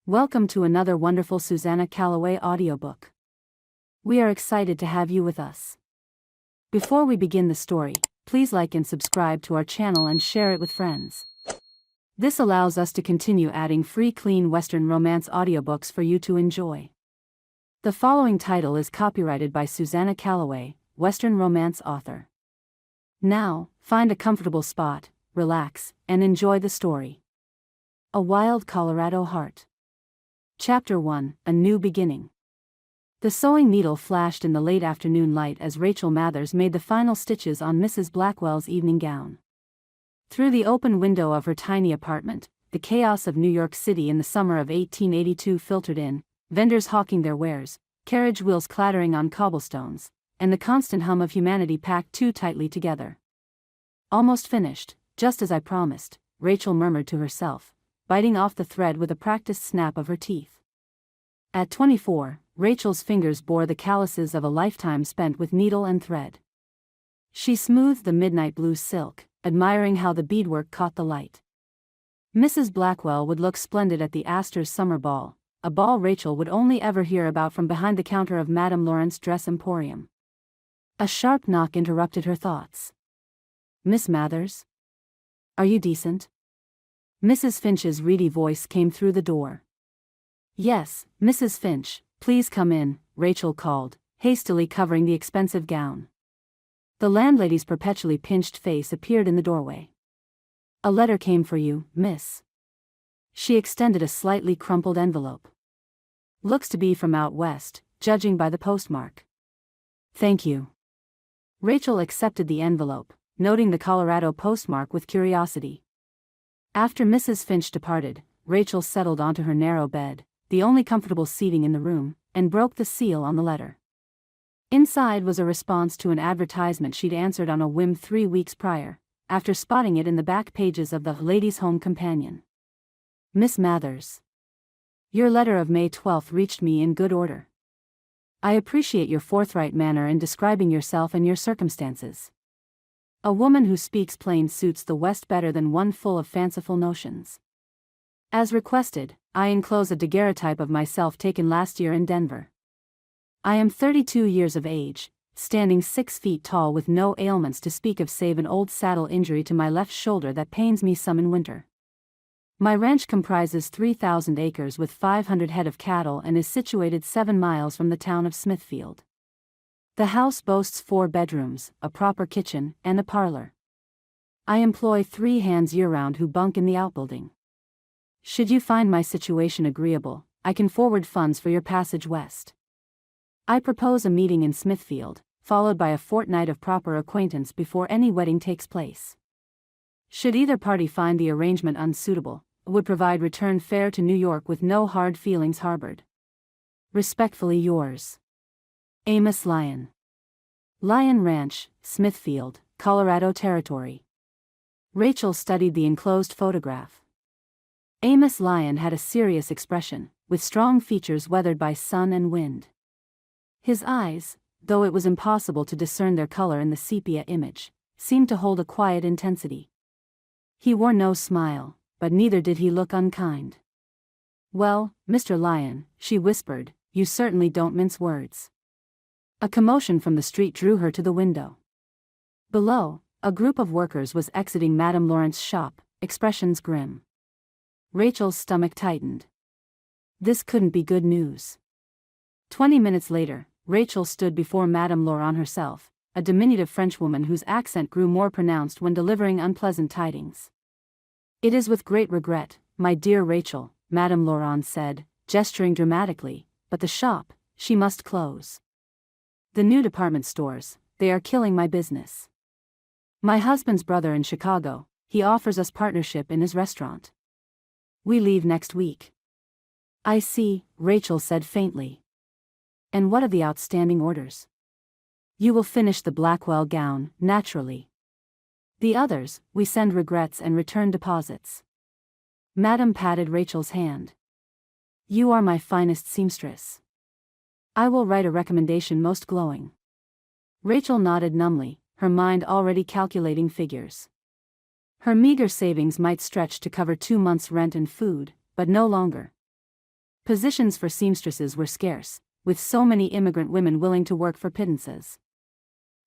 Welcome to another wonderful Susannah Calloway audiobook. We are excited to have you with us. Before we begin the story, please like and subscribe to our channel and share it with friends. This allows us to continue adding free clean Western romance audiobooks for you to enjoy. The following title is copyrighted by Susannah Calloway, Western romance author. Now, find a comfortable spot, relax, and enjoy the story. A Wild Colorado Heart. Chapter 1, A New Beginning. The sewing needle flashed in the late afternoon light as Rachel Mathers made the final stitches on Mrs. Blackwell's evening gown. Through the open window of her tiny apartment, the chaos of New York City in the summer of 1882 filtered in, vendors hawking their wares, carriage wheels clattering on cobblestones, and the constant hum of humanity packed too tightly together. Almost finished, just as I promised, Rachel murmured to herself, biting off the thread with a practiced snap of her teeth. At 24, Rachel's fingers bore the calluses of a lifetime spent with needle and thread. She smoothed the midnight blue silk, admiring how the beadwork caught the light. Mrs. Blackwell would look splendid at the Astors' summer ball, a ball Rachel would only ever hear about from behind the counter of Madame Laurent's dress emporium. A sharp knock interrupted her thoughts. "Miss Mathers? Are you decent?" Mrs. Finch's reedy voice came through the door. "Yes, Mrs. Finch, please come in," Rachel called, hastily covering the expensive gown. The landlady's perpetually pinched face appeared in the doorway. "A letter came for you, miss." She extended a slightly crumpled envelope. "Looks to be from out west, judging by the postmark." "Thank you." Rachel accepted the envelope, noting the Colorado postmark with curiosity. After Mrs. Finch departed, Rachel settled onto her narrow bed, the only comfortable seating in the room, and broke the seal on the letter. Inside was a response to an advertisement she'd answered on a whim 3 weeks prior, after spotting it in the back pages of the Ladies' Home Companion. "Miss Mathers. Your letter of May 12 reached me in good order. I appreciate your forthright manner in describing yourself and your circumstances. A woman who speaks plain suits the West better than one full of fanciful notions. As requested, I enclose a daguerreotype of myself taken last year in Denver. I am 32 years of age, standing 6 feet tall with no ailments to speak of save an old saddle injury to my left shoulder that pains me some in winter. My ranch comprises 3,000 acres with 500 head of cattle and is situated 7 miles from the town of Smithfield. The house boasts 4 bedrooms, a proper kitchen, and a parlor. I employ 3 hands year-round who bunk in the outbuilding. Should you find my situation agreeable, I can forward funds for your passage west. I propose a meeting in Smithfield, followed by a fortnight of proper acquaintance before any wedding takes place. Should either party find the arrangement unsuitable, would provide return fare to New York with no hard feelings harbored. Respectfully yours, Amos Lyon. Lyon Ranch, Smithfield, Colorado Territory." Rachel studied the enclosed photograph. Amos Lyon had a serious expression, with strong features weathered by sun and wind. His eyes, though it was impossible to discern their color in the sepia image, seemed to hold a quiet intensity. He wore no smile, but neither did he look unkind. "Well, Mr. Lyon," she whispered, "you certainly don't mince words." A commotion from the street drew her to the window. Below, a group of workers was exiting Madame Laurent's shop, expressions grim. Rachel's stomach tightened. This couldn't be good news. 20 minutes later, Rachel stood before Madame Laurent herself, a diminutive Frenchwoman whose accent grew more pronounced when delivering unpleasant tidings. "It is with great regret, my dear Rachel," Madame Laurent said, gesturing dramatically, "but the shop, she must close. The new department stores, they are killing my business. My husband's brother in Chicago, he offers us partnership in his restaurant. We leave next week." "I see," Rachel said faintly. "And what of the outstanding orders?" "You will finish the Blackwell gown, naturally. The others, we send regrets and return deposits." Madame patted Rachel's hand. "You are my finest seamstress. I will write a recommendation most glowing." Rachel nodded numbly, her mind already calculating figures. Her meager savings might stretch to cover 2 months' rent and food, but no longer. Positions for seamstresses were scarce, with so many immigrant women willing to work for pittances.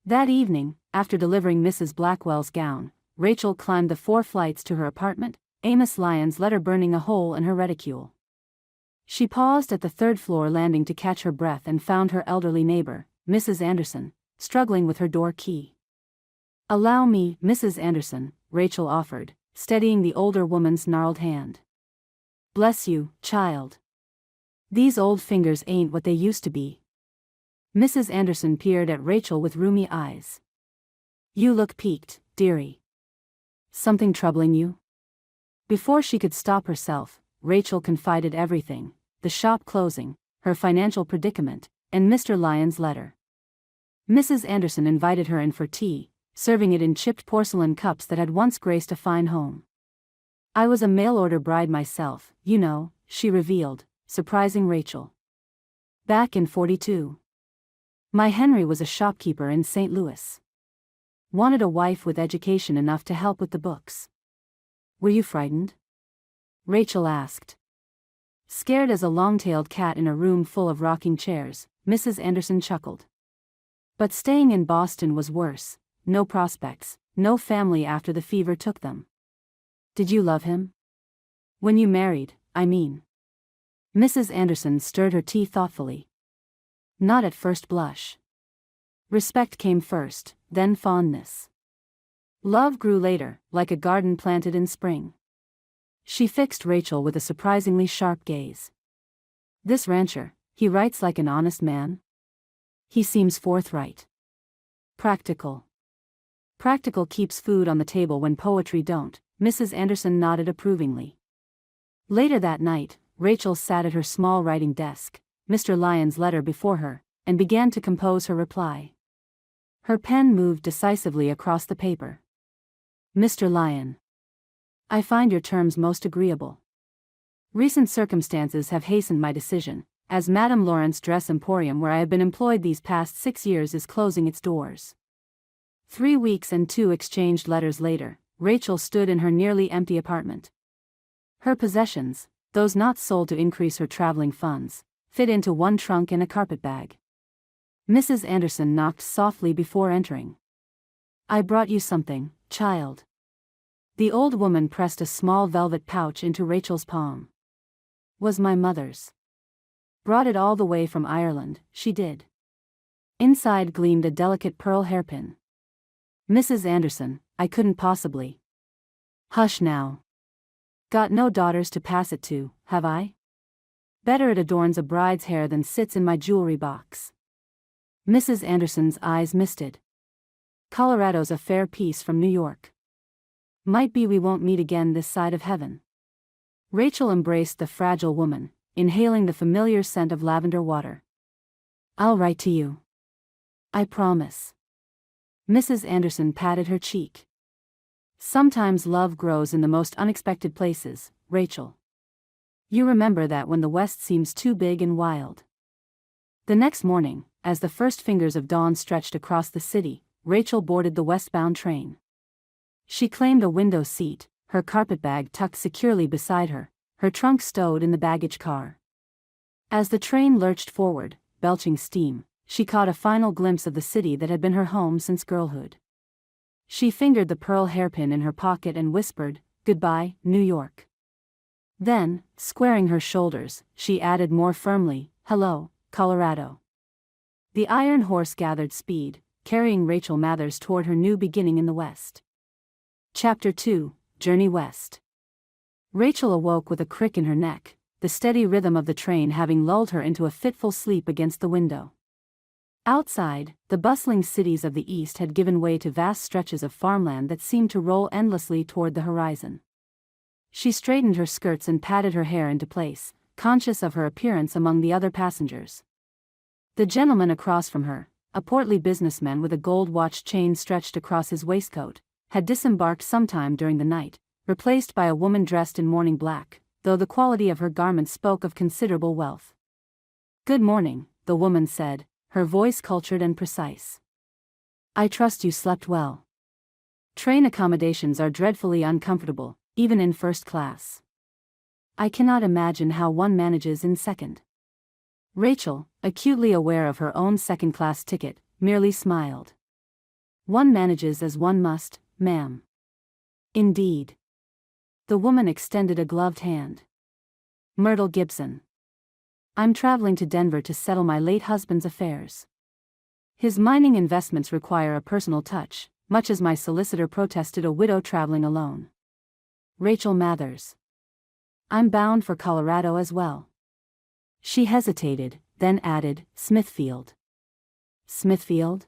That evening, after delivering Mrs. Blackwell's gown, Rachel climbed the 4 flights to her apartment, Amos Lyon's letter burning a hole in her reticule. She paused at the 3rd floor landing to catch her breath and found her elderly neighbor, Mrs. Anderson, struggling with her door key. "Allow me, Mrs. Anderson," Rachel offered, steadying the older woman's gnarled hand. "Bless you, child. These old fingers ain't what they used to be." Mrs. Anderson peered at Rachel with rheumy eyes. "You look peaked, dearie. Something troubling you?" Before she could stop herself, Rachel confided everything: the shop closing, her financial predicament, and Mr. Lyon's letter. Mrs. Anderson invited her in for tea, serving it in chipped porcelain cups that had once graced a fine home. "I was a mail-order bride myself, you know," she revealed, surprising Rachel. "Back in '42. My Henry was a shopkeeper in St. Louis. Wanted a wife with education enough to help with the books." "Were you frightened?" Rachel asked. Scared as a long-tailed cat in a room full of rocking chairs, Mrs. Anderson chuckled. "But staying in Boston was worse. No prospects, no family after the fever took them." "Did you love him? When you married, I mean." Mrs. Anderson stirred her tea thoughtfully. "Not at first blush. Respect came first, then fondness. Love grew later, like a garden planted in spring." She fixed Rachel with a surprisingly sharp gaze. "This rancher, he writes like an honest man? He seems forthright. Practical. Practical keeps food on the table when poetry don't," Mrs. Anderson nodded approvingly. Later that night, Rachel sat at her small writing desk, Mr. Lyon's letter before her, and began to compose her reply. Her pen moved decisively across the paper. "Mr. Lyon, I find your terms most agreeable. Recent circumstances have hastened my decision, as Madame Lawrence Dress Emporium where I have been employed these past 6 years is closing its doors." 3 weeks and 2 exchanged letters later, Rachel stood in her nearly empty apartment. Her possessions, those not sold to increase her traveling funds, fit into one trunk and a carpetbag. Mrs. Anderson knocked softly before entering. "I brought you something, child." The old woman pressed a small velvet pouch into Rachel's palm. "Was my mother's. Brought it all the way from Ireland, she did." Inside gleamed a delicate pearl hairpin. "Mrs. Anderson, I couldn't possibly." "Hush now. Got no daughters to pass it to, have I? Better it adorns a bride's hair than sits in my jewelry box." Mrs. Anderson's eyes misted. "Colorado's a fair piece from New York. Might be we won't meet again this side of heaven." Rachel embraced the fragile woman, inhaling the familiar scent of lavender water. "I'll write to you. I promise." Mrs. Anderson patted her cheek. "Sometimes love grows in the most unexpected places, Rachel. You remember that when the West seems too big and wild." The next morning, as the first fingers of dawn stretched across the city, Rachel boarded the westbound train. She claimed a window seat, her carpetbag tucked securely beside her, her trunk stowed in the baggage car. As the train lurched forward, belching steam, she caught a final glimpse of the city that had been her home since girlhood. She fingered the pearl hairpin in her pocket and whispered, "Goodbye, New York." Then, squaring her shoulders, she added more firmly, "Hello, Colorado." The iron horse gathered speed, carrying Rachel Mathers toward her new beginning in the West. Chapter 2, Journey West. Rachel awoke with a crick in her neck, the steady rhythm of the train having lulled her into a fitful sleep against the window. Outside, the bustling cities of the east had given way to vast stretches of farmland that seemed to roll endlessly toward the horizon. She straightened her skirts and patted her hair into place, conscious of her appearance among the other passengers. The gentleman across from her, a portly businessman with a gold watch chain stretched across his waistcoat, had disembarked sometime during the night, replaced by a woman dressed in morning black, though the quality of her garments spoke of considerable wealth. "Good morning," the woman said, her voice cultured and precise. "I trust you slept well. Train accommodations are dreadfully uncomfortable, even in first class." I cannot imagine how one manages in second. Rachel, acutely aware of her own second-class ticket, merely smiled. One manages as one must, ma'am. Indeed. The woman extended a gloved hand. Myrtle Gibson. I'm traveling to Denver to settle my late husband's affairs. His mining investments require a personal touch, much as my solicitor protested a widow traveling alone. Rachel Mathers. I'm bound for Colorado as well. She hesitated, then added, Smithfield. Smithfield?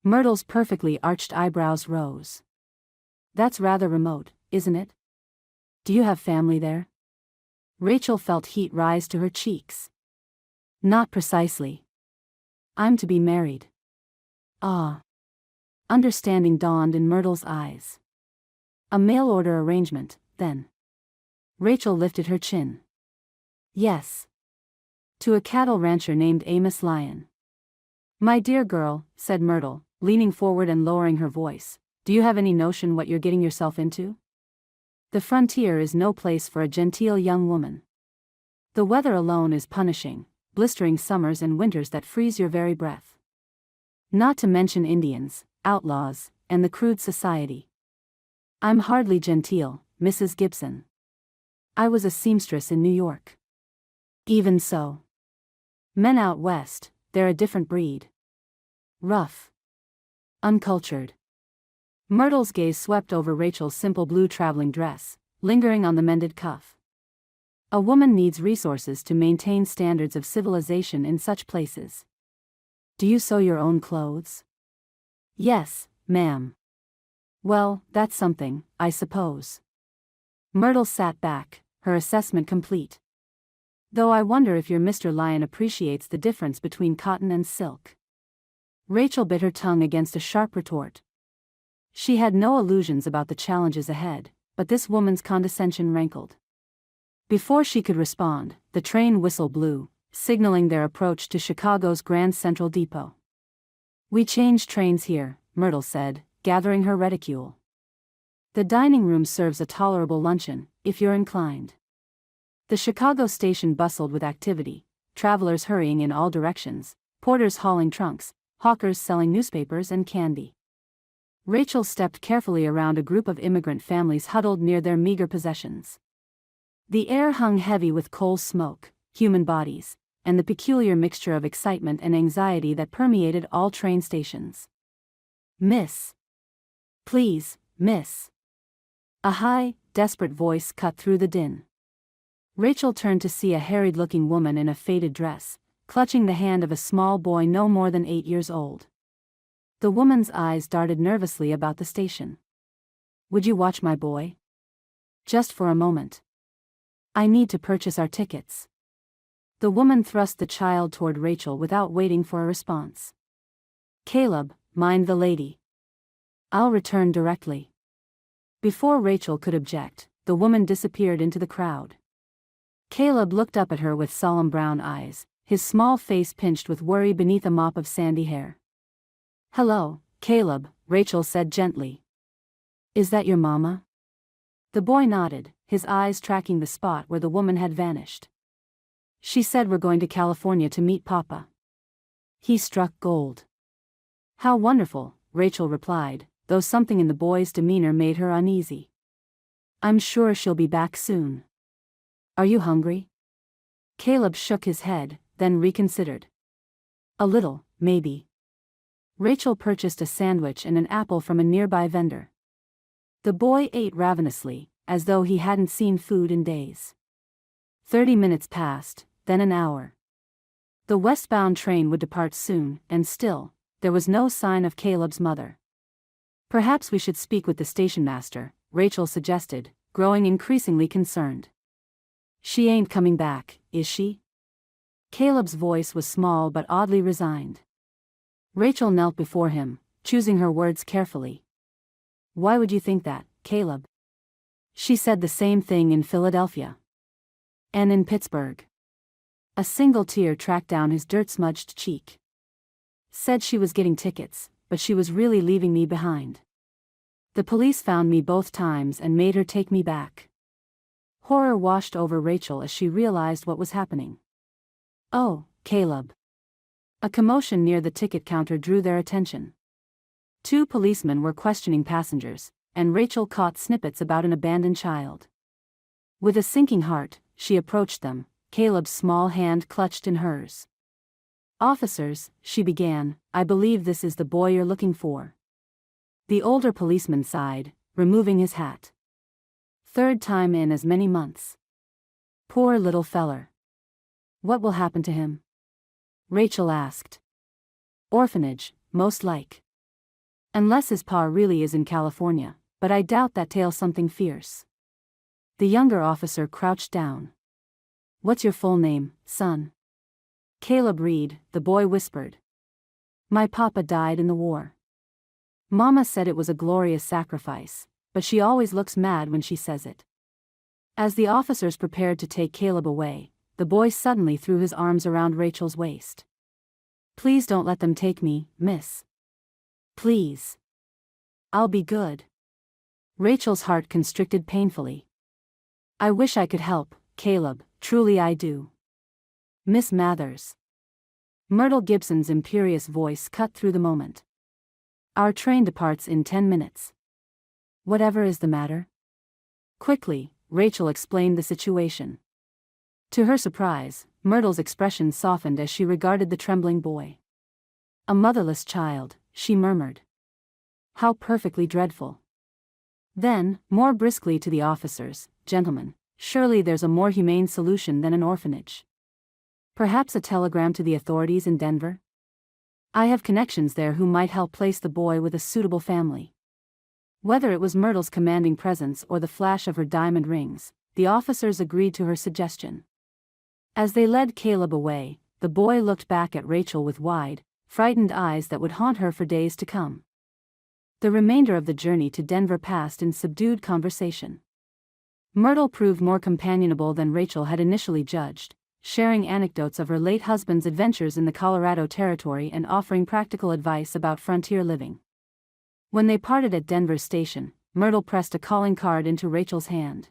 Myrtle's perfectly arched eyebrows rose. That's rather remote, isn't it? Do you have family there? Rachel felt heat rise to her cheeks. Not precisely. I'm to be married. Ah. Understanding dawned in Myrtle's eyes. A mail-order arrangement, then. Rachel lifted her chin. Yes. To a cattle rancher named Amos Lyon. My dear girl, said Myrtle, leaning forward and lowering her voice, do you have any notion what you're getting yourself into? The frontier is no place for a genteel young woman. The weather alone is punishing, blistering summers and winters that freeze your very breath. Not to mention Indians, outlaws, and the crude society. I'm hardly genteel, Mrs. Gibson. I was a seamstress in New York. Even so. Men out west, they're a different breed. Rough. Uncultured. Myrtle's gaze swept over Rachel's simple blue traveling dress, lingering on the mended cuff. A woman needs resources to maintain standards of civilization in such places. Do you sew your own clothes? Yes, ma'am. Well, that's something, I suppose. Myrtle sat back, her assessment complete. Though I wonder if your Mr. Lyon appreciates the difference between cotton and silk. Rachel bit her tongue against a sharp retort. She had no illusions about the challenges ahead, but this woman's condescension rankled. Before she could respond, the train whistle blew, signaling their approach to Chicago's Grand Central Depot. We change trains here, Myrtle said, gathering her reticule. The dining room serves a tolerable luncheon, if you're inclined. The Chicago station bustled with activity, travelers hurrying in all directions, porters hauling trunks, hawkers selling newspapers and candy. Rachel stepped carefully around a group of immigrant families huddled near their meager possessions. The air hung heavy with coal smoke, human bodies, and the peculiar mixture of excitement and anxiety that permeated all train stations. Miss. Please, miss. A high, desperate voice cut through the din. Rachel turned to see a harried-looking woman in a faded dress, clutching the hand of a small boy no more than 8 years old. The woman's eyes darted nervously about the station. Would you watch my boy? Just for a moment. I need to purchase our tickets. The woman thrust the child toward Rachel without waiting for a response. Caleb, mind the lady. I'll return directly. Before Rachel could object, the woman disappeared into the crowd. Caleb looked up at her with solemn brown eyes, his small face pinched with worry beneath a mop of sandy hair. Hello, Caleb, Rachel said gently. Is that your mama? The boy nodded, his eyes tracking the spot where the woman had vanished. She said we're going to California to meet Papa. He struck gold. How wonderful, Rachel replied, though something in the boy's demeanor made her uneasy. I'm sure she'll be back soon. Are you hungry? Caleb shook his head, then reconsidered. A little, maybe. Rachel purchased a sandwich and an apple from a nearby vendor. The boy ate ravenously, as though he hadn't seen food in days. 30 minutes passed, then an hour. The westbound train would depart soon, and still, there was no sign of Caleb's mother. Perhaps we should speak with the station master, Rachel suggested, growing increasingly concerned. She ain't coming back, is she? Caleb's voice was small but oddly resigned. Rachel knelt before him, choosing her words carefully. Why would you think that, Caleb? She said the same thing in Philadelphia. And in Pittsburgh. A single tear tracked down his dirt-smudged cheek. Said she was getting tickets, but she was really leaving me behind. The police found me both times and made her take me back. Horror washed over Rachel as she realized what was happening. "Oh, Caleb." A commotion near the ticket counter drew their attention. Two policemen were questioning passengers, and Rachel caught snippets about an abandoned child. With a sinking heart, she approached them, Caleb's small hand clutched in hers. "Officers," she began, "I believe this is the boy you're looking for." The older policeman sighed, removing his hat. "Third time in as many months. Poor little feller. What will happen to him?" Rachel asked. "Orphanage, most like. Unless his pa really is in California, but I doubt that tale something fierce." The younger officer crouched down. "What's your full name, son?" "Caleb Reed," the boy whispered. "My papa died in the war. Mama said it was a glorious sacrifice, but she always looks mad when she says it." As the officers prepared to take Caleb away, the boy suddenly threw his arms around Rachel's waist. "Please don't let them take me, miss. Please. I'll be good." Rachel's heart constricted painfully. "I wish I could help, Caleb, truly I do." "Miss Mathers." Myrtle Gibson's imperious voice cut through the moment. "Our train departs in 10 minutes. Whatever is the matter?" Quickly, Rachel explained the situation. To her surprise, Myrtle's expression softened as she regarded the trembling boy. "A motherless child," she murmured. "How perfectly dreadful." Then, more briskly to the officers, "Gentlemen, surely there's a more humane solution than an orphanage. Perhaps a telegram to the authorities in Denver? I have connections there who might help place the boy with a suitable family." Whether it was Myrtle's commanding presence or the flash of her diamond rings, the officers agreed to her suggestion. As they led Caleb away, the boy looked back at Rachel with wide, frightened eyes that would haunt her for days to come. The remainder of the journey to Denver passed in subdued conversation. Myrtle proved more companionable than Rachel had initially judged, sharing anecdotes of her late husband's adventures in the Colorado Territory and offering practical advice about frontier living. When they parted at Denver Station, Myrtle pressed a calling card into Rachel's hand.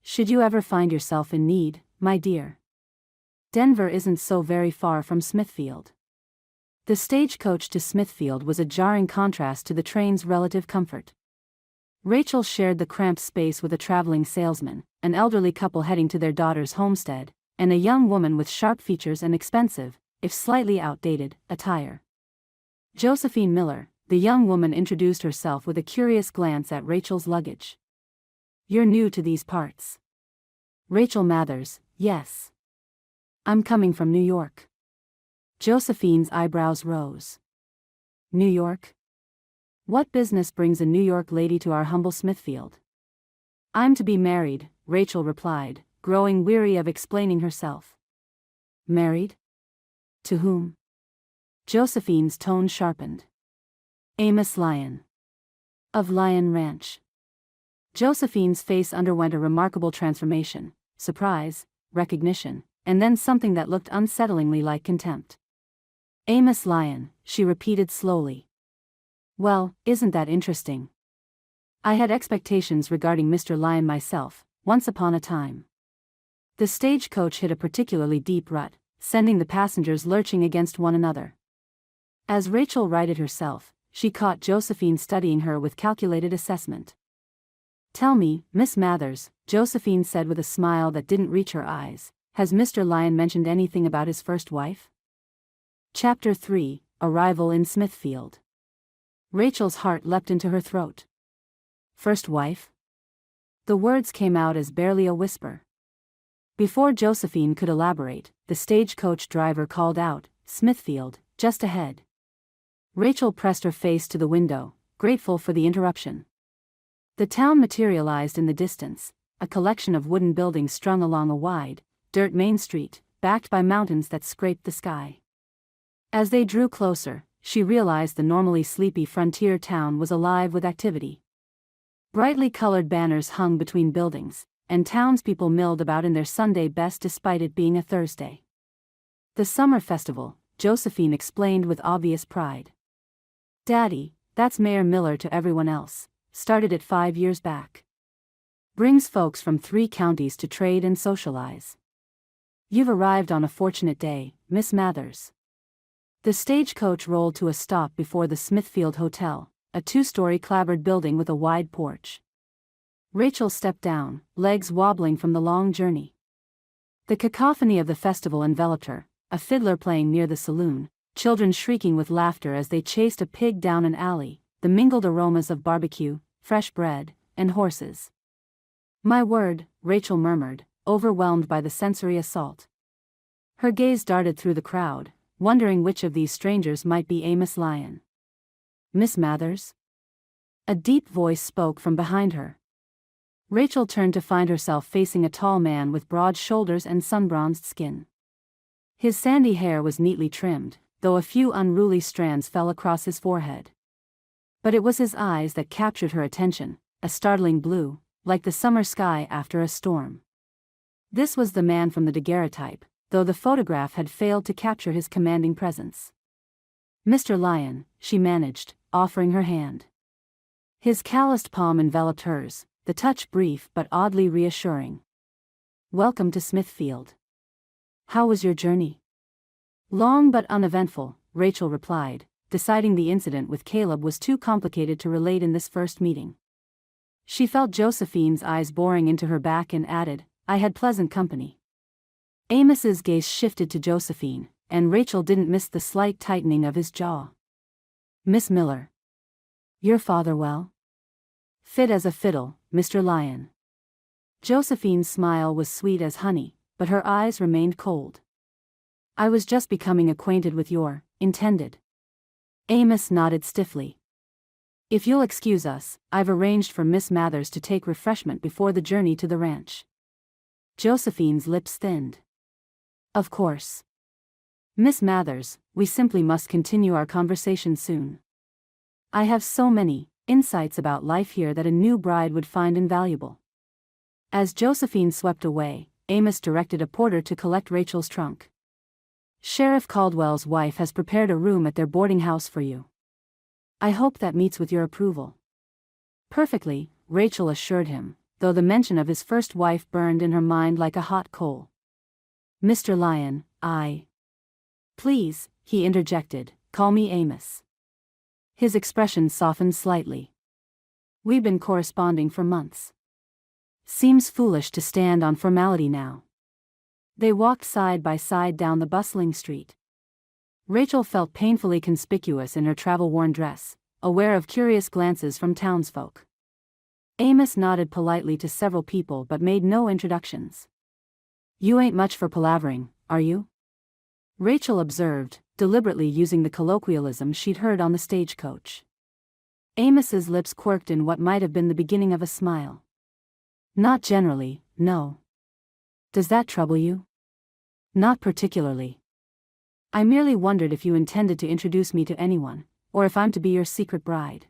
"Should you ever find yourself in need, my dear? Denver isn't so very far from Smithfield." The stagecoach to Smithfield was a jarring contrast to the train's relative comfort. Rachel shared the cramped space with a traveling salesman, an elderly couple heading to their daughter's homestead, and a young woman with sharp features and expensive, if slightly outdated, attire. Josephine Miller, the young woman, introduced herself with a curious glance at Rachel's luggage. "You're new to these parts." "Rachel Mathers, yes. I'm coming from New York." Josephine's eyebrows rose. "New York? What business brings a New York lady to our humble Smithfield?" "I'm to be married," Rachel replied, growing weary of explaining herself. "Married? To whom?" Josephine's tone sharpened. "Amos Lyon. Of Lyon Ranch." Josephine's face underwent a remarkable transformation: surprise, recognition, and then something that looked unsettlingly like contempt. "Amos Lyon," she repeated slowly. "Well, isn't that interesting? I had expectations regarding Mr. Lyon myself, once upon a time." The stagecoach hit a particularly deep rut, sending the passengers lurching against one another. As Rachel righted herself, she caught Josephine studying her with calculated assessment. "Tell me, Miss Mathers," Josephine said with a smile that didn't reach her eyes, "has Mr. Lyon mentioned anything about his first wife?" Chapter 3, Arrival in Smithfield. Rachel's heart leapt into her throat. "First wife?" The words came out as barely a whisper. Before Josephine could elaborate, the stagecoach driver called out, "Smithfield, just ahead." Rachel pressed her face to the window, grateful for the interruption. The town materialized in the distance, a collection of wooden buildings strung along a wide, dirt main street, backed by mountains that scraped the sky. As they drew closer, she realized the normally sleepy frontier town was alive with activity. Brightly colored banners hung between buildings, and townspeople milled about in their Sunday best despite it being a Thursday. "The summer festival," Josephine explained with obvious pride. "Daddy, that's Mayor Miller to everyone else, started it 5 years back." Brings folks from 3 counties to trade and socialize. You've arrived on a fortunate day, Miss Mathers. The stagecoach rolled to a stop before the Smithfield Hotel, a 2-story clapboard building with a wide porch. Rachel stepped down, legs wobbling from the long journey. The cacophony of the festival enveloped her, a fiddler playing near the saloon, children shrieking with laughter as they chased a pig down an alley, the mingled aromas of barbecue, fresh bread, and horses. My word, Rachel murmured, overwhelmed by the sensory assault. Her gaze darted through the crowd, wondering which of these strangers might be Amos Lyon. Miss Mathers? A deep voice spoke from behind her. Rachel turned to find herself facing a tall man with broad shoulders and sun-bronzed skin. His sandy hair was neatly trimmed, though a few unruly strands fell across his forehead. But it was his eyes that captured her attention, a startling blue, like the summer sky after a storm. This was the man from the daguerreotype, though the photograph had failed to capture his commanding presence. Mr. Lyon, she managed, offering her hand. His calloused palm enveloped hers, the touch brief but oddly reassuring. Welcome to Smithfield. How was your journey? Long but uneventful, Rachel replied, deciding the incident with Caleb was too complicated to relate in this first meeting. She felt Josephine's eyes boring into her back and added, I had pleasant company. Amos's gaze shifted to Josephine, and Rachel didn't miss the slight tightening of his jaw. Miss Miller. Your father well? Fit as a fiddle, Mr. Lyon. Josephine's smile was sweet as honey, but her eyes remained cold. I was just becoming acquainted with your intended. Amos nodded stiffly. If you'll excuse us, I've arranged for Miss Mathers to take refreshment before the journey to the ranch. Josephine's lips thinned. Of course. Miss Mathers, we simply must continue our conversation soon. I have so many insights about life here that a new bride would find invaluable. As Josephine swept away, Amos directed a porter to collect Rachel's trunk. Sheriff Caldwell's wife has prepared a room at their boarding house for you. I hope that meets with your approval. Perfectly, Rachel assured him, though the mention of his first wife burned in her mind like a hot coal. Mr. Lyon, Please, he interjected, call me Amos. His expression softened slightly. We've been corresponding for months. Seems foolish to stand on formality now. They walked side by side down the bustling street. Rachel felt painfully conspicuous in her travel-worn dress, aware of curious glances from townsfolk. Amos nodded politely to several people but made no introductions. You ain't much for palavering, are you? Rachel observed, deliberately using the colloquialism she'd heard on the stagecoach. Amos's lips quirked in what might have been the beginning of a smile. Not generally, no. Does that trouble you? Not particularly. I merely wondered if you intended to introduce me to anyone, or if I'm to be your secret bride.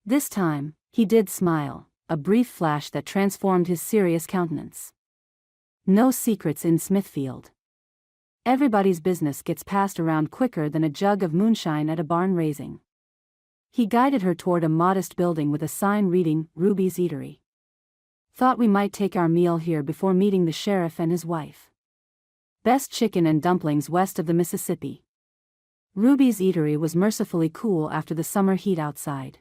This time, he did smile, a brief flash that transformed his serious countenance. No secrets in Smithfield. Everybody's business gets passed around quicker than a jug of moonshine at a barn raising. He guided her toward a modest building with a sign reading, Ruby's Eatery. Thought we might take our meal here before meeting the sheriff and his wife. Best chicken and dumplings west of the Mississippi. Ruby's Eatery was mercifully cool after the summer heat outside.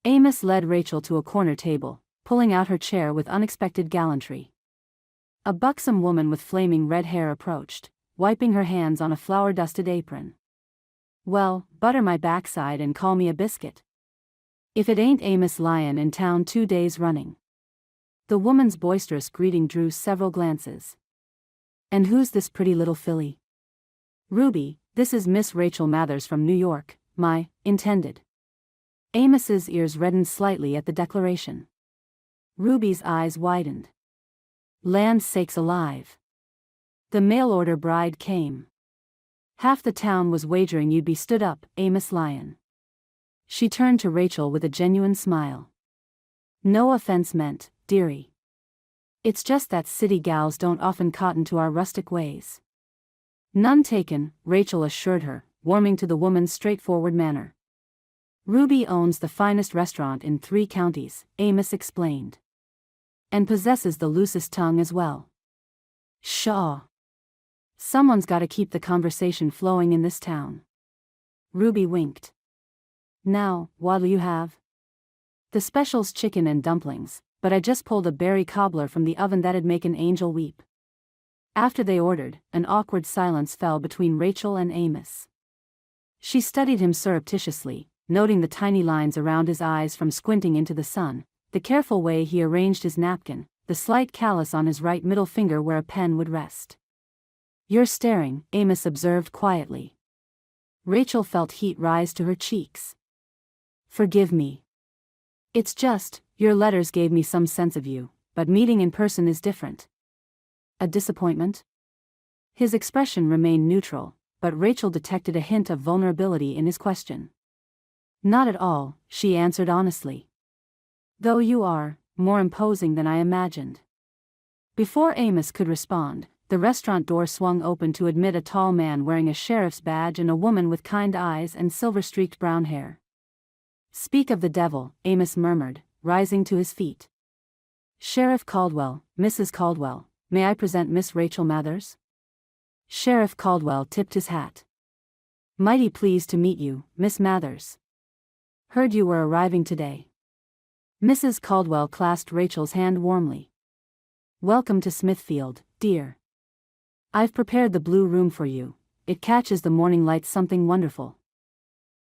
Amos led Rachel to a corner table, pulling out her chair with unexpected gallantry. A buxom woman with flaming red hair approached, wiping her hands on a flour-dusted apron. Well, butter my backside and call me a biscuit. If it ain't Amos Lyon in town 2 days running. The woman's boisterous greeting drew several glances. And who's this pretty little filly? Ruby, this is Miss Rachel Mathers from New York, my intended. Amos's ears reddened slightly at the declaration. Ruby's eyes widened. Land sakes alive. The mail-order bride came. Half the town was wagering you'd be stood up, Amos Lyon. She turned to Rachel with a genuine smile. No offense meant, dearie. It's just that city gals don't often cotton to our rustic ways. None taken, Rachel assured her, warming to the woman's straightforward manner. Ruby owns the finest restaurant in 3 counties, Amos explained. And possesses the loosest tongue as well. Pshaw. Someone's gotta keep the conversation flowing in this town. Ruby winked. Now, what'll you have? The special's chicken and dumplings, but I just pulled a berry cobbler from the oven that'd make an angel weep. After they ordered, an awkward silence fell between Rachel and Amos. She studied him surreptitiously, noting the tiny lines around his eyes from squinting into the sun, the careful way he arranged his napkin, the slight callus on his right middle finger where a pen would rest. You're staring, Amos observed quietly. Rachel felt heat rise to her cheeks. Forgive me. It's just, your letters gave me some sense of you, but meeting in person is different. A disappointment? His expression remained neutral, but Rachel detected a hint of vulnerability in his question. Not at all, she answered honestly. Though you are more imposing than I imagined. Before Amos could respond, the restaurant door swung open to admit a tall man wearing a sheriff's badge and a woman with kind eyes and silver-streaked brown hair. Speak of the devil, Amos murmured, rising to his feet. Sheriff Caldwell, Mrs. Caldwell, may I present Miss Rachel Mathers? Sheriff Caldwell tipped his hat. Mighty pleased to meet you, Miss Mathers. Heard you were arriving today. Mrs. Caldwell clasped Rachel's hand warmly. Welcome to Smithfield, dear. I've prepared the blue room for you. It catches the morning light something wonderful.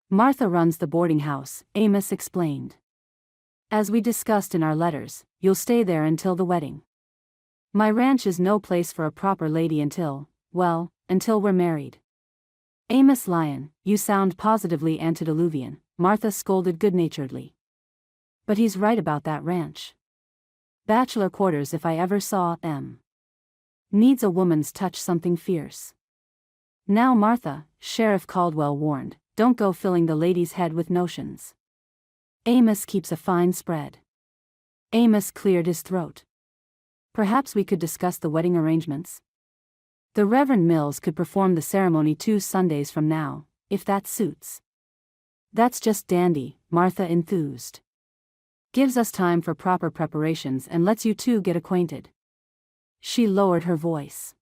Martha runs the boarding house, Amos explained. As we discussed in our letters, you'll stay there until the wedding. My ranch is no place for a proper lady until we're married. Amos Lyon, you sound positively antediluvian, Martha scolded good-naturedly. But he's right about that ranch. Bachelor quarters if I ever saw them. Needs a woman's touch, something fierce. Now Martha, Sheriff Caldwell warned, don't go filling the lady's head with notions. Amos keeps a fine spread. Amos cleared his throat. Perhaps we could discuss the wedding arrangements. The Reverend Mills could perform the ceremony 2 Sundays from now, if that suits. That's just dandy, Martha enthused. Gives us time for proper preparations and lets you two get acquainted. She lowered her voice.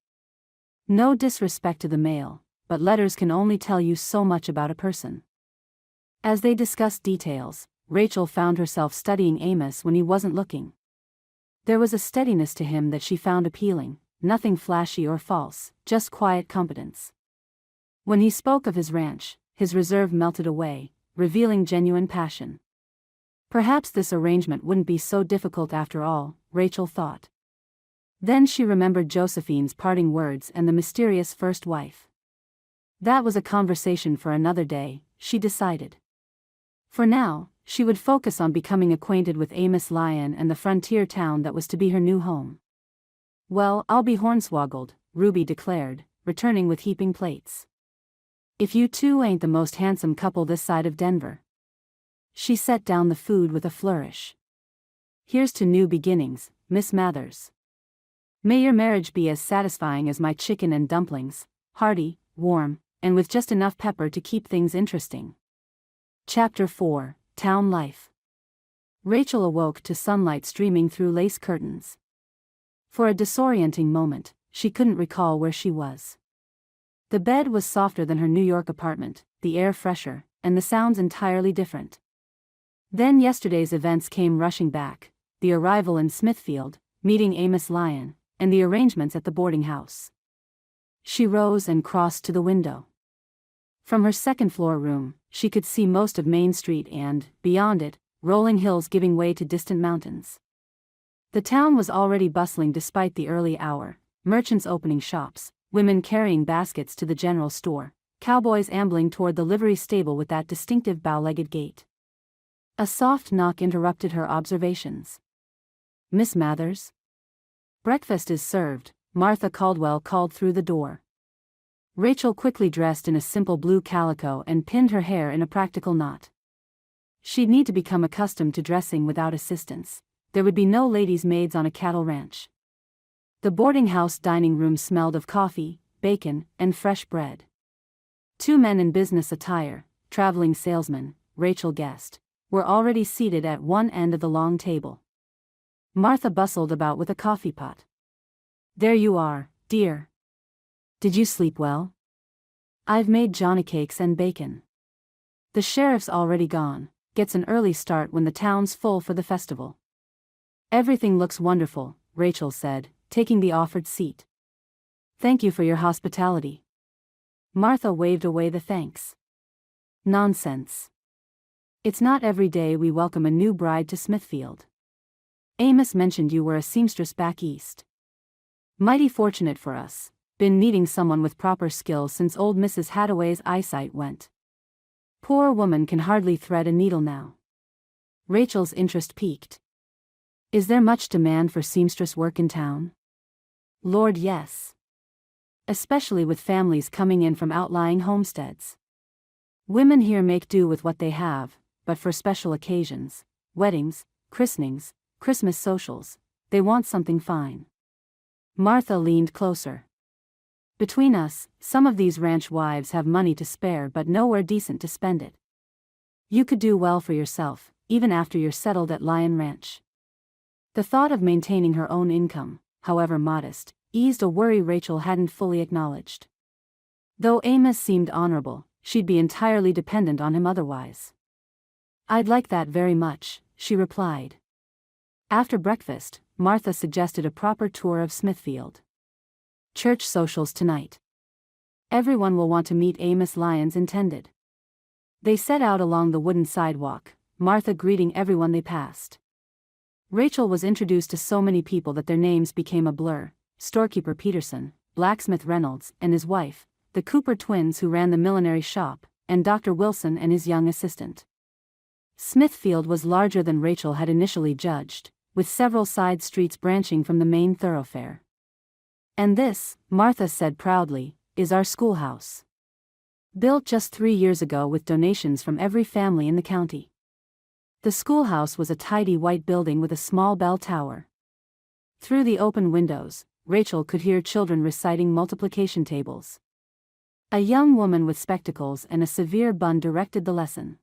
No disrespect to the male, but letters can only tell you so much about a person. As they discussed details, Rachel found herself studying Amos when he wasn't looking. There was a steadiness to him that she found appealing, nothing flashy or false, just quiet competence. When he spoke of his ranch, his reserve melted away, revealing genuine passion. Perhaps this arrangement wouldn't be so difficult after all, Rachel thought. Then she remembered Josephine's parting words and the mysterious first wife. That was a conversation for another day, she decided. For now, she would focus on becoming acquainted with Amos Lyon and the frontier town that was to be her new home. Well, I'll be hornswoggled, Ruby declared, returning with heaping plates. If you two ain't the most handsome couple this side of Denver. She set down the food with a flourish. Here's to new beginnings, Miss Mathers. May your marriage be as satisfying as my chicken and dumplings, hearty, warm, and with just enough pepper to keep things interesting. Chapter 4, Town Life. Rachel awoke to sunlight streaming through lace curtains. For a disorienting moment, she couldn't recall where she was. The bed was softer than her New York apartment, the air fresher, and the sounds entirely different. Then yesterday's events came rushing back, the arrival in Smithfield, meeting Amos Lyon, and the arrangements at the boarding house. She rose and crossed to the window. From her second-floor room, she could see most of Main Street and, beyond it, rolling hills giving way to distant mountains. The town was already bustling despite the early hour, merchants opening shops, women carrying baskets to the general store, cowboys ambling toward the livery stable with that distinctive bow-legged gait. A soft knock interrupted her observations. Miss Mathers? Breakfast is served, Martha Caldwell called through the door. Rachel quickly dressed in a simple blue calico and pinned her hair in a practical knot. She'd need to become accustomed to dressing without assistance. There would be no ladies' maids on a cattle ranch. The boarding house dining room smelled of coffee, bacon, and fresh bread. 2 men in business attire, traveling salesmen, Rachel guessed, were already seated at one end of the long table. Martha bustled about with a coffee pot. There you are, dear. Did you sleep well? I've made johnny cakes and bacon. The sheriff's already gone, gets an early start when the town's full for the festival. Everything looks wonderful, Rachel said, taking the offered seat. Thank you for your hospitality. Martha waved away the thanks. Nonsense. It's not every day we welcome a new bride to Smithfield. Amos mentioned you were a seamstress back east. Mighty fortunate for us, been needing someone with proper skills since old Mrs. Hadaway's eyesight went. Poor woman can hardly thread a needle now. Rachel's interest piqued. Is there much demand for seamstress work in town? Lord, yes. Especially with families coming in from outlying homesteads. Women here make do with what they have, but for special occasions, weddings, christenings, Christmas socials, they want something fine. Martha leaned closer. Between us, some of these ranch wives have money to spare but nowhere decent to spend it. You could do well for yourself, even after you're settled at Lion Ranch. The thought of maintaining her own income, however modest, eased a worry Rachel hadn't fully acknowledged. Though Amos seemed honorable, she'd be entirely dependent on him otherwise. I'd like that very much, she replied. After breakfast, Martha suggested a proper tour of Smithfield. Church socials tonight. Everyone will want to meet Amos Lyons intended. They set out along the wooden sidewalk, Martha greeting everyone they passed. Rachel was introduced to so many people that their names became a blur: storekeeper Peterson, blacksmith Reynolds and his wife, the Cooper twins who ran the millinery shop, and Dr. Wilson and his young assistant. Smithfield was larger than Rachel had initially judged, with several side streets branching from the main thoroughfare. And this, Martha said proudly, is our schoolhouse. Built just 3 years ago with donations from every family in the county. The schoolhouse was a tidy white building with a small bell tower. Through the open windows, Rachel could hear children reciting multiplication tables. A young woman with spectacles and a severe bun directed the lesson.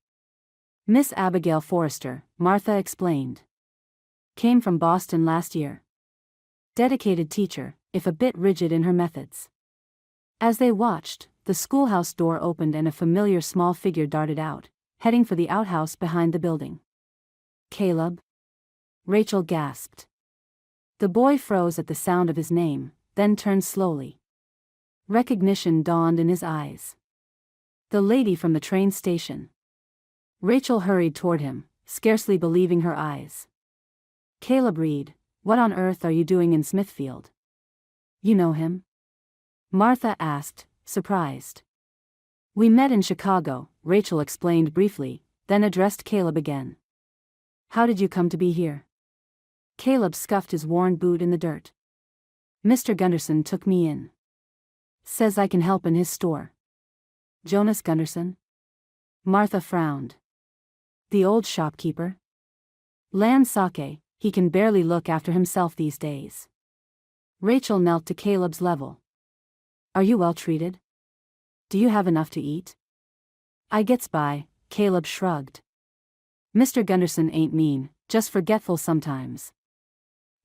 Miss Abigail Forrester, Martha explained. Came from Boston last year. Dedicated teacher, if a bit rigid in her methods. As they watched, the schoolhouse door opened and a familiar small figure darted out, heading for the outhouse behind the building. Caleb? Rachel gasped. The boy froze at the sound of his name, then turned slowly. Recognition dawned in his eyes. The lady from the train station. Rachel hurried toward him, scarcely believing her eyes. Caleb Reed, what on earth are you doing in Smithfield? You know him? Martha asked, surprised. We met in Chicago, Rachel explained briefly, then addressed Caleb again. How did you come to be here? Caleb scuffed his worn boot in the dirt. Mr. Gunderson took me in. Says I can help in his store. Jonas Gunderson? Martha frowned. The old shopkeeper? Land sake, he can barely look after himself these days. Rachel knelt to Caleb's level. Are you well treated? Do you have enough to eat? I gets by, Caleb shrugged. Mr. Gunderson ain't mean, just forgetful sometimes.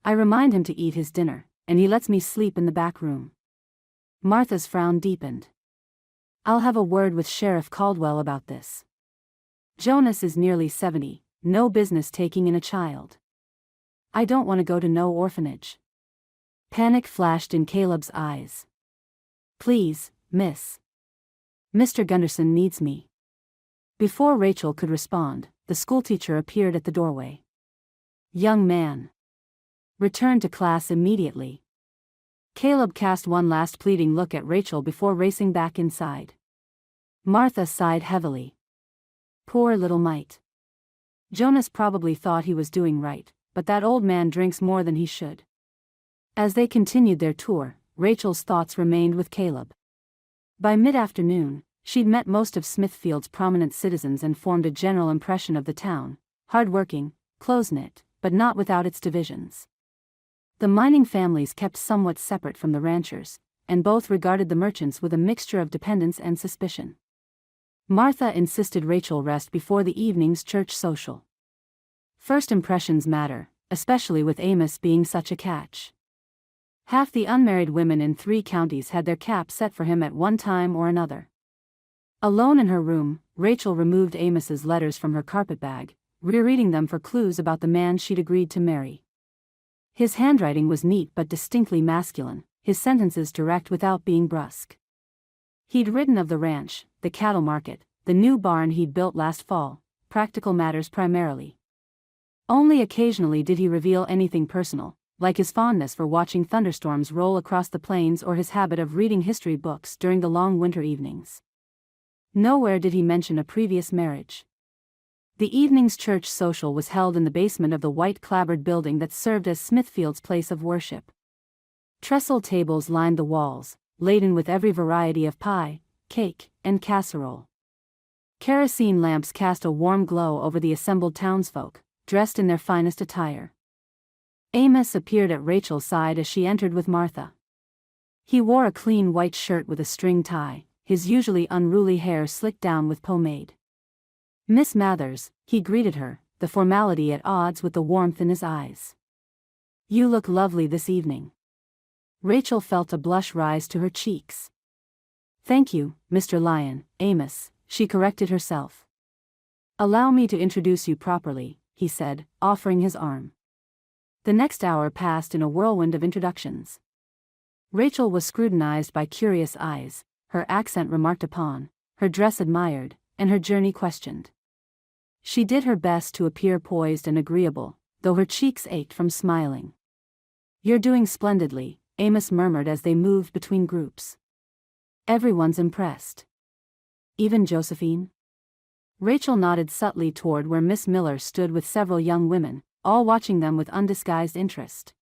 I remind him to eat his dinner, and he lets me sleep in the back room. Martha's frown deepened. I'll have a word with Sheriff Caldwell about this. Jonas is nearly 70, no business taking in a child. I don't want to go to no orphanage. Panic flashed in Caleb's eyes. Please, miss. Mr. Gunderson needs me. Before Rachel could respond, the schoolteacher appeared at the doorway. Young man. Return to class immediately. Caleb cast one last pleading look at Rachel before racing back inside. Martha sighed heavily. Poor little mite. Jonas probably thought he was doing right, but that old man drinks more than he should. As they continued their tour, Rachel's thoughts remained with Caleb. By mid-afternoon, she'd met most of Smithfield's prominent citizens and formed a general impression of the town: hard-working, close-knit, but not without its divisions. The mining families kept somewhat separate from the ranchers, and both regarded the merchants with a mixture of dependence and suspicion. Martha insisted Rachel rest before the evening's church social. First impressions matter, especially with Amos being such a catch. Half the unmarried women in 3 counties had their cap set for him at one time or another. Alone in her room, Rachel removed Amos's letters from her carpetbag, rereading them for clues about the man she'd agreed to marry. His handwriting was neat but distinctly masculine, his sentences direct without being brusque. He'd written of the ranch, the cattle market, the new barn he'd built last fall, practical matters primarily. Only occasionally did he reveal anything personal, like his fondness for watching thunderstorms roll across the plains or his habit of reading history books during the long winter evenings. Nowhere did he mention a previous marriage. The evening's church social was held in the basement of the white clapboard building that served as Smithfield's place of worship. Trestle tables lined the walls, laden with every variety of pie, cake, and casserole. Kerosene lamps cast a warm glow over the assembled townsfolk, dressed in their finest attire. Amos appeared at Rachel's side as she entered with Martha. He wore a clean white shirt with a string tie, his usually unruly hair slicked down with pomade. "Miss Mathers," he greeted her, the formality at odds with the warmth in his eyes. "You look lovely this evening." Rachel felt a blush rise to her cheeks. "Thank you, Mr. Lyon, Amos," she corrected herself. "Allow me to introduce you properly," he said, offering his arm. The next hour passed in a whirlwind of introductions. Rachel was scrutinized by curious eyes, her accent remarked upon, her dress admired, and her journey questioned. She did her best to appear poised and agreeable, though her cheeks ached from smiling. "You're doing splendidly," Amos murmured as they moved between groups. "Everyone's impressed." "Even Josephine?" Rachel nodded subtly toward where Miss Miller stood with several young women, all watching them with undisguised interest.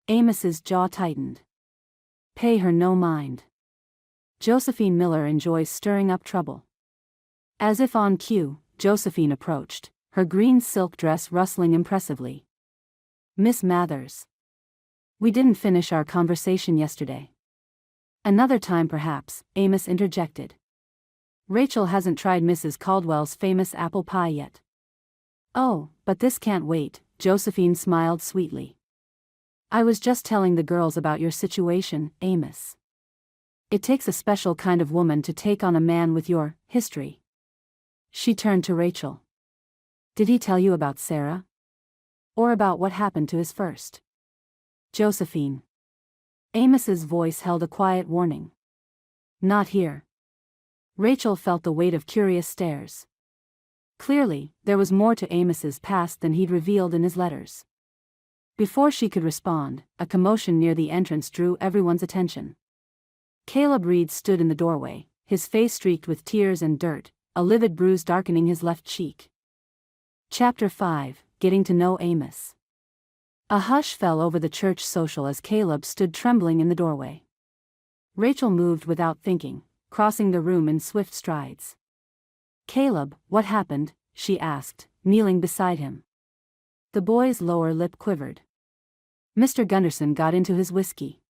Amos's jaw tightened. "Pay her no mind. Josephine Miller enjoys stirring up trouble." As if on cue, Josephine approached, her green silk dress rustling impressively. "Miss Mathers. We didn't finish our conversation yesterday." "Another time perhaps," Amos interjected. "Rachel hasn't tried Mrs. Caldwell's famous apple pie yet." "Oh, but this can't wait," Josephine smiled sweetly. "I was just telling the girls about your situation, Amos. It takes a special kind of woman to take on a man with your history." She turned to Rachel. "Did he tell you about Sarah? Or about what happened to his first?" "Josephine." Amos's voice held a quiet warning. "Not here." Rachel felt the weight of curious stares. Clearly, there was more to Amos's past than he'd revealed in his letters. Before she could respond, a commotion near the entrance drew everyone's attention. Caleb Reed stood in the doorway, his face streaked with tears and dirt, a livid bruise darkening his left cheek. Chapter 5, Getting to Know Amos. A hush fell over the church social as Caleb stood trembling in the doorway. Rachel moved without thinking, crossing the room in swift strides. "Caleb, what happened?" she asked, kneeling beside him. The boy's lower lip quivered. "Mr. Gunderson got into his whiskey.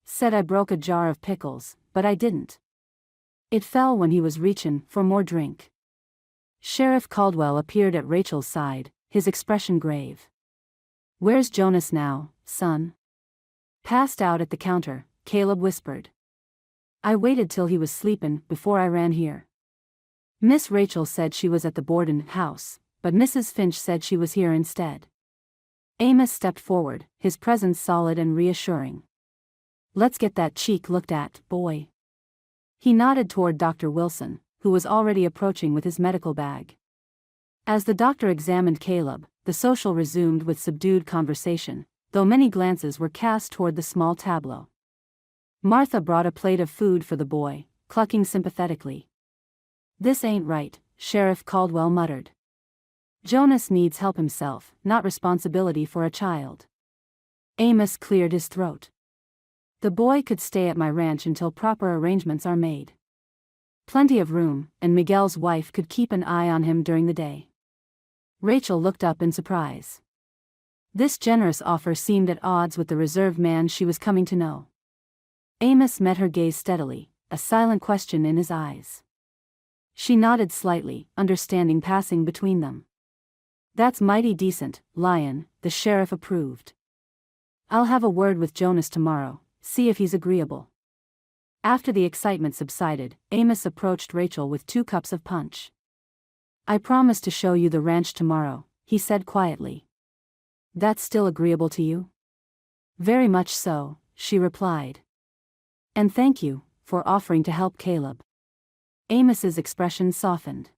Said I broke a jar of pickles, but I didn't. It fell when he was reachin' for more drink." Sheriff Caldwell appeared at Rachel's side, his expression grave. "Where's Jonas now, son?" "Passed out at the counter," Caleb whispered. "I waited till he was sleepin' before I ran here. Miss Rachel said she was at the Borden house, but Mrs. Finch said she was here instead." Amos stepped forward, his presence solid and reassuring. "Let's get that cheek looked at, boy." He nodded toward Dr. Wilson, who was already approaching with his medical bag. As the doctor examined Caleb, the social resumed with subdued conversation, though many glances were cast toward the small tableau. Martha brought a plate of food for the boy, clucking sympathetically. "This ain't right," Sheriff Caldwell muttered. "Jonas needs help himself, not responsibility for a child." Amos cleared his throat. "The boy could stay at my ranch until proper arrangements are made. Plenty of room, and Miguel's wife could keep an eye on him during the day." Rachel looked up in surprise. This generous offer seemed at odds with the reserved man she was coming to know. Amos met her gaze steadily, a silent question in his eyes. She nodded slightly, understanding passing between them. "That's mighty decent, Lyon," the sheriff approved. "I'll have a word with Jonas tomorrow, see if he's agreeable." After the excitement subsided, Amos approached Rachel with 2 cups of punch. "I promise to show you the ranch tomorrow," he said quietly. "That's still agreeable to you?" "Very much so," she replied. "And thank you for offering to help Caleb." Amos's expression softened.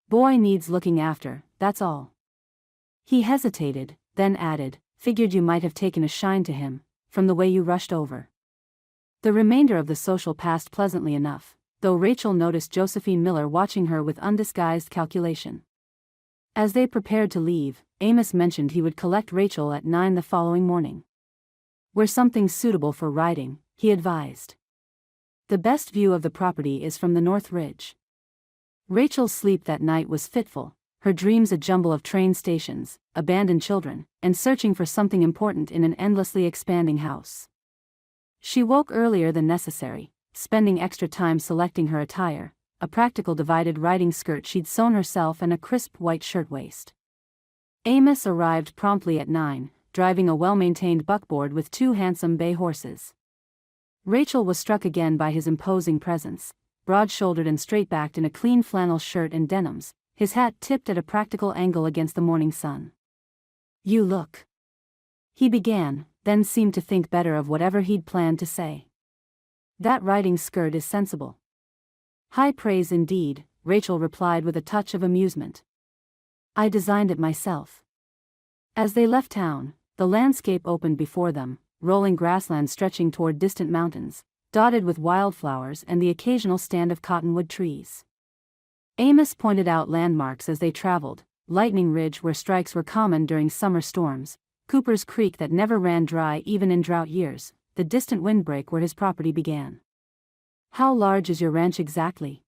"Boy needs looking after, that's all." He hesitated, then added, "Figured you might have taken a shine to him, from the way you rushed over." The remainder of the social passed pleasantly enough, though Rachel noticed Josephine Miller watching her with undisguised calculation. As they prepared to leave, Amos mentioned he would collect Rachel at 9 the following morning. "Wear something suitable for riding," he advised. "The best view of the property is from the North Ridge." Rachel's sleep that night was fitful, her dreams a jumble of train stations, abandoned children, and searching for something important in an endlessly expanding house. She woke earlier than necessary, spending extra time selecting her attire, a practical divided riding skirt she'd sewn herself and a crisp white shirtwaist. Amos arrived promptly at 9, driving a well-maintained buckboard with 2 handsome bay horses. Rachel was struck again by his imposing presence, broad-shouldered and straight-backed in a clean flannel shirt and denims, his hat tipped at a practical angle against the morning sun. "You look," he began, then seemed to think better of whatever he'd planned to say. "That riding skirt is sensible." "High praise indeed," Rachel replied with a touch of amusement. "I designed it myself." As they left town, the landscape opened before them, rolling grassland stretching toward distant mountains, dotted with wildflowers and the occasional stand of cottonwood trees. Amos pointed out landmarks as they traveled: Lightning Ridge where strikes were common during summer storms, Cooper's Creek that never ran dry even in drought years, the distant windbreak where his property began. "How large is your ranch exactly?"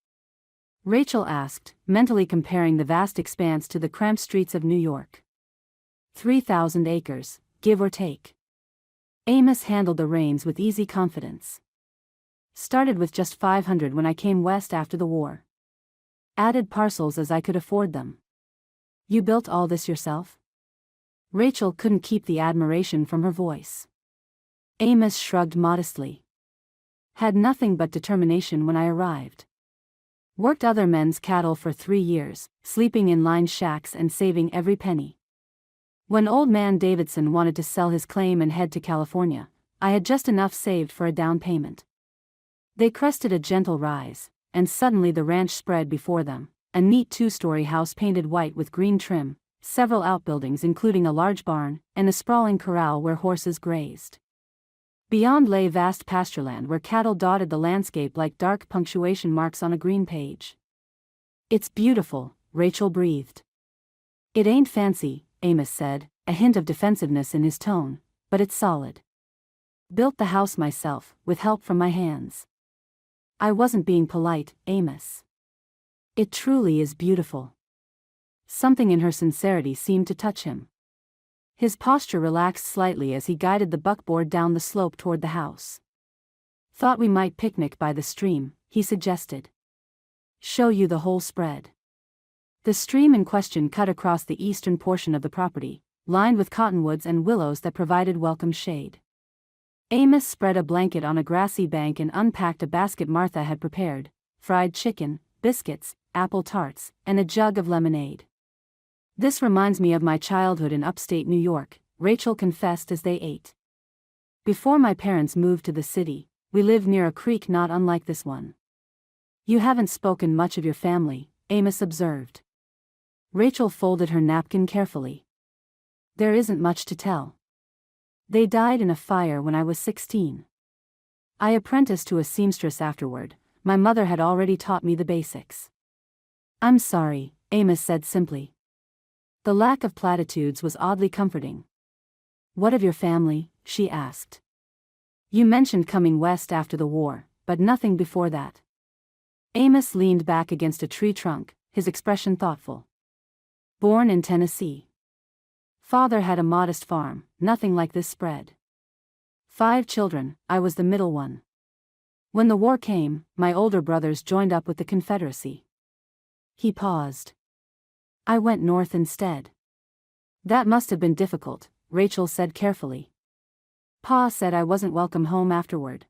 Rachel asked, mentally comparing the vast expanse to the cramped streets of New York. 3,000 acres, give or take." Amos handled the reins with easy confidence. "Started with just 500 when I came west after the war. Added parcels as I could afford them." "You built all this yourself?" Rachel couldn't keep the admiration from her voice. Amos shrugged modestly. "Had nothing but determination when I arrived. Worked other men's cattle for 3 years, sleeping in lined shacks and saving every penny. When old man Davidson wanted to sell his claim and head to California, I had just enough saved for a down payment." They crested a gentle rise, and suddenly the ranch spread before them, a neat 2-story house painted white with green trim, several outbuildings including a large barn, and a sprawling corral where horses grazed. Beyond lay vast pastureland where cattle dotted the landscape like dark punctuation marks on a green page. "It's beautiful," Rachel breathed. "It ain't fancy," Amos said, a hint of defensiveness in his tone, "but it's solid. Built the house myself, with help from my hands." "I wasn't being polite, Amos. It truly is beautiful." Something in her sincerity seemed to touch him. His posture relaxed slightly as he guided the buckboard down the slope toward the house. "Thought we might picnic by the stream," he suggested. "Show you the whole spread." The stream in question cut across the eastern portion of the property, lined with cottonwoods and willows that provided welcome shade. Amos spread a blanket on a grassy bank and unpacked a basket Martha had prepared: fried chicken, biscuits, apple tarts, and a jug of lemonade. "This reminds me of my childhood in upstate New York," Rachel confessed as they ate. "Before my parents moved to the city, we lived near a creek not unlike this one." "You haven't spoken much of your family," Amos observed. Rachel folded her napkin carefully. "There isn't much to tell. They died in a fire when I was 16. I apprenticed to a seamstress afterward. My mother had already taught me the basics." "I'm sorry," Amos said simply. The lack of platitudes was oddly comforting. "What of your family?" she asked. "You mentioned coming west after the war, but nothing before that." Amos leaned back against a tree trunk, his expression thoughtful. "Born in Tennessee. Father had a modest farm, nothing like this spread. 5 children, I was the middle one. When the war came, my older brothers joined up with the Confederacy." He paused. "I went north instead." That must have been difficult, Rachel said carefully. Pa said I wasn't welcome home afterward.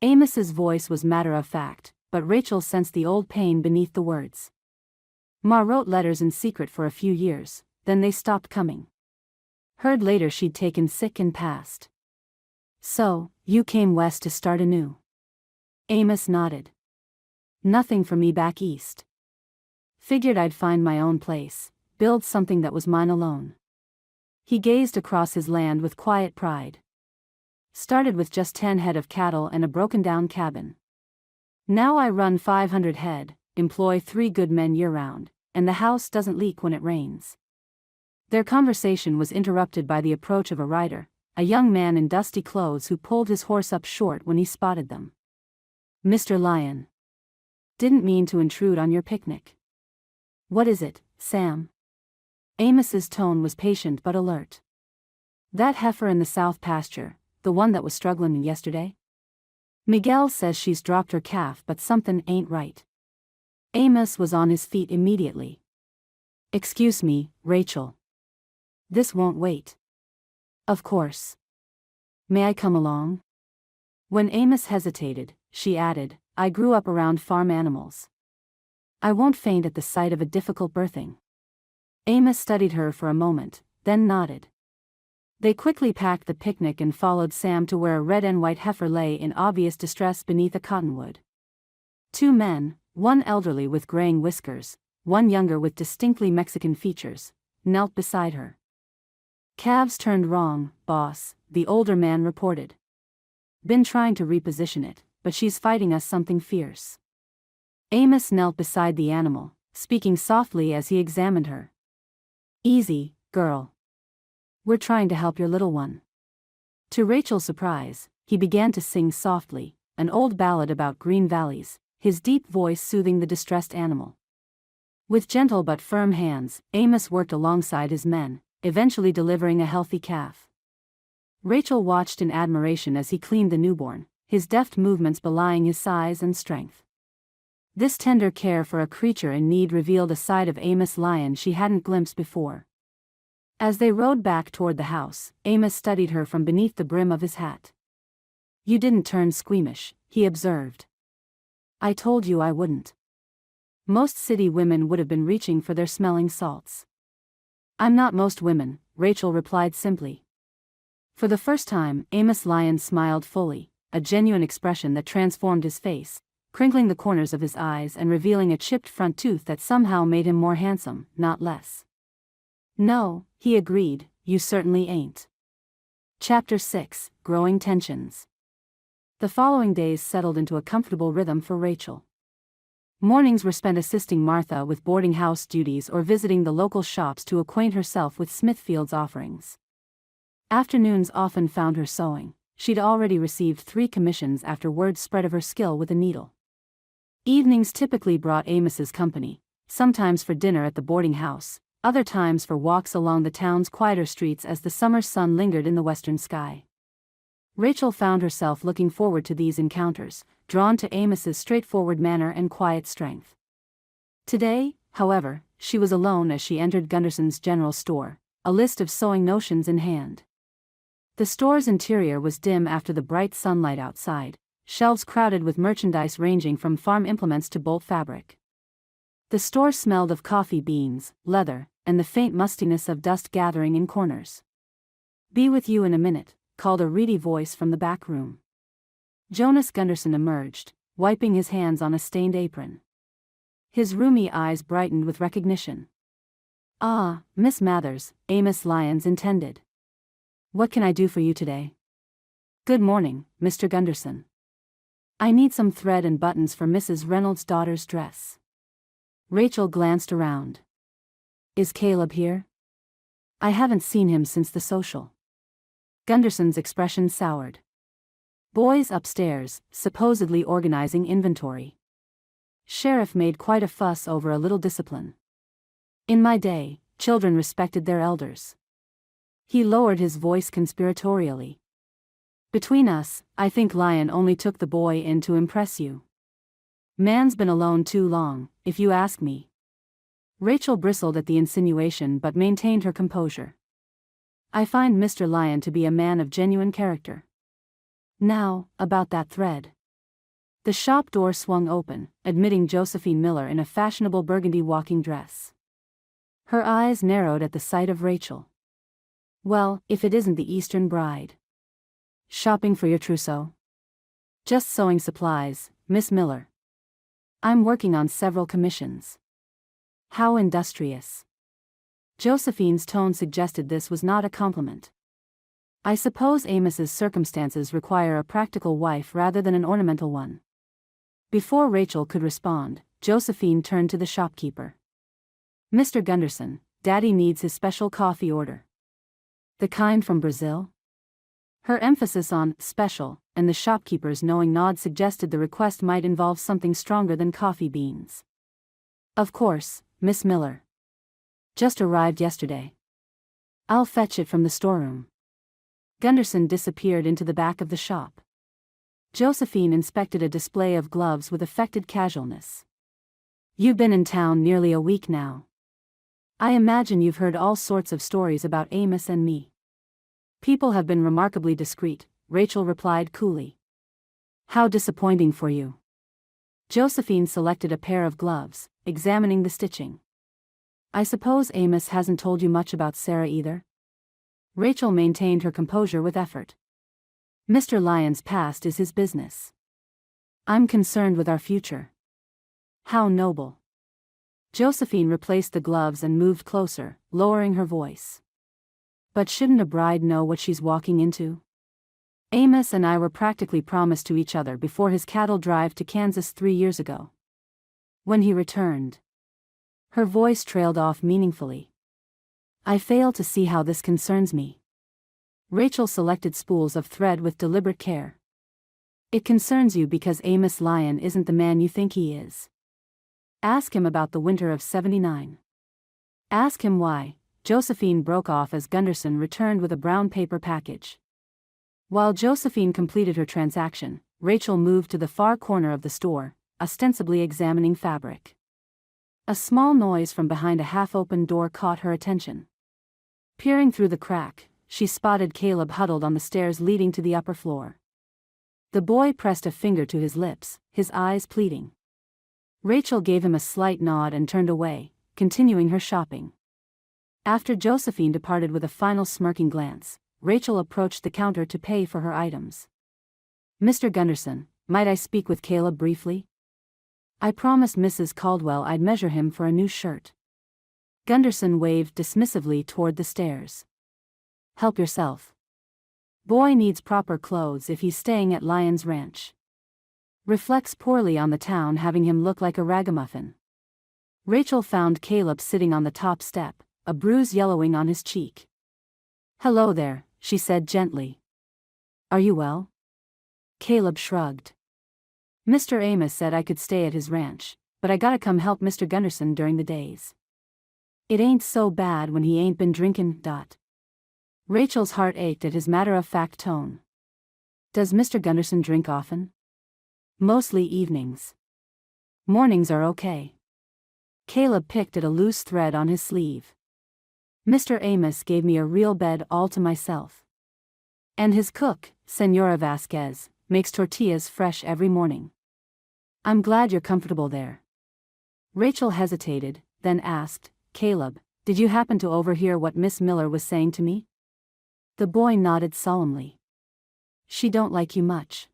Amos's voice was matter-of-fact, but Rachel sensed the old pain beneath the words. Ma wrote letters in secret for a few years, then they stopped coming. Heard later she'd taken sick and passed. So, you came west to start anew? Amos nodded. Nothing for me back east. Figured I'd find my own place, build something that was mine alone. He gazed across his land with quiet pride. Started with just 10 head of cattle and a broken-down cabin. Now I run 500 head, employ 3 good men year-round, and the house doesn't leak when it rains. Their conversation was interrupted by the approach of a rider, a young man in dusty clothes who pulled his horse up short when he spotted them. Mr. Lyon. Didn't mean to intrude on your picnic. What is it, Sam? Amos's tone was patient but alert. That heifer in the south pasture, the one that was struggling yesterday? Miguel says she's dropped her calf but something ain't right. Amos was on his feet immediately. Excuse me, Rachel. This won't wait. Of course. May I come along? When Amos hesitated, she added, I grew up around farm animals. I won't faint at the sight of a difficult birthing. Amos studied her for a moment, then nodded. They quickly packed the picnic and followed Sam to where a red and white heifer lay in obvious distress beneath a cottonwood. 2 men, one elderly with graying whiskers, one younger with distinctly Mexican features, knelt beside her. Calves turned wrong, boss, the older man reported. Been trying to reposition it, but she's fighting us something fierce. Amos knelt beside the animal, speaking softly as he examined her. Easy, girl. We're trying to help your little one. To Rachel's surprise, he began to sing softly, an old ballad about green valleys, his deep voice soothing the distressed animal. With gentle but firm hands, Amos worked alongside his men, eventually delivering a healthy calf. Rachel watched in admiration as he cleaned the newborn, his deft movements belying his size and strength. This tender care for a creature in need revealed a side of Amos Lyon she hadn't glimpsed before. As they rode back toward the house, Amos studied her from beneath the brim of his hat. You didn't turn squeamish, he observed. I told you I wouldn't. Most city women would have been reaching for their smelling salts. I'm not most women, Rachel replied simply. For the first time, Amos Lyon smiled fully, a genuine expression that transformed his face, crinkling the corners of his eyes and revealing a chipped front tooth that somehow made him more handsome, not less. No, he agreed, you certainly ain't. Chapter 6, Growing Tensions. The following days settled into a comfortable rhythm for Rachel. Mornings were spent assisting Martha with boarding house duties or visiting the local shops to acquaint herself with Smithfield's offerings. Afternoons often found her sewing. She'd already received 3 commissions after word spread of her skill with a needle. Evenings typically brought Amos's company, sometimes for dinner at the boarding house, other times for walks along the town's quieter streets as the summer sun lingered in the western sky. Rachel found herself looking forward to these encounters, drawn to Amos's straightforward manner and quiet strength. Today, however, she was alone as she entered Gunderson's general store, a list of sewing notions in hand. The store's interior was dim after the bright sunlight outside, shelves crowded with merchandise ranging from farm implements to bolt fabric. The store smelled of coffee beans, leather, and the faint mustiness of dust gathering in corners. Be with you in a minute, called a reedy voice from the back room. Jonas Gunderson emerged, wiping his hands on a stained apron. His roomy eyes brightened with recognition. Ah, Miss Mathers, Amos Lyons intended. What can I do for you today? Good morning, Mr. Gunderson. I need some thread and buttons for Mrs. Reynolds' daughter's dress. Rachel glanced around. Is Caleb here? I haven't seen him since the social. Gunderson's expression soured. Boys upstairs, supposedly organizing inventory. Sheriff made quite a fuss over a little discipline. In my day, children respected their elders. He lowered his voice conspiratorially. Between us, I think Lyon only took the boy in to impress you. Man's been alone too long, if you ask me. Rachel bristled at the insinuation but maintained her composure. I find Mr. Lyon to be a man of genuine character. Now, about that thread. The shop door swung open, admitting Josephine Miller in a fashionable burgundy walking dress. Her eyes narrowed at the sight of Rachel. Well, if it isn't the Eastern bride. Shopping for your trousseau? Just sewing supplies, Miss Miller. I'm working on several commissions. How industrious. Josephine's tone suggested this was not a compliment. I suppose Amos's circumstances require a practical wife rather than an ornamental one. Before Rachel could respond, Josephine turned to the shopkeeper. Mr. Gunderson, Daddy needs his special coffee order. The kind from Brazil? Her emphasis on special, and the shopkeeper's knowing nod suggested the request might involve something stronger than coffee beans. Of course, Miss Miller. Just arrived yesterday. I'll fetch it from the storeroom. Gunderson disappeared into the back of the shop. Josephine inspected a display of gloves with affected casualness. You've been in town nearly a week now. I imagine you've heard all sorts of stories about Amos and me. People have been remarkably discreet, Rachel replied coolly. How disappointing for you. Josephine selected a pair of gloves, examining the stitching. I suppose Amos hasn't told you much about Sarah either? Rachel maintained her composure with effort. Mr. Lyon's past is his business. I'm concerned with our future. How noble. Josephine replaced the gloves and moved closer, lowering her voice. But shouldn't a bride know what she's walking into? Amos and I were practically promised to each other before his cattle drive to Kansas 3 years ago. When he returned. Her voice trailed off meaningfully. I fail to see how this concerns me. Rachel selected spools of thread with deliberate care. It concerns you because Amos Lyon isn't the man you think he is. Ask him about the winter of '79. Ask him why. Josephine broke off as Gunderson returned with a brown paper package. While Josephine completed her transaction, Rachel moved to the far corner of the store, ostensibly examining fabric. A small noise from behind a half-open door caught her attention. Peering through the crack, she spotted Caleb huddled on the stairs leading to the upper floor. The boy pressed a finger to his lips, his eyes pleading. Rachel gave him a slight nod and turned away, continuing her shopping. After Josephine departed with a final smirking glance, Rachel approached the counter to pay for her items. Mr. Gunderson, might I speak with Caleb briefly? I promised Mrs. Caldwell I'd measure him for a new shirt. Gunderson waved dismissively toward the stairs. Help yourself. Boy needs proper clothes if he's staying at Lyon's Ranch. Reflects poorly on the town having him look like a ragamuffin. Rachel found Caleb sitting on the top step, a bruise yellowing on his cheek. Hello there, she said gently. Are you well? Caleb shrugged. Mr. Amos said I could stay at his ranch, but I gotta come help Mr. Gunderson during the days. It ain't so bad when he ain't been drinkin'. Rachel's heart ached at his matter-of-fact tone. Does Mr. Gunderson drink often? Mostly evenings. Mornings are okay. Caleb picked at a loose thread on his sleeve. Mr. Amos gave me a real bed all to myself. And his cook, Senora Vasquez, makes tortillas fresh every morning. I'm glad you're comfortable there. Rachel hesitated, then asked, Caleb, did you happen to overhear what Miss Miller was saying to me? The boy nodded solemnly. She don't like you much.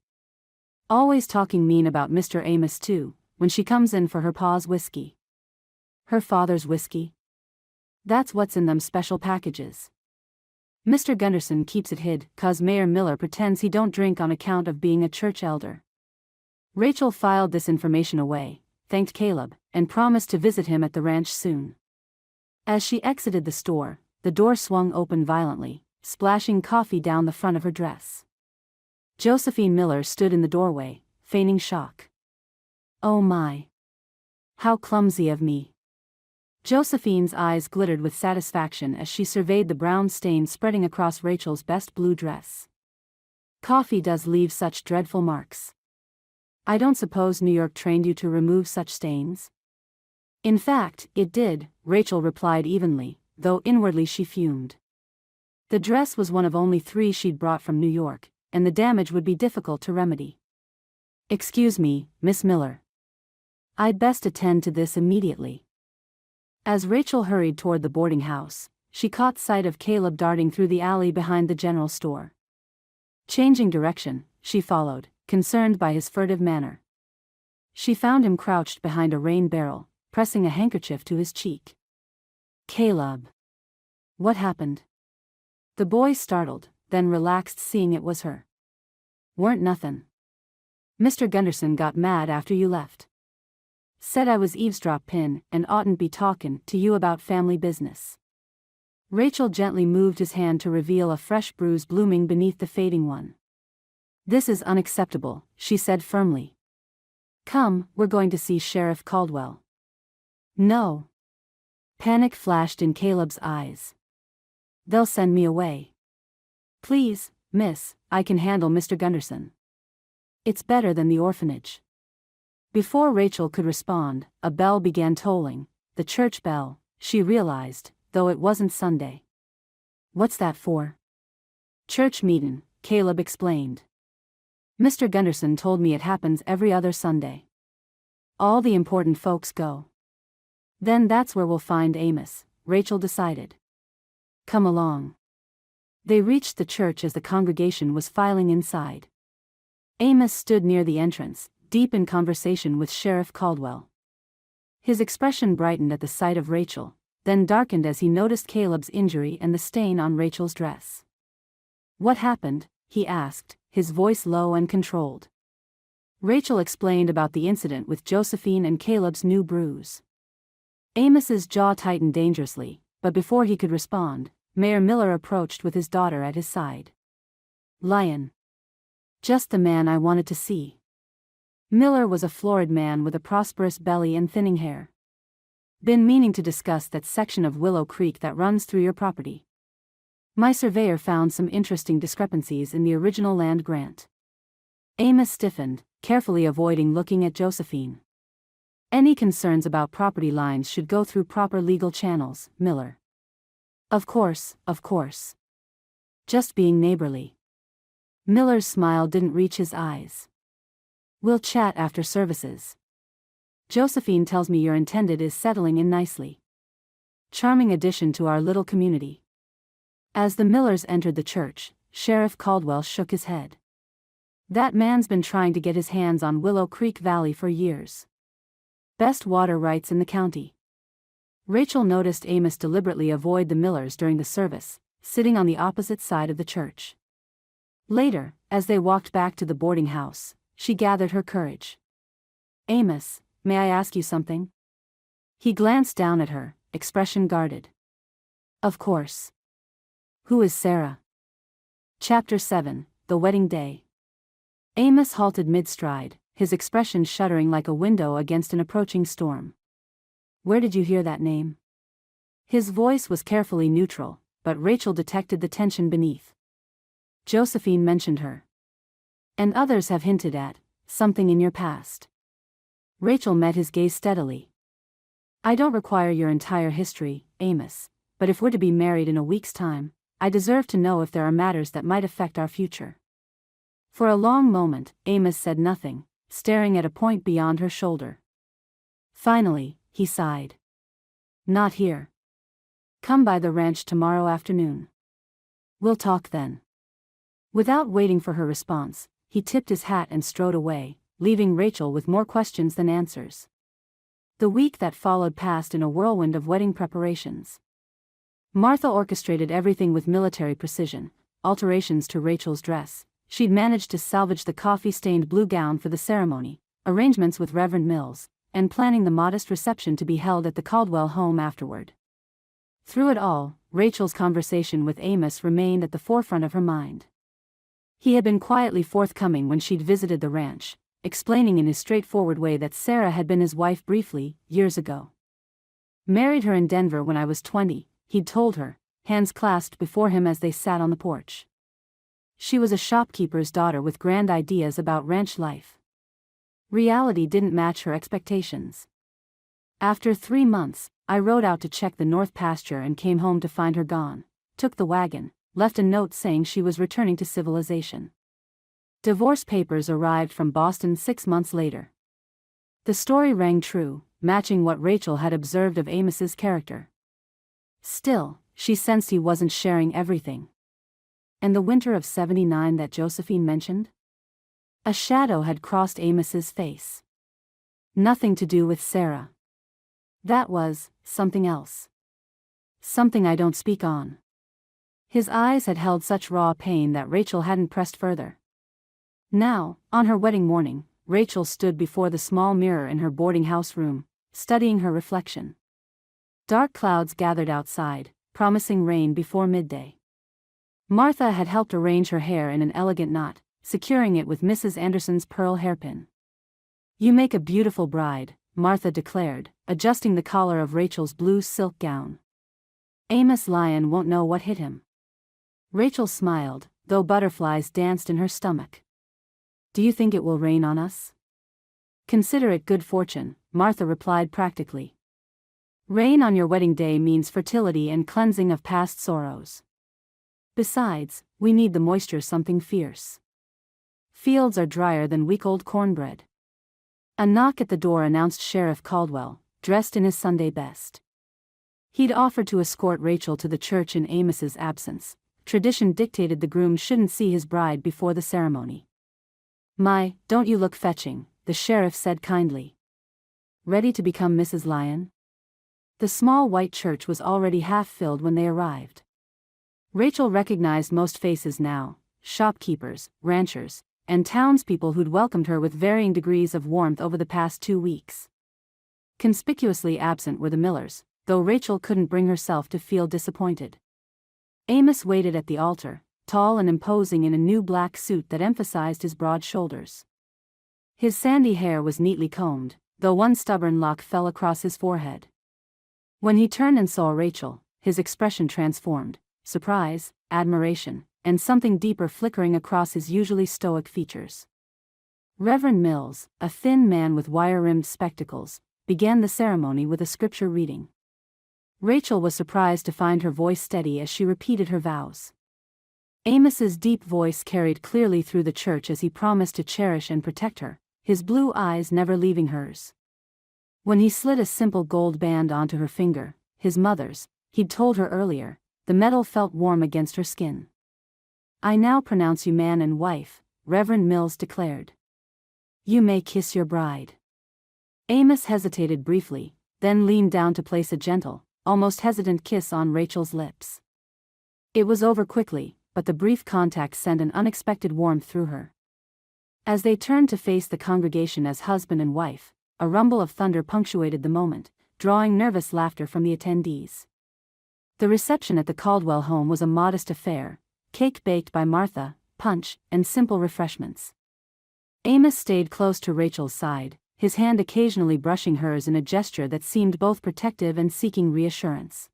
Always talking mean about Mr. Amos too, when she comes in for her pa's whiskey. Her father's whiskey? That's what's in them special packages. Mr. Gunderson keeps it hid, 'cause Mayor Miller pretends he don't drink on account of being a church elder. Rachel filed this information away, thanked Caleb, and promised to visit him at the ranch soon. As she exited the store, the door swung open violently, splashing coffee down the front of her dress. Josephine Miller stood in the doorway, feigning shock. Oh my! How clumsy of me! Josephine's eyes glittered with satisfaction as she surveyed the brown stain spreading across Rachel's best blue dress. Coffee does leave such dreadful marks. I don't suppose New York trained you to remove such stains? In fact, it did, Rachel replied evenly, though inwardly she fumed. The dress was one of only 3 she'd brought from New York, and the damage would be difficult to remedy. "Excuse me, Miss Miller. I'd best attend to this immediately." As Rachel hurried toward the boarding house, she caught sight of Caleb darting through the alley behind the general store. Changing direction, she followed, concerned by his furtive manner. She found him crouched behind a rain barrel, pressing a handkerchief to his cheek. "Caleb. What happened?" The boy startled, then relaxed seeing it was her. "Weren't nothin'. Mr. Gunderson got mad after you left. Said I was eavesdroppin' and oughtn't be talkin' to you about family business." Rachel gently moved his hand to reveal a fresh bruise blooming beneath the fading one. "This is unacceptable," she said firmly. "Come, we're going to see Sheriff Caldwell." "No." Panic flashed in Caleb's eyes. "They'll send me away." "Please, miss, I can handle Mr. Gunderson. It's better than the orphanage." Before Rachel could respond, a bell began tolling, the church bell, she realized, though it wasn't Sunday. "What's that for?" "Church meetin'," Caleb explained. "Mr. Gunderson told me it happens every other Sunday. All the important folks go." "Then that's where we'll find Amos," Rachel decided. "Come along." They reached the church as the congregation was filing inside. Amos stood near the entrance, deep in conversation with Sheriff Caldwell. His expression brightened at the sight of Rachel, then darkened as he noticed Caleb's injury and the stain on Rachel's dress. "What happened?" he asked, his voice low and controlled. Rachel explained about the incident with Josephine and Caleb's new bruise. Amos's jaw tightened dangerously, but before he could respond, Mayor Miller approached with his daughter at his side. "Lion. Just the man I wanted to see." Miller was a florid man with a prosperous belly and thinning hair. "Been meaning to discuss that section of Willow Creek that runs through your property. My surveyor found some interesting discrepancies in the original land grant." Amos stiffened, carefully avoiding looking at Josephine. "Any concerns about property lines should go through proper legal channels, Miller." Of course. Just being neighborly." Miller's smile didn't reach his eyes. "We'll chat after services. Josephine tells me your intended is settling in nicely. Charming addition to our little community." As the Millers entered the church, Sheriff Caldwell shook his head. "That man's been trying to get his hands on Willow Creek Valley for years. Best water rights in the county." Rachel noticed Amos deliberately avoid the Millers during the service, sitting on the opposite side of the church. Later, as they walked back to the boarding house, she gathered her courage. "Amos, may I ask you something?" He glanced down at her, expression guarded. "Of course. Who is Sarah?" Chapter 7, The Wedding Day. Amos halted mid-stride, his expression shuddering like a window against an approaching storm. "Where did you hear that name?" His voice was carefully neutral, but Rachel detected the tension beneath. "Josephine mentioned her. And others have hinted at something in your past." Rachel met his gaze steadily. "I don't require your entire history, Amos, but if we're to be married in a week's time, I deserve to know if there are matters that might affect our future." For a long moment, Amos said nothing, staring at a point beyond her shoulder. Finally, he sighed. "Not here. Come by the ranch tomorrow afternoon. We'll talk then." Without waiting for her response, he tipped his hat and strode away, leaving Rachel with more questions than answers. The week that followed passed in a whirlwind of wedding preparations. Martha orchestrated everything with military precision: alterations to Rachel's dress. She'd managed to salvage the coffee-stained blue gown for the ceremony, arrangements with Reverend Mills, and planning the modest reception to be held at the Caldwell home afterward. Through it all, Rachel's conversation with Amos remained at the forefront of her mind. He had been quietly forthcoming when she'd visited the ranch, explaining in his straightforward way that Sarah had been his wife briefly, years ago. "Married her in Denver when I was 20, he'd told her, hands clasped before him as they sat on the porch. She was a shopkeeper's daughter with grand ideas about ranch life. Reality didn't match her expectations. After 3 months, I rode out to check the north pasture and came home to find her gone. Took the wagon, left a note saying she was returning to civilization. Divorce papers arrived from Boston 6 months later. The story rang true, matching what Rachel had observed of Amos's character. Still, she sensed he wasn't sharing everything. And the winter of '79 that Josephine mentioned? A shadow had crossed Amos's face. Nothing to do with Sarah. That was something else. Something I don't speak on. His eyes had held such raw pain that Rachel hadn't pressed further. Now, on her wedding morning, Rachel stood before the small mirror in her boarding house room, studying her reflection. Dark clouds gathered outside, promising rain before midday. Martha had helped arrange her hair in an elegant knot, securing it with Mrs. Anderson's pearl hairpin. "You make a beautiful bride," Martha declared, adjusting the collar of Rachel's blue silk gown. "Amos Lyon won't know what hit him." Rachel smiled, though butterflies danced in her stomach. "Do you think it will rain on us?" "Consider it good fortune," Martha replied practically. "Rain on your wedding day means fertility and cleansing of past sorrows. Besides, we need the moisture something fierce. Fields are drier than week-old cornbread." A knock at the door announced Sheriff Caldwell, dressed in his Sunday best. He'd offered to escort Rachel to the church in Amos's absence. Tradition dictated the groom shouldn't see his bride before the ceremony. "My, don't you look fetching," the sheriff said kindly. "Ready to become Mrs. Lyon?" The small white church was already half filled when they arrived. Rachel recognized most faces now: shopkeepers, ranchers, and townspeople who'd welcomed her with varying degrees of warmth over the past 2 weeks. Conspicuously absent were the Millers, though Rachel couldn't bring herself to feel disappointed. Amos waited at the altar, tall and imposing in a new black suit that emphasized his broad shoulders. His sandy hair was neatly combed, though one stubborn lock fell across his forehead. When he turned and saw Rachel, his expression transformed: surprise, admiration, and something deeper flickering across his usually stoic features. Reverend Mills, a thin man with wire-rimmed spectacles, began the ceremony with a scripture reading. Rachel was surprised to find her voice steady as she repeated her vows. Amos's deep voice carried clearly through the church as he promised to cherish and protect her, his blue eyes never leaving hers. When he slid a simple gold band onto her finger, his mother's, he'd told her earlier, the metal felt warm against her skin. "I now pronounce you man and wife," Reverend Mills declared. "You may kiss your bride." Amos hesitated briefly, then leaned down to place a gentle, almost hesitant kiss on Rachel's lips. It was over quickly, but the brief contact sent an unexpected warmth through her. As they turned to face the congregation as husband and wife, a rumble of thunder punctuated the moment, drawing nervous laughter from the attendees. The reception at the Caldwell home was a modest affair: cake baked by Martha, punch, and simple refreshments. Amos stayed close to Rachel's side, his hand occasionally brushing hers in a gesture that seemed both protective and seeking reassurance.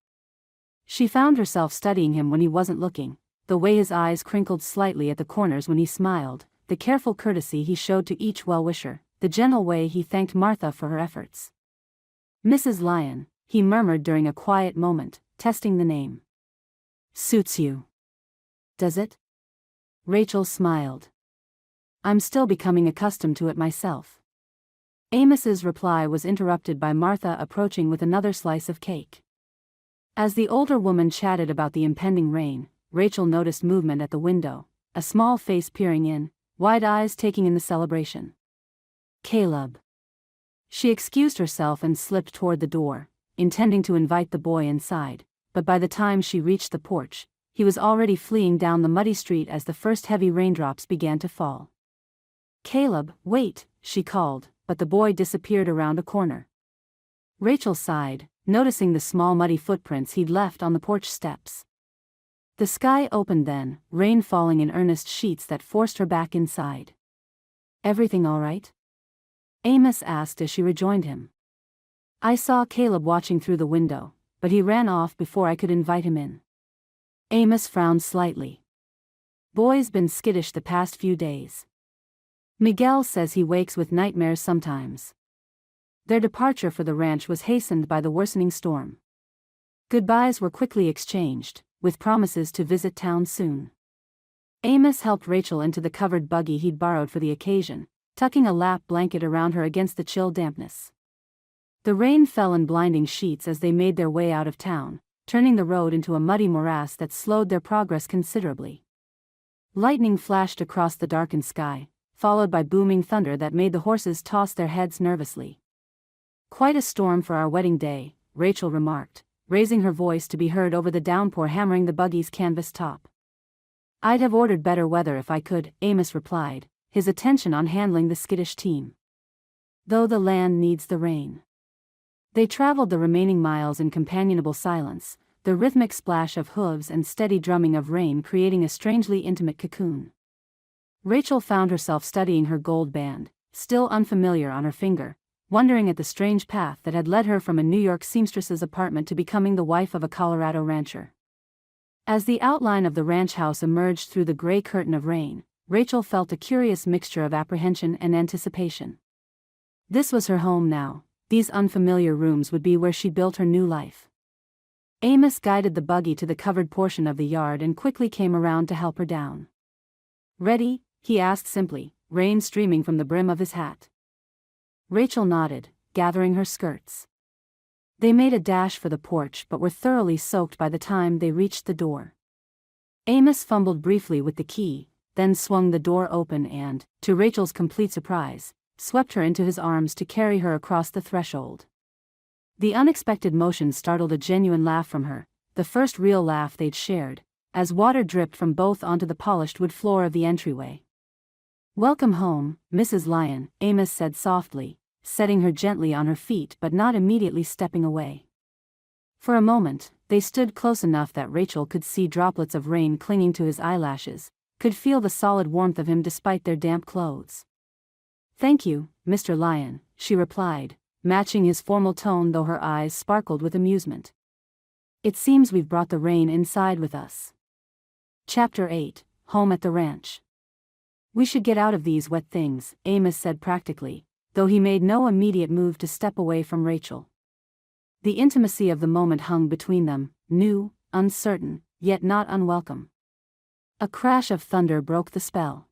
She found herself studying him when he wasn't looking, the way his eyes crinkled slightly at the corners when he smiled, the careful courtesy he showed to each well-wisher, the gentle way he thanked Martha for her efforts. "Mrs. Lyon," he murmured during a quiet moment, testing the name. "Suits you." "Does it?" Rachel smiled. "I'm still becoming accustomed to it myself." Amos's reply was interrupted by Martha approaching with another slice of cake. As the older woman chatted about the impending rain, Rachel noticed movement at the window, a small face peering in, wide eyes taking in the celebration. "Caleb." She excused herself and slipped toward the door, intending to invite the boy inside, but by the time she reached the porch, he was already fleeing down the muddy street as the first heavy raindrops began to fall. "Caleb, wait," she called, but the boy disappeared around a corner. Rachel sighed, noticing the small muddy footprints he'd left on the porch steps. The sky opened then, rain falling in earnest sheets that forced her back inside. "Everything all right?" Amos asked as she rejoined him. "I saw Caleb watching through the window, but he ran off before I could invite him in." Amos frowned slightly. "Boy's been skittish the past few days. Miguel says he wakes with nightmares sometimes." Their departure for the ranch was hastened by the worsening storm. Goodbyes were quickly exchanged, with promises to visit town soon. Amos helped Rachel into the covered buggy he'd borrowed for the occasion, tucking a lap blanket around her against the chill dampness. The rain fell in blinding sheets as they made their way out of town, turning the road into a muddy morass that slowed their progress considerably. Lightning flashed across the darkened sky, followed by booming thunder that made the horses toss their heads nervously. "Quite a storm for our wedding day," Rachel remarked, raising her voice to be heard over the downpour hammering the buggy's canvas top. "I'd have ordered better weather if I could," Amos replied, his attention on handling the skittish team. "Though the land needs the rain." They traveled the remaining miles in companionable silence, the rhythmic splash of hooves and steady drumming of rain creating a strangely intimate cocoon. Rachel found herself studying her gold band, still unfamiliar on her finger, wondering at the strange path that had led her from a New York seamstress's apartment to becoming the wife of a Colorado rancher. As the outline of the ranch house emerged through the gray curtain of rain, Rachel felt a curious mixture of apprehension and anticipation. This was her home now. These unfamiliar rooms would be where she built her new life. Amos guided the buggy to the covered portion of the yard and quickly came around to help her down. "Ready?" he asked simply, rain streaming from the brim of his hat. Rachel nodded, gathering her skirts. They made a dash for the porch but were thoroughly soaked by the time they reached the door. Amos fumbled briefly with the key, then swung the door open and, to Rachel's complete surprise, swept her into his arms to carry her across the threshold. The unexpected motion startled a genuine laugh from her, the first real laugh they'd shared, as water dripped from both onto the polished wood floor of the entryway. "Welcome home, Mrs. Lyon," Amos said softly, setting her gently on her feet but not immediately stepping away. For a moment, they stood close enough that Rachel could see droplets of rain clinging to his eyelashes, could feel the solid warmth of him despite their damp clothes. "Thank you, Mr. Lyon," she replied, matching his formal tone though her eyes sparkled with amusement. "It seems we've brought the rain inside with us." Chapter 8, Home at the Ranch. "We should get out of these wet things," Amos said practically, though he made no immediate move to step away from Rachel. The intimacy of the moment hung between them, new, uncertain, yet not unwelcome. A crash of thunder broke the spell.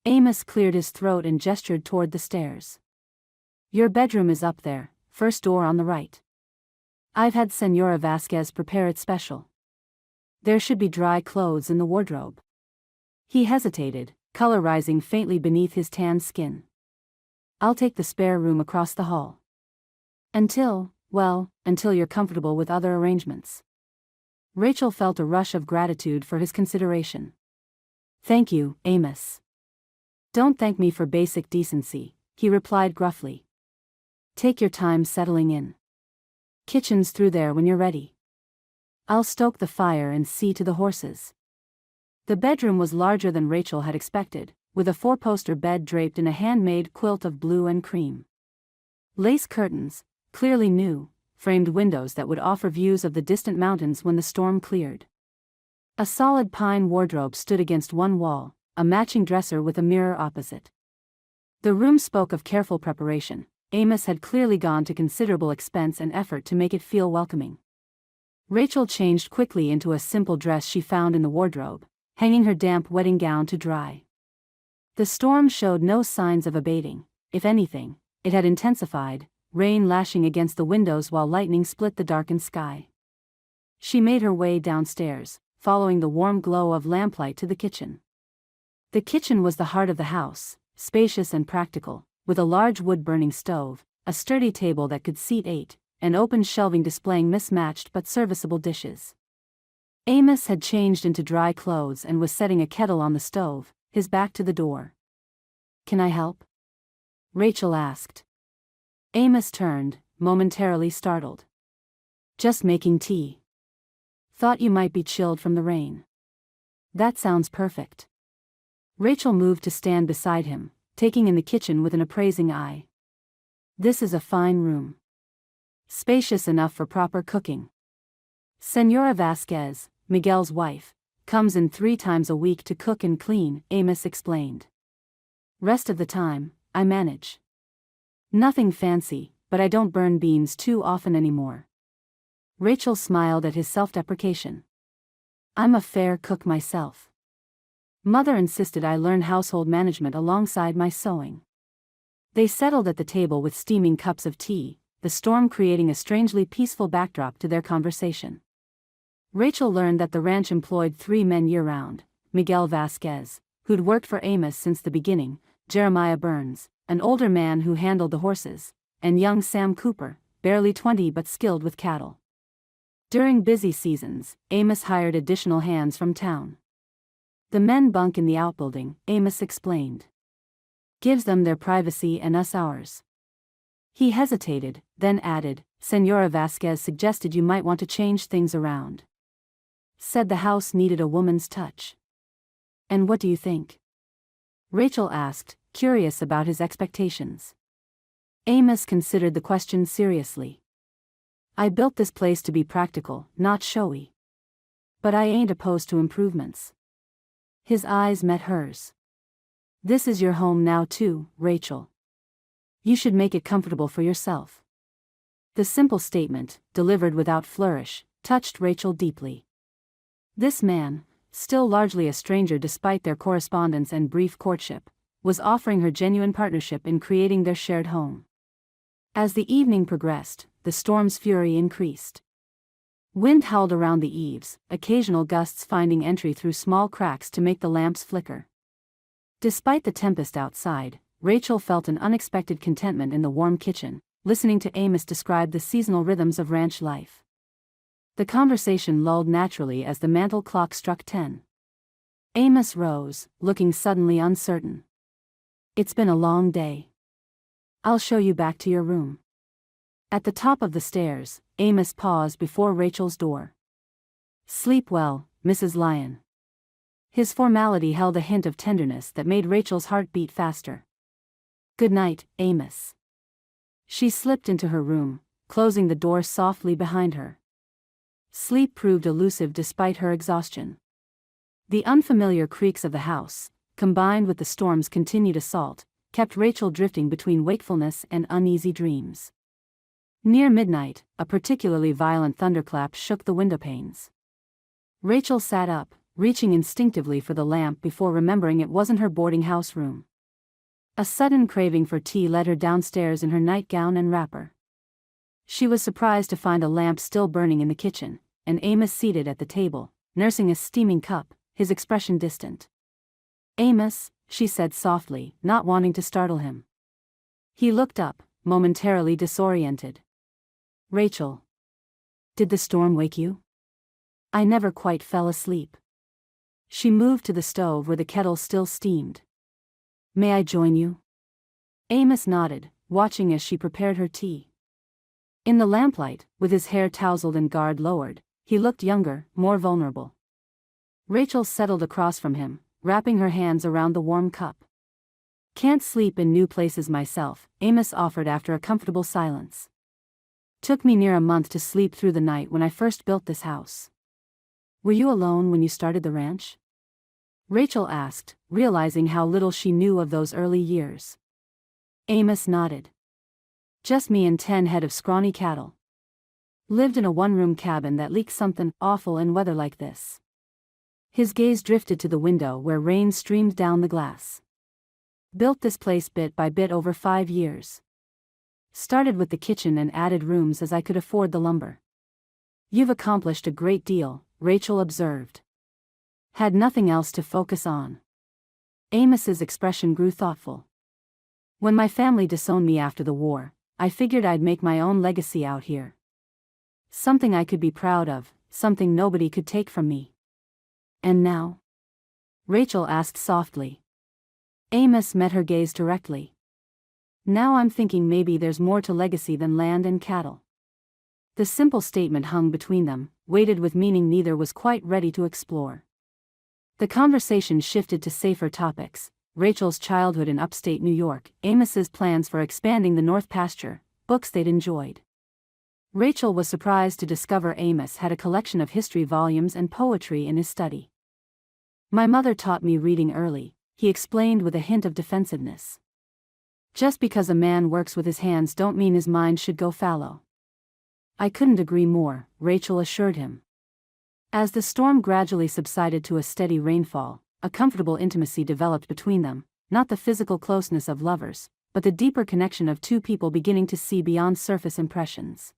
Amos cleared his throat and gestured toward the stairs. "Your bedroom is up there, first door on the right. I've had Senora Vasquez prepare it special. There should be dry clothes in the wardrobe." He hesitated, color rising faintly beneath his tanned skin. "I'll take the spare room across the hall. Until you're comfortable with other arrangements." Rachel felt a rush of gratitude for his consideration. "Thank you, Amos." "Don't thank me for basic decency," he replied gruffly. "Take your time settling in. Kitchen's through there when you're ready. I'll stoke the fire and see to the horses." The bedroom was larger than Rachel had expected, with a four-poster bed draped in a handmade quilt of blue and cream. Lace curtains, clearly new, framed windows that would offer views of the distant mountains when the storm cleared. A solid pine wardrobe stood against one wall, a matching dresser with a mirror opposite. The room spoke of careful preparation. Amos had clearly gone to considerable expense and effort to make it feel welcoming. Rachel changed quickly into a simple dress she found in the wardrobe, hanging her damp wedding gown to dry. The storm showed no signs of abating. If anything, it had intensified, rain lashing against the windows while lightning split the darkened sky. She made her way downstairs, following the warm glow of lamplight to the kitchen. The kitchen was the heart of the house, spacious and practical, with a large wood-burning stove, a sturdy table that could seat 8, and open shelving displaying mismatched but serviceable dishes. Amos had changed into dry clothes and was setting a kettle on the stove, his back to the door. "Can I help?" Rachel asked. Amos turned, momentarily startled. "Just making tea. Thought you might be chilled from the rain." "That sounds perfect." Rachel moved to stand beside him, taking in the kitchen with an appraising eye. "This is a fine room. Spacious enough for proper cooking. Senora Vasquez, Miguel's wife, comes in 3 times a week to cook and clean," Amos explained. "Rest of the time, I manage. Nothing fancy, but I don't burn beans too often anymore. Rachel smiled at his self-deprecation. I'm a fair cook myself. Mother insisted I learn household management alongside my sewing. They settled at the table with steaming cups of tea, the storm creating a strangely peaceful backdrop to their conversation. Rachel learned that the ranch employed 3 men year-round: Miguel Vasquez, who'd worked for Amos since the beginning, Jeremiah Burns, an older man who handled the horses, and young Sam Cooper, barely 20 but skilled with cattle. During busy seasons, Amos hired additional hands from town. The men bunk in the outbuilding, Amos explained. Gives them their privacy and us ours. He hesitated, then added, Senora Vasquez suggested you might want to change things around. Said the house needed a woman's touch. And what do you think? Rachel asked, curious about his expectations. Amos considered the question seriously. I built this place to be practical, not showy. But I ain't opposed to improvements. His eyes met hers. This is your home now too, Rachel. You should make it comfortable for yourself. The simple statement, delivered without flourish, touched Rachel deeply. This man, still largely a stranger despite their correspondence and brief courtship, was offering her genuine partnership in creating their shared home. As the evening progressed, the storm's fury increased. Wind howled around the eaves, occasional gusts finding entry through small cracks to make the lamps flicker. Despite the tempest outside, Rachel felt an unexpected contentment in the warm kitchen, listening to Amos describe the seasonal rhythms of ranch life. The conversation lulled naturally as the mantel clock struck 10. Amos rose, looking suddenly uncertain. It's been a long day. I'll show you back to your room. At the top of the stairs, Amos paused before Rachel's door. Sleep well, Mrs. Lyon. His formality held a hint of tenderness that made Rachel's heart beat faster. Good night, Amos. She slipped into her room, closing the door softly behind her. Sleep proved elusive despite her exhaustion. The unfamiliar creaks of the house, combined with the storm's continued assault, kept Rachel drifting between wakefulness and uneasy dreams. Near midnight, a particularly violent thunderclap shook the windowpanes. Rachel sat up, reaching instinctively for the lamp before remembering it wasn't her boarding house room. A sudden craving for tea led her downstairs in her nightgown and wrapper. She was surprised to find a lamp still burning in the kitchen, and Amos seated at the table, nursing a steaming cup, his expression distant. Amos, she said softly, not wanting to startle him. He looked up, momentarily disoriented. Rachel. Did the storm wake you? I never quite fell asleep. She moved to the stove where the kettle still steamed. May I join you? Amos nodded, watching as she prepared her tea. In the lamplight, with his hair tousled and guard lowered, he looked younger, more vulnerable. Rachel settled across from him, wrapping her hands around the warm cup. Can't sleep in new places myself, Amos offered after a comfortable silence. Took me near a month to sleep through the night when I first built this house. Were you alone when you started the ranch? Rachel asked, realizing how little she knew of those early years. Amos nodded. Just me and 10 head of scrawny cattle. Lived in a one-room cabin that leaked something awful in weather like this. His gaze drifted to the window where rain streamed down the glass. Built this place bit by bit over 5 years. Started with the kitchen and added rooms as I could afford the lumber. You've accomplished a great deal, Rachel observed. Had nothing else to focus on. Amos's expression grew thoughtful. When my family disowned me after the war, I figured I'd make my own legacy out here. Something I could be proud of, something nobody could take from me. And now? Rachel asked softly. Amos met her gaze directly. Now I'm thinking maybe there's more to legacy than land and cattle. The simple statement hung between them, weighted with meaning neither was quite ready to explore. The conversation shifted to safer topics: Rachel's childhood in upstate New York, Amos's plans for expanding the North Pasture, books they'd enjoyed. Rachel was surprised to discover Amos had a collection of history volumes and poetry in his study. My mother taught me reading early, he explained with a hint of defensiveness. Just because a man works with his hands don't mean his mind should go fallow. I couldn't agree more, Rachel assured him. As the storm gradually subsided to a steady rainfall, a comfortable intimacy developed between them, not the physical closeness of lovers, but the deeper connection of two people beginning to see beyond surface impressions.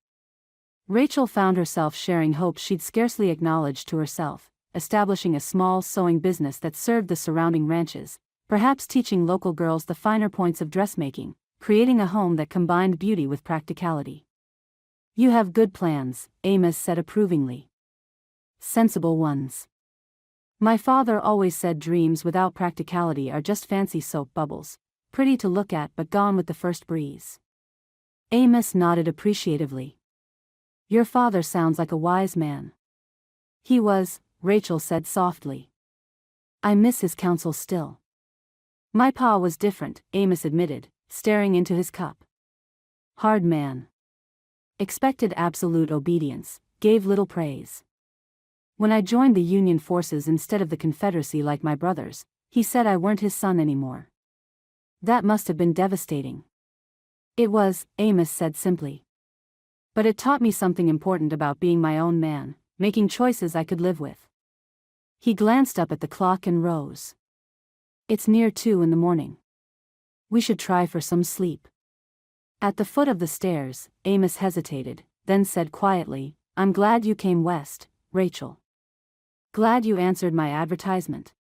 Rachel found herself sharing hopes she'd scarcely acknowledged to herself, establishing a small sewing business that served the surrounding ranches, perhaps teaching local girls the finer points of dressmaking, creating a home that combined beauty with practicality. You have good plans, Amos said approvingly. Sensible ones. My father always said dreams without practicality are just fancy soap bubbles, pretty to look at but gone with the first breeze. Amos nodded appreciatively. Your father sounds like a wise man. He was, Rachel said softly. I miss his counsel still. My pa was different, Amos admitted, staring into his cup. Hard man. Expected absolute obedience, gave little praise. When I joined the Union forces instead of the Confederacy like my brothers, he said I weren't his son anymore. That must have been devastating. It was, Amos said simply. But it taught me something important about being my own man, making choices I could live with. He glanced up at the clock and rose. It's near 2 a.m. We should try for some sleep. At the foot of the stairs, Amos hesitated, then said quietly, I'm glad you came west, Rachel. Glad you answered my advertisement.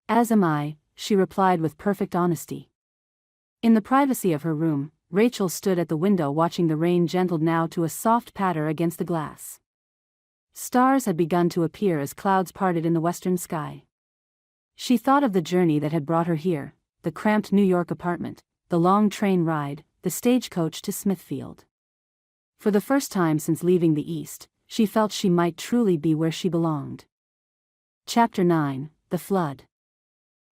As am I, she replied with perfect honesty. In the privacy of her room, Rachel stood at the window watching the rain gentled now to a soft patter against the glass. Stars had begun to appear as clouds parted in the western sky. She thought of the journey that had brought her here, the cramped New York apartment, the long train ride, the stagecoach to Smithfield. For the first time since leaving the East, she felt she might truly be where she belonged. Chapter 9, The Flood.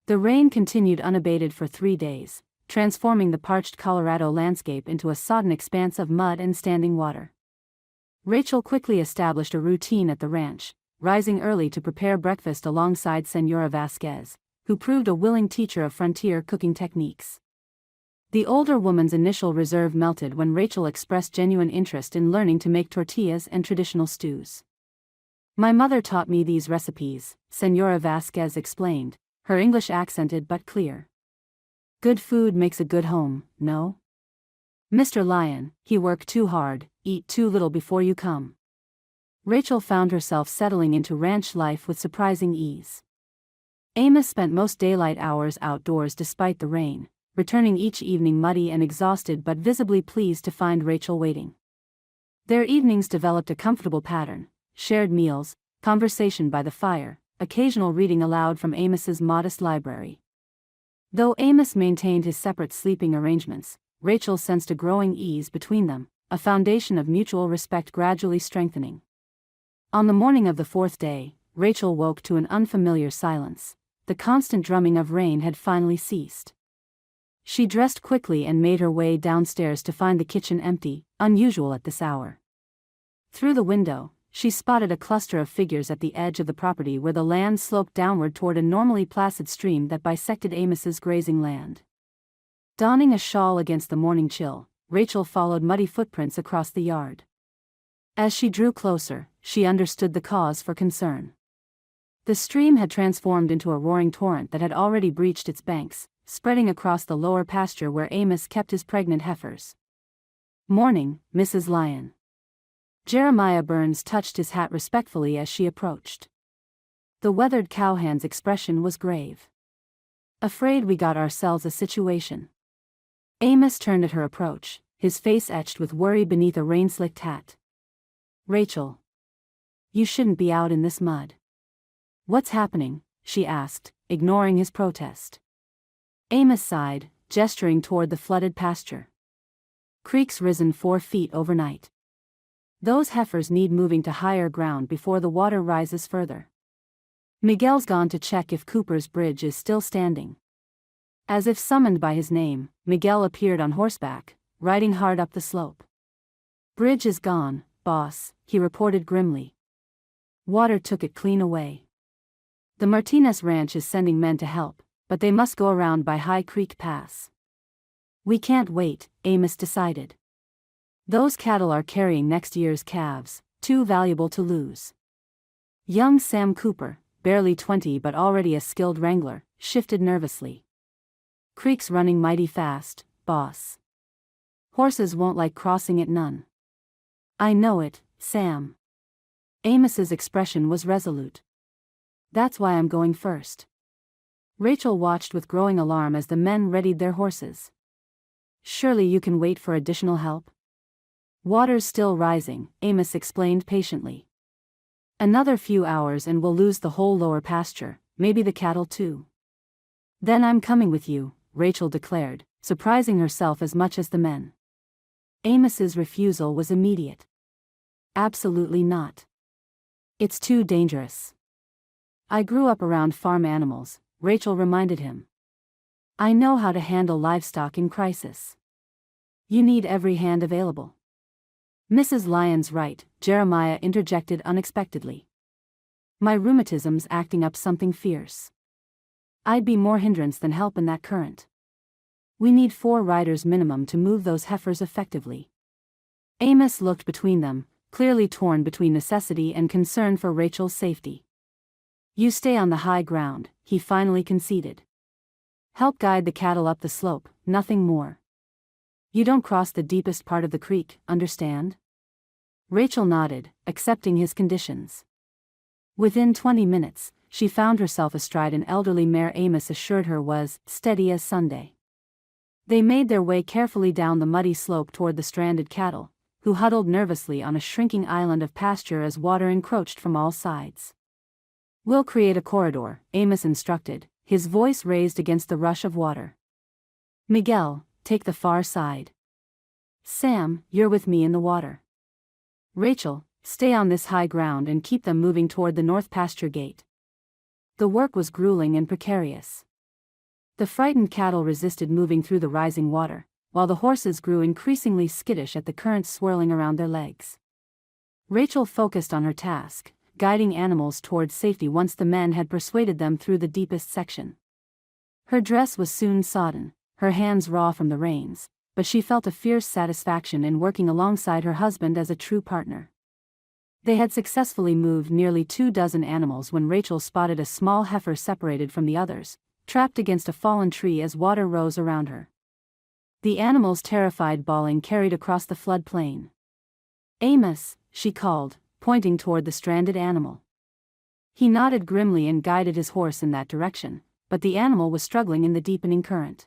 The rain continued unabated for 3 days, transforming the parched Colorado landscape into a sodden expanse of mud and standing water. Rachel quickly established a routine at the ranch, rising early to prepare breakfast alongside Señora Vasquez, who proved a willing teacher of frontier cooking techniques. The older woman's initial reserve melted when Rachel expressed genuine interest in learning to make tortillas and traditional stews. My mother taught me these recipes, Señora Vasquez explained, her English accented but clear. Good food makes a good home, no? Mr. Lyon, he work too hard, eat too little before you come. Rachel found herself settling into ranch life with surprising ease. Amos spent most daylight hours outdoors despite the rain, returning each evening muddy and exhausted but visibly pleased to find Rachel waiting. Their evenings developed a comfortable pattern, shared meals, conversation by the fire, occasional reading aloud from Amos's modest library. Though Amos maintained his separate sleeping arrangements, Rachel sensed a growing ease between them, a foundation of mutual respect gradually strengthening. On the morning of the 4th day, Rachel woke to an unfamiliar silence. The constant drumming of rain had finally ceased. She dressed quickly and made her way downstairs to find the kitchen empty, unusual at this hour. Through the window, she spotted a cluster of figures at the edge of the property where the land sloped downward toward a normally placid stream that bisected Amos's grazing land. Donning a shawl against the morning chill, Rachel followed muddy footprints across the yard. As she drew closer, she understood the cause for concern. The stream had transformed into a roaring torrent that had already breached its banks, spreading across the lower pasture where Amos kept his pregnant heifers. Morning, Mrs. Lyon. Jeremiah Burns touched his hat respectfully as she approached. The weathered cowhand's expression was grave. Afraid we got ourselves a situation. Amos turned at her approach, his face etched with worry beneath a rain-slicked hat. Rachel. You shouldn't be out in this mud. What's happening? She asked, ignoring his protest. Amos sighed, gesturing toward the flooded pasture. Creek's risen 4 feet overnight. Those heifers need moving to higher ground before the water rises further. Miguel's gone to check if Cooper's bridge is still standing. As if summoned by his name, Miguel appeared on horseback, riding hard up the slope. Bridge is gone, boss, he reported grimly. Water took it clean away. The Martinez Ranch is sending men to help, but they must go around by High Creek Pass. We can't wait, Amos decided. Those cattle are carrying next year's calves, too valuable to lose. Young Sam Cooper, barely 20 but already a skilled wrangler, shifted nervously. Creek's running mighty fast, boss. Horses won't like crossing it none. I know it, Sam. Amos's expression was resolute. That's why I'm going first. Rachel watched with growing alarm as the men readied their horses. Surely you can wait for additional help? Water's still rising, Amos explained patiently. Another few hours and we'll lose the whole lower pasture, maybe the cattle too. Then I'm coming with you, Rachel declared, surprising herself as much as the men. Amos's refusal was immediate. Absolutely not. It's too dangerous. I grew up around farm animals, Rachel reminded him. I know how to handle livestock in crisis. You need every hand available. Mrs. Lyon's right, Jeremiah interjected unexpectedly. My rheumatism's acting up something fierce. I'd be more hindrance than help in that current. We need 4 riders minimum to move those heifers effectively. Amos looked between them, clearly torn between necessity and concern for Rachel's safety. You stay on the high ground, he finally conceded. Help guide the cattle up the slope, nothing more. You don't cross the deepest part of the creek, understand? Rachel nodded, accepting his conditions. Within 20 minutes, she found herself astride an elderly mare Amos assured her was steady as Sunday. They made their way carefully down the muddy slope toward the stranded cattle, who huddled nervously on a shrinking island of pasture as water encroached from all sides. We'll create a corridor, Amos instructed, his voice raised against the rush of water. Miguel, take the far side. Sam, you're with me in the water. Rachel, stay on this high ground and keep them moving toward the north pasture gate. The work was grueling and precarious. The frightened cattle resisted moving through the rising water, while the horses grew increasingly skittish at the currents swirling around their legs. Rachel focused on her task, guiding animals towards safety once the men had persuaded them through the deepest section. Her dress was soon sodden, her hands raw from the rains, but she felt a fierce satisfaction in working alongside her husband as a true partner. They had successfully moved nearly 24 animals when Rachel spotted a small heifer separated from the others, trapped against a fallen tree as water rose around her. The animal's terrified bawling carried across the flood plain. Amos, she called, pointing toward the stranded animal. He nodded grimly and guided his horse in that direction, but the animal was struggling in the deepening current.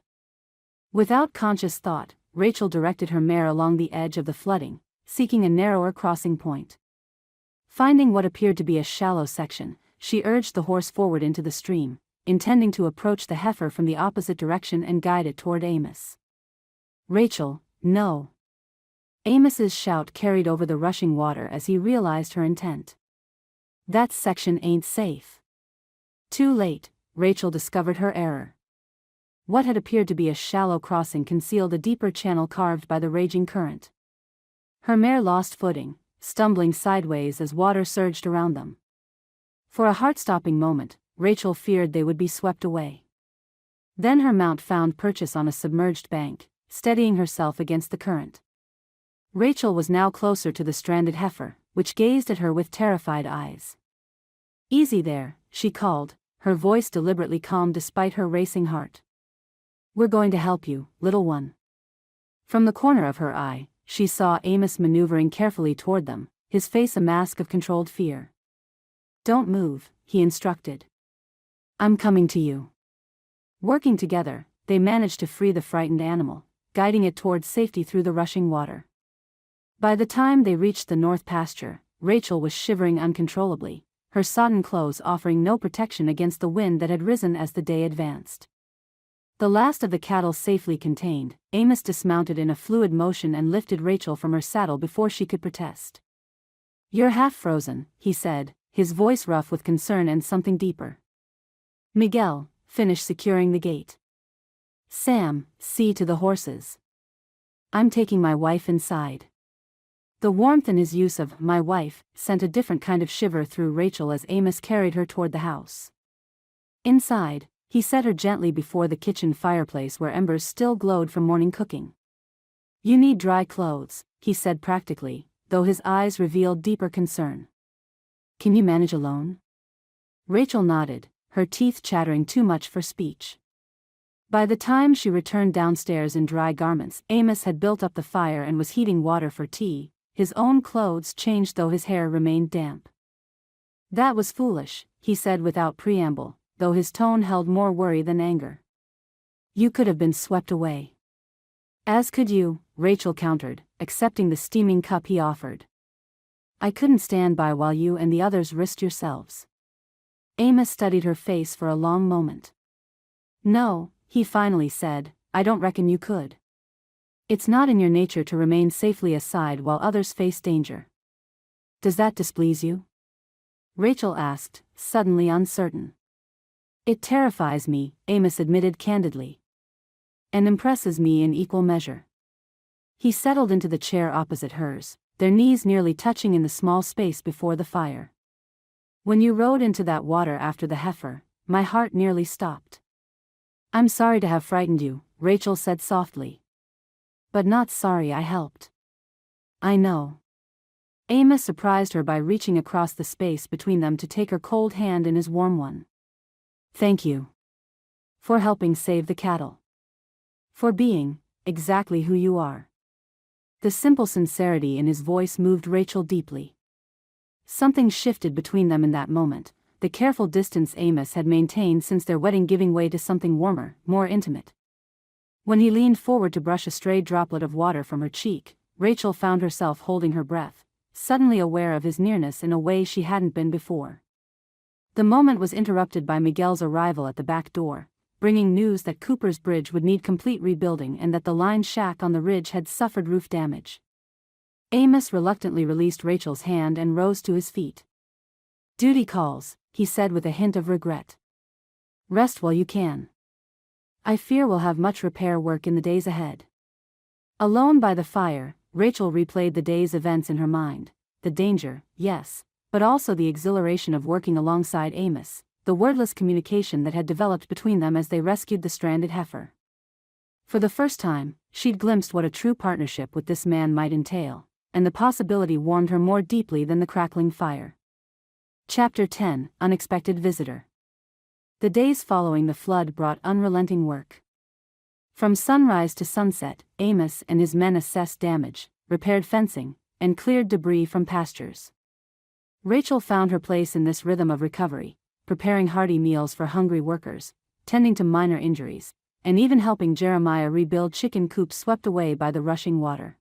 Without conscious thought, Rachel directed her mare along the edge of the flooding, seeking a narrower crossing point. Finding what appeared to be a shallow section, she urged the horse forward into the stream, intending to approach the heifer from the opposite direction and guide it toward Amos. Rachel, no. Amos's shout carried over the rushing water as he realized her intent. That section ain't safe. Too late, Rachel discovered her error. What had appeared to be a shallow crossing concealed a deeper channel carved by the raging current. Her mare lost footing, stumbling sideways as water surged around them. For a heart-stopping moment, Rachel feared they would be swept away. Then her mount found purchase on a submerged bank, steadying herself against the current. Rachel was now closer to the stranded heifer, which gazed at her with terrified eyes. Easy there, she called, her voice deliberately calm despite her racing heart. We're going to help you, little one. From the corner of her eye, she saw Amos maneuvering carefully toward them, his face a mask of controlled fear. Don't move, he instructed. I'm coming to you. Working together, they managed to free the frightened animal, guiding it towards safety through the rushing water. By the time they reached the north pasture, Rachel was shivering uncontrollably, her sodden clothes offering no protection against the wind that had risen as the day advanced. The last of the cattle safely contained, Amos dismounted in a fluid motion and lifted Rachel from her saddle before she could protest. You're half frozen, he said, his voice rough with concern and something deeper. Miguel, finish securing the gate. Sam, see to the horses. I'm taking my wife inside. The warmth in his use of my wife sent a different kind of shiver through Rachel as Amos carried her toward the house. Inside, He set her gently before the kitchen fireplace where embers still glowed from morning cooking. "You need dry clothes," he said practically, though his eyes revealed deeper concern. "Can you manage alone?" Rachel nodded, her teeth chattering too much for speech. By the time she returned downstairs in dry garments, Amos had built up the fire and was heating water for tea, his own clothes changed though his hair remained damp. "That was foolish," he said without preamble, though his tone held more worry than anger. "You could have been swept away." "As could you," Rachel countered, accepting the steaming cup he offered. "I couldn't stand by while you and the others risked yourselves." Amos studied her face for a long moment. "No," he finally said, "I don't reckon you could. It's not in your nature to remain safely aside while others face danger." "Does that displease you?" Rachel asked, suddenly uncertain. "It terrifies me," Amos admitted candidly. "And impresses me in equal measure." He settled into the chair opposite hers, their knees nearly touching in the small space before the fire. "When you rode into that water after the heifer, my heart nearly stopped." "I'm sorry to have frightened you," Rachel said softly. "But not sorry I helped." "I know." Amos surprised her by reaching across the space between them to take her cold hand in his warm one. "Thank you. For helping save the cattle. For being exactly who you are." The simple sincerity in his voice moved Rachel deeply. Something shifted between them in that moment, the careful distance Amos had maintained since their wedding giving way to something warmer, more intimate. When he leaned forward to brush a stray droplet of water from her cheek, Rachel found herself holding her breath, suddenly aware of his nearness in a way she hadn't been before. The moment was interrupted by Miguel's arrival at the back door, bringing news that Cooper's Bridge would need complete rebuilding and that the line shack on the ridge had suffered roof damage. Amos reluctantly released Rachel's hand and rose to his feet. "Duty calls," he said with a hint of regret. "Rest while you can. I fear we'll have much repair work in the days ahead." Alone by the fire, Rachel replayed the day's events in her mind. The danger, yes, but also the exhilaration of working alongside Amos, the wordless communication that had developed between them as they rescued the stranded heifer. For the first time, she'd glimpsed what a true partnership with this man might entail, and the possibility warmed her more deeply than the crackling fire. Chapter 10: Unexpected Visitor. The days following the flood brought unrelenting work. From sunrise to sunset, Amos and his men assessed damage, repaired fencing, and cleared debris from pastures. Rachel found her place in this rhythm of recovery, preparing hearty meals for hungry workers, tending to minor injuries, and even helping Jeremiah rebuild chicken coops swept away by the rushing water.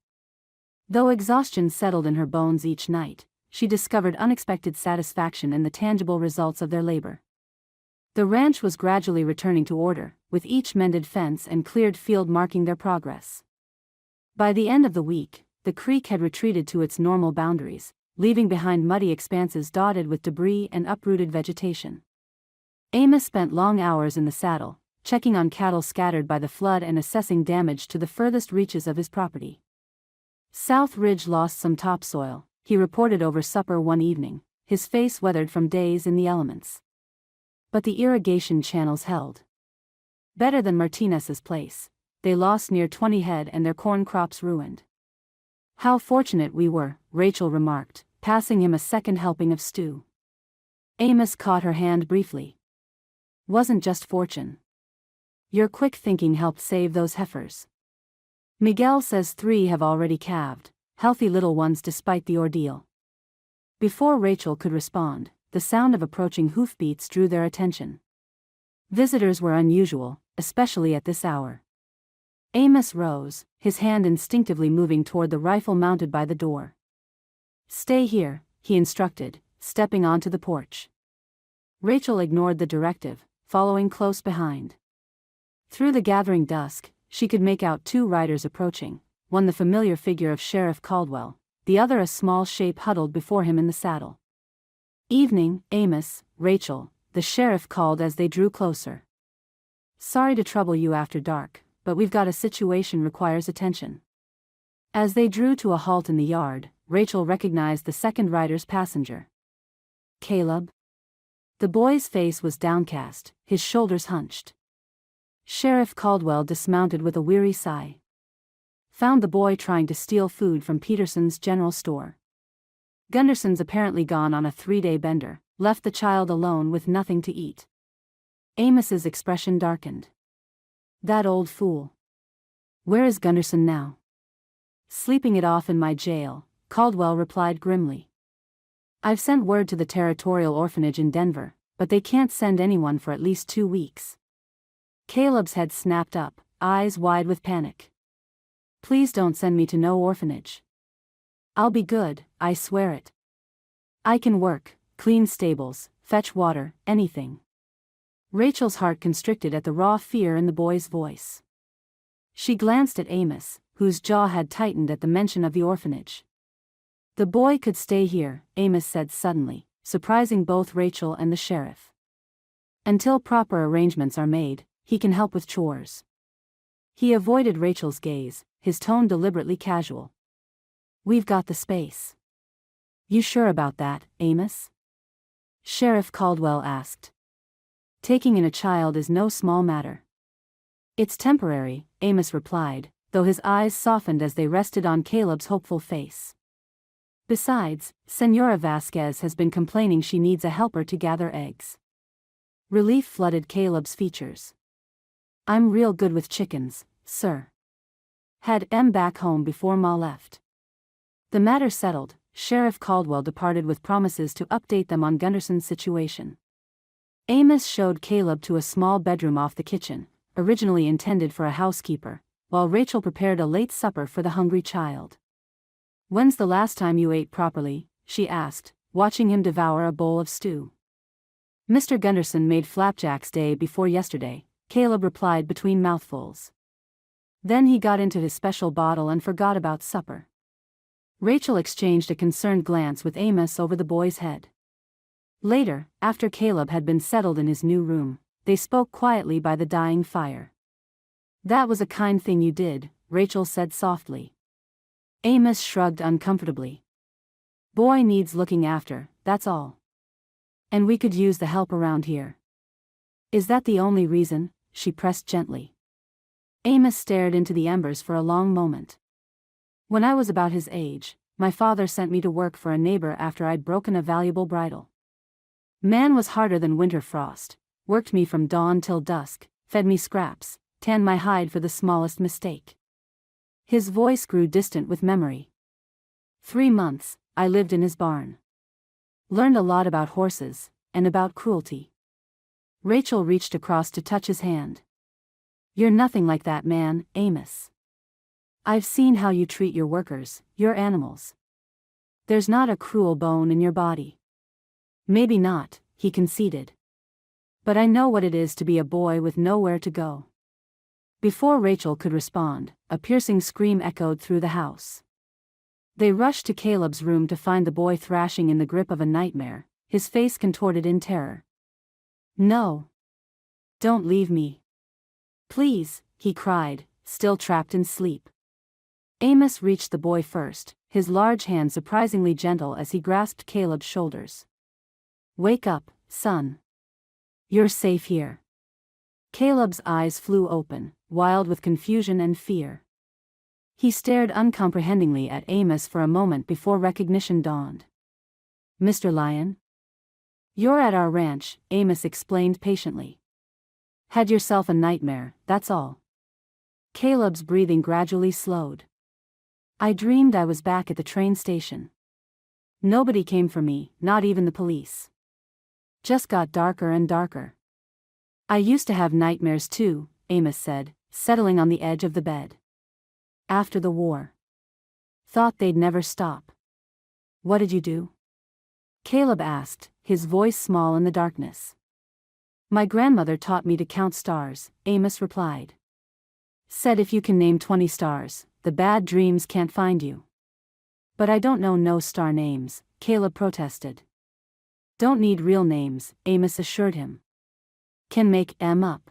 Though exhaustion settled in her bones each night, she discovered unexpected satisfaction in the tangible results of their labor. The ranch was gradually returning to order, with each mended fence and cleared field marking their progress. By the end of the week, the creek had retreated to its normal boundaries, leaving behind muddy expanses dotted with debris and uprooted vegetation. Amos spent long hours in the saddle, checking on cattle scattered by the flood and assessing damage to the furthest reaches of his property. South Ridge lost some topsoil, he reported over supper one evening, his face weathered from days in the elements. But the irrigation channels held. Better than Martinez's place. They lost near 20 head and their corn crops ruined. "How fortunate we were," Rachel remarked, passing him a second helping of stew. Amos caught her hand briefly. "Wasn't just fortune. Your quick thinking helped save those heifers. Miguel says 3 have already calved, healthy little ones despite the ordeal." Before Rachel could respond, the sound of approaching hoofbeats drew their attention. Visitors were unusual, especially at this hour. Amos rose, his hand instinctively moving toward the rifle mounted by the door. "Stay here," he instructed, stepping onto the porch. Rachel ignored the directive, following close behind. Through the gathering dusk, she could make out 2 riders approaching, one the familiar figure of Sheriff Caldwell, the other a small shape huddled before him in the saddle. "Evening, Amos, Rachel," the sheriff called as they drew closer. "Sorry to trouble you after dark, but we've got a situation requires attention." As they drew to a halt in the yard, Rachel recognized the second rider's passenger. "Caleb?" The boy's face was downcast, his shoulders hunched. Sheriff Caldwell dismounted with a weary sigh. Found the boy trying to steal food from Peterson's general store. Gunderson's apparently gone on a 3-day bender, left the child alone with nothing to eat. Amos's expression darkened. That old fool. Where is Gunderson now? Sleeping it off in my jail, Caldwell replied grimly. I've sent word to the territorial orphanage in Denver, but they can't send anyone for at least 2 weeks. Caleb's head snapped up, eyes wide with panic. Please don't send me to no orphanage. I'll be good, I swear it. I can work, clean stables, fetch water, anything. Rachel's heart constricted at the raw fear in the boy's voice. She glanced at Amos, whose jaw had tightened at the mention of the orphanage. The boy could stay here, Amos said suddenly, surprising both Rachel and the sheriff. Until proper arrangements are made, he can help with chores. He avoided Rachel's gaze, his tone deliberately casual. We've got the space. You sure about that, Amos? Sheriff Caldwell asked. Taking in a child is no small matter. It's temporary, Amos replied, though his eyes softened as they rested on Caleb's hopeful face. Besides, Senora Vasquez has been complaining she needs a helper to gather eggs. Relief flooded Caleb's features. I'm real good with chickens, sir. Had M back home before Ma left. The matter settled, Sheriff Caldwell departed with promises to update them on Gunderson's situation. Amos showed Caleb to a small bedroom off the kitchen, originally intended for a housekeeper, while Rachel prepared a late supper for the hungry child. When's the last time you ate properly? She asked, watching him devour a bowl of stew. Mr. Gunderson made flapjacks day before yesterday, Caleb replied between mouthfuls. Then he got into his special bottle and forgot about supper. Rachel exchanged a concerned glance with Amos over the boy's head. Later, after Caleb had been settled in his new room, they spoke quietly by the dying fire. That was a kind thing you did, Rachel said softly. Amos shrugged uncomfortably. Boy needs looking after, that's all. And we could use the help around here. Is that the only reason? She pressed gently. Amos stared into the embers for a long moment. When I was about his age, my father sent me to work for a neighbor after I'd broken a valuable bridle. Man was harder than winter frost, worked me from dawn till dusk, fed me scraps, tanned my hide for the smallest mistake. His voice grew distant with memory. 3 months, I lived in his barn. Learned a lot about horses, and about cruelty. Rachel reached across to touch his hand. You're nothing like that man, Amos. I've seen how you treat your workers, your animals. There's not a cruel bone in your body. Maybe not, he conceded. But I know what it is to be a boy with nowhere to go. Before Rachel could respond, a piercing scream echoed through the house. They rushed to Caleb's room to find the boy thrashing in the grip of a nightmare, his face contorted in terror. No. Don't leave me. Please, he cried, still trapped in sleep. Amos reached the boy first, his large hand surprisingly gentle as he grasped Caleb's shoulders. Wake up, son. You're safe here. Caleb's eyes flew open, wild with confusion and fear. He stared uncomprehendingly at Amos for a moment before recognition dawned. Mr. Lyon? You're at our ranch, Amos explained patiently. Had yourself a nightmare, that's all. Caleb's breathing gradually slowed. I dreamed I was back at the train station. Nobody came for me, not even the police. Just got darker and darker. I used to have nightmares too, Amos said, settling on the edge of the bed. After the war. Thought they'd never stop. What did you do? Caleb asked, his voice small in the darkness. My grandmother taught me to count stars, Amos replied. Said if you can name 20 stars, the bad dreams can't find you. But I don't know no star names, Caleb protested. Don't need real names, Amos assured him. Can make 'em up.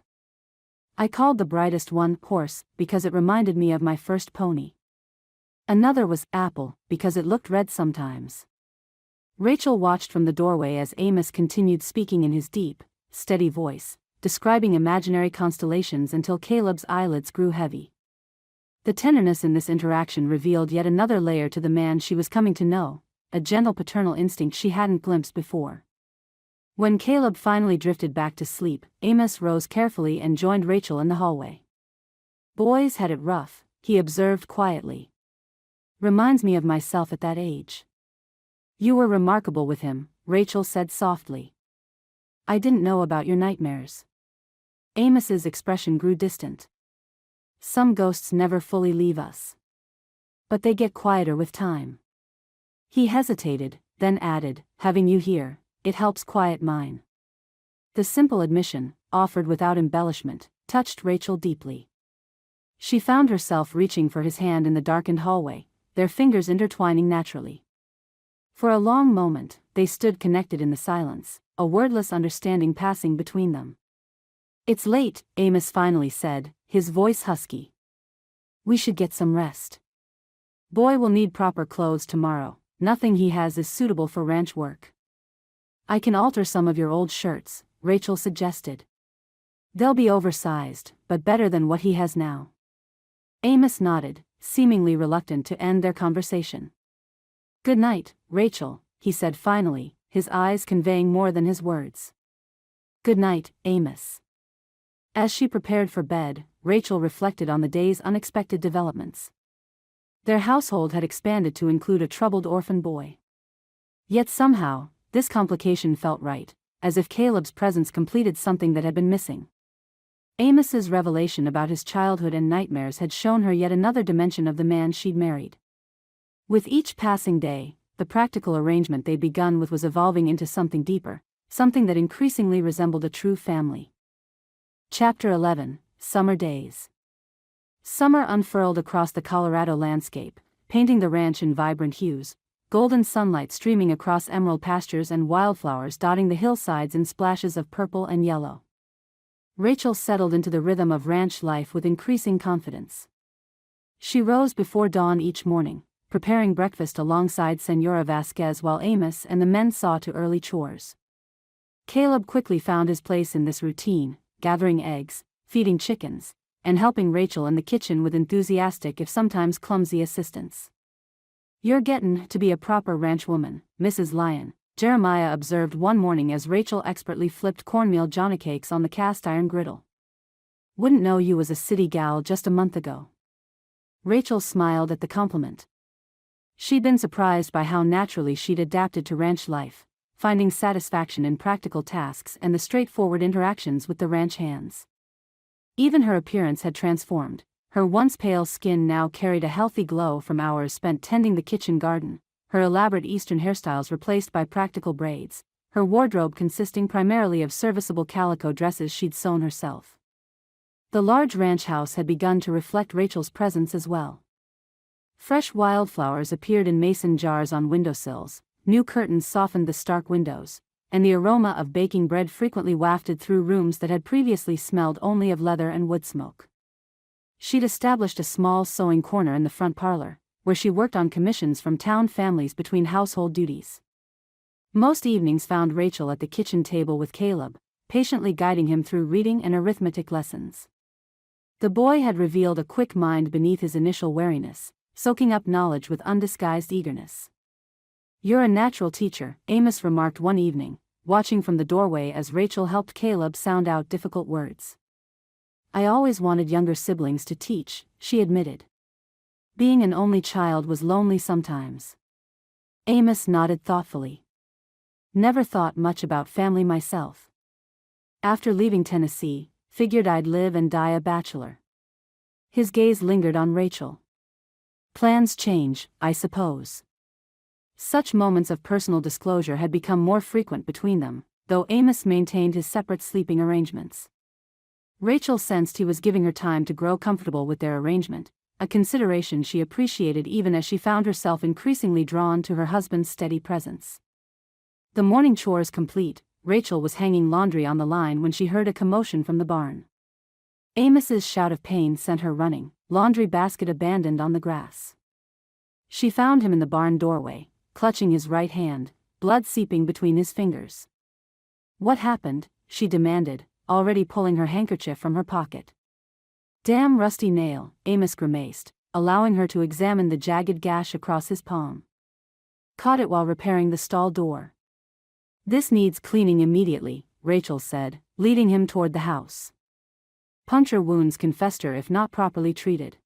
I called the brightest one Horse because it reminded me of my first pony. Another was Apple because it looked red sometimes. Rachel watched from the doorway as Amos continued speaking in his deep, steady voice, describing imaginary constellations until Caleb's eyelids grew heavy. The tenderness in this interaction revealed yet another layer to the man she was coming to know, a gentle paternal instinct she hadn't glimpsed before. When Caleb finally drifted back to sleep, Amos rose carefully and joined Rachel in the hallway. "Boys had it rough," he observed quietly. "Reminds me of myself at that age." "You were remarkable with him," Rachel said softly. "I didn't know about your nightmares." Amos's expression grew distant. "Some ghosts never fully leave us. But they get quieter with time." He hesitated, then added, "Having you here, it helps quiet mine." The simple admission, offered without embellishment, touched Rachel deeply. She found herself reaching for his hand in the darkened hallway, their fingers intertwining naturally. For a long moment, they stood connected in the silence, a wordless understanding passing between them. "It's late," Amos finally said, his voice husky. "We should get some rest. Boy will need proper clothes tomorrow. Nothing he has is suitable for ranch work." "I can alter some of your old shirts," Rachel suggested. "They'll be oversized, but better than what he has now." Amos nodded, seemingly reluctant to end their conversation. "Good night, Rachel," he said finally, his eyes conveying more than his words. "Good night, Amos." As she prepared for bed, Rachel reflected on the day's unexpected developments. Their household had expanded to include a troubled orphan boy. Yet somehow, this complication felt right, as if Caleb's presence completed something that had been missing. Amos's revelation about his childhood and nightmares had shown her yet another dimension of the man she'd married. With each passing day, the practical arrangement they'd begun with was evolving into something deeper, something that increasingly resembled a true family. Chapter 11, Summer Days. Summer unfurled across the Colorado landscape, painting the ranch in vibrant hues, golden sunlight streaming across emerald pastures and wildflowers dotting the hillsides in splashes of purple and yellow. Rachel settled into the rhythm of ranch life with increasing confidence. She rose before dawn each morning, preparing breakfast alongside Senora Vasquez while Amos and the men saw to early chores. Caleb quickly found his place in this routine, gathering eggs, feeding chickens, and helping Rachel in the kitchen with enthusiastic if sometimes clumsy assistance. "You're gettin' to be a proper ranch woman, Mrs. Lyon," Jeremiah observed one morning as Rachel expertly flipped cornmeal johnny cakes on the cast-iron griddle. "Wouldn't know you was a city gal just a month ago." Rachel smiled at the compliment. She'd been surprised by how naturally she'd adapted to ranch life, finding satisfaction in practical tasks and the straightforward interactions with the ranch hands. Even her appearance had transformed. Her once pale skin now carried a healthy glow from hours spent tending the kitchen garden, her elaborate Eastern hairstyles replaced by practical braids, her wardrobe consisting primarily of serviceable calico dresses she'd sewn herself. The large ranch house had begun to reflect Rachel's presence as well. Fresh wildflowers appeared in mason jars on windowsills, new curtains softened the stark windows, and the aroma of baking bread frequently wafted through rooms that had previously smelled only of leather and wood smoke. She'd established a small sewing corner in the front parlor, where she worked on commissions from town families between household duties. Most evenings found Rachel at the kitchen table with Caleb, patiently guiding him through reading and arithmetic lessons. The boy had revealed a quick mind beneath his initial wariness, soaking up knowledge with undisguised eagerness. "You're a natural teacher," Amos remarked one evening, watching from the doorway as Rachel helped Caleb sound out difficult words. "I always wanted younger siblings to teach," she admitted. "Being an only child was lonely sometimes." Amos nodded thoughtfully. "Never thought much about family myself. After leaving Tennessee, figured I'd live and die a bachelor." His gaze lingered on Rachel. "Plans change, I suppose." Such moments of personal disclosure had become more frequent between them, though Amos maintained his separate sleeping arrangements. Rachel sensed he was giving her time to grow comfortable with their arrangement, a consideration she appreciated even as she found herself increasingly drawn to her husband's steady presence. The morning chores complete, Rachel was hanging laundry on the line when she heard a commotion from the barn. Amos's shout of pain sent her running, laundry basket abandoned on the grass. She found him in the barn doorway, clutching his right hand, blood seeping between his fingers. "What happened?" she demanded, already pulling her handkerchief from her pocket. "Damn rusty nail," Amos grimaced, allowing her to examine the jagged gash across his palm. "Caught it while repairing the stall door." "This needs cleaning immediately," Rachel said, leading him toward the house. Puncture wounds can fester if not properly treated.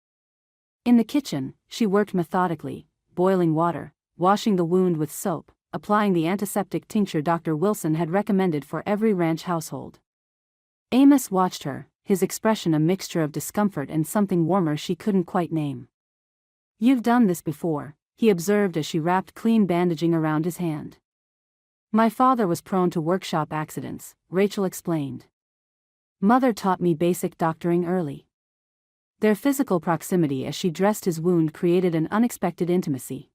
In the kitchen, she worked methodically, boiling water, washing the wound with soap, applying the antiseptic tincture Dr. Wilson had recommended for every ranch household. Amos watched her, his expression a mixture of discomfort and something warmer she couldn't quite name. "You've done this before," he observed as she wrapped clean bandaging around his hand. "My father was prone to workshop accidents," Rachel explained. "Mother taught me basic doctoring early." Their physical proximity as she dressed his wound created an unexpected intimacy.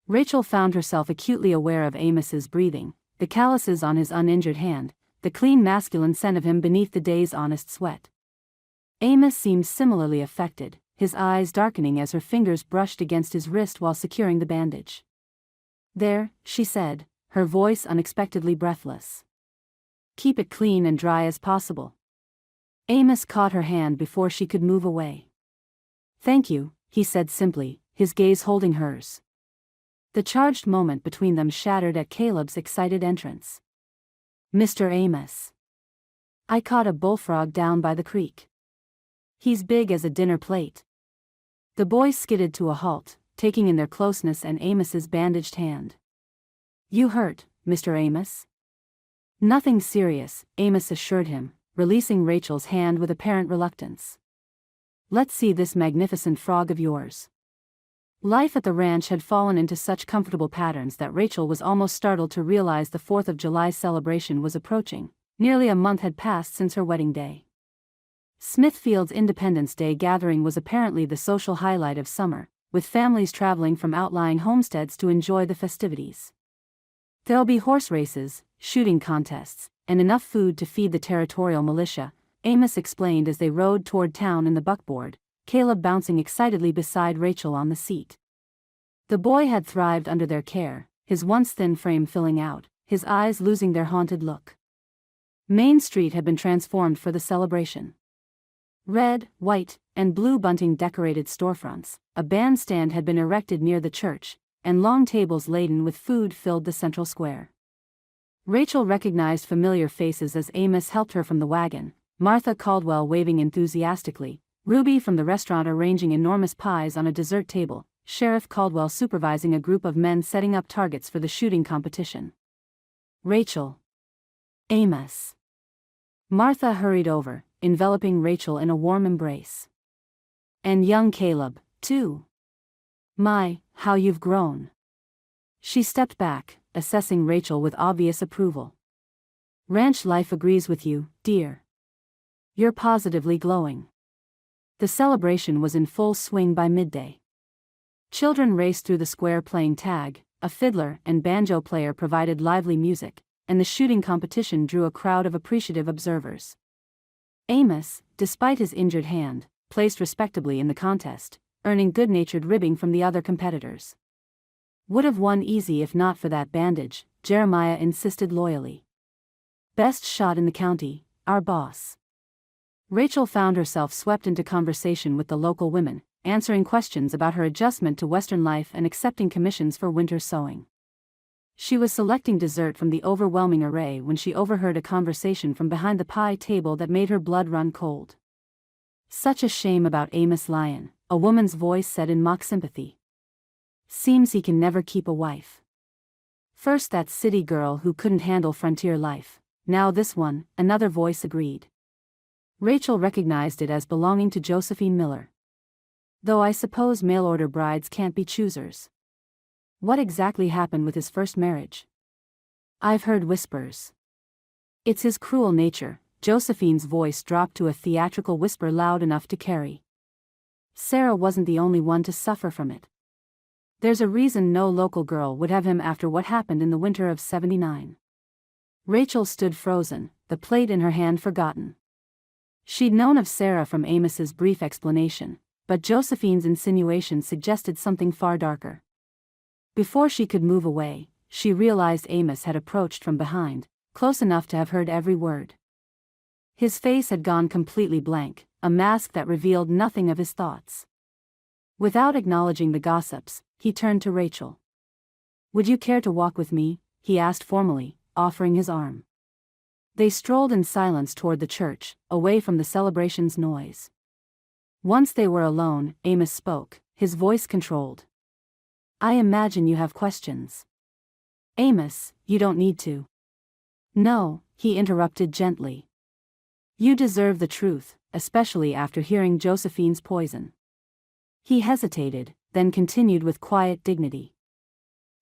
Rachel found herself acutely aware of Amos's breathing, the calluses on his uninjured hand, the clean masculine scent of him beneath the day's honest sweat. Amos seemed similarly affected, his eyes darkening as her fingers brushed against his wrist while securing the bandage. "There," she said, her voice unexpectedly breathless. "Keep it clean and dry as possible." Amos caught her hand before she could move away. "Thank you," he said simply, his gaze holding hers. The charged moment between them shattered at Caleb's excited entrance. "Mr. Amos. I caught a bullfrog down by the creek. He's big as a dinner plate." The boys skidded to a halt, taking in their closeness and Amos's bandaged hand. "You hurt, Mr. Amos?" "Nothing serious," Amos assured him, releasing Rachel's hand with apparent reluctance. "Let's see this magnificent frog of yours." Life at the ranch had fallen into such comfortable patterns that Rachel was almost startled to realize the 4th of July celebration was approaching. Nearly a month had passed since her wedding day. Smithfield's Independence Day gathering was apparently the social highlight of summer, with families traveling from outlying homesteads to enjoy the festivities. "There'll be horse races, shooting contests, and enough food to feed the territorial militia," Amos explained as they rode toward town in the buckboard, Caleb bouncing excitedly beside Rachel on the seat. The boy had thrived under their care, his once thin frame filling out, his eyes losing their haunted look. Main Street had been transformed for the celebration. Red, white, and blue bunting decorated storefronts, a bandstand had been erected near the church, and long tables laden with food filled the central square. Rachel recognized familiar faces as Amos helped her from the wagon, Martha Caldwell waving enthusiastically, Ruby from the restaurant arranging enormous pies on a dessert table, Sheriff Caldwell supervising a group of men setting up targets for the shooting competition. "Rachel." "Amos." Martha hurried over, enveloping Rachel in a warm embrace. "And young Caleb, too. My, how you've grown." She stepped back, assessing Rachel with obvious approval. "Ranch life agrees with you, dear. You're positively glowing." The celebration was in full swing by midday. Children raced through the square playing tag, a fiddler and banjo player provided lively music, and the shooting competition drew a crowd of appreciative observers. Amos, despite his injured hand, placed respectably in the contest, earning good-natured ribbing from the other competitors. "Would have won easy if not for that bandage," Jeremiah insisted loyally. "Best shot in the county, our boss." Rachel found herself swept into conversation with the local women, answering questions about her adjustment to Western life and accepting commissions for winter sewing. She was selecting dessert from the overwhelming array when she overheard a conversation from behind the pie table that made her blood run cold. "Such a shame about Amos Lyon," a woman's voice said in mock sympathy. "Seems he can never keep a wife. First that city girl who couldn't handle frontier life, now this one," another voice agreed. Rachel recognized it as belonging to Josephine Miller. "Though I suppose mail-order brides can't be choosers. What exactly happened with his first marriage?" "I've heard whispers." "It's his cruel nature," Josephine's voice dropped to a theatrical whisper loud enough to carry. "Sarah wasn't the only one to suffer from it. There's a reason no local girl would have him after what happened in the winter of '79. Rachel stood frozen, the plate in her hand forgotten. She'd known of Sarah from Amos's brief explanation, but Josephine's insinuation suggested something far darker. Before she could move away, she realized Amos had approached from behind, close enough to have heard every word. His face had gone completely blank, a mask that revealed nothing of his thoughts. Without acknowledging the gossips, he turned to Rachel. "Would you care to walk with me?" he asked formally, offering his arm. They strolled in silence toward the church, away from the celebration's noise. Once they were alone, Amos spoke, his voice controlled. "I imagine you have questions." "Amos, you don't need to." "No," he interrupted gently. "You deserve the truth, especially after hearing Josephine's poison." He hesitated, then continued with quiet dignity.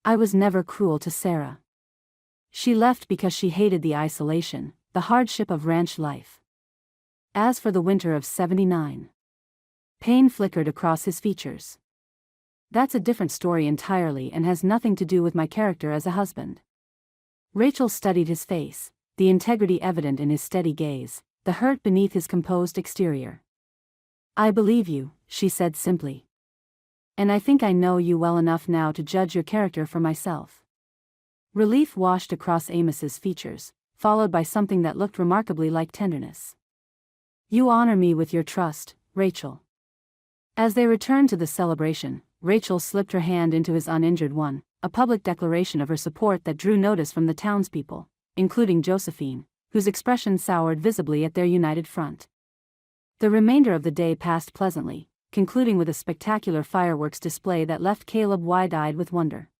"I was never cruel to Sarah. She left because she hated the isolation, the hardship of ranch life. As for the winter of '79. Pain flickered across his features. "That's a different story entirely and has nothing to do with my character as a husband." Rachel studied his face, the integrity evident in his steady gaze, the hurt beneath his composed exterior. "I believe you," she said simply. "And I think I know you well enough now to judge your character for myself." Relief washed across Amos's features, followed by something that looked remarkably like tenderness. "You honor me with your trust, Rachel." As they returned to the celebration, Rachel slipped her hand into his uninjured one, a public declaration of her support that drew notice from the townspeople, including Josephine, whose expression soured visibly at their united front. The remainder of the day passed pleasantly, concluding with a spectacular fireworks display that left Caleb wide-eyed with wonder.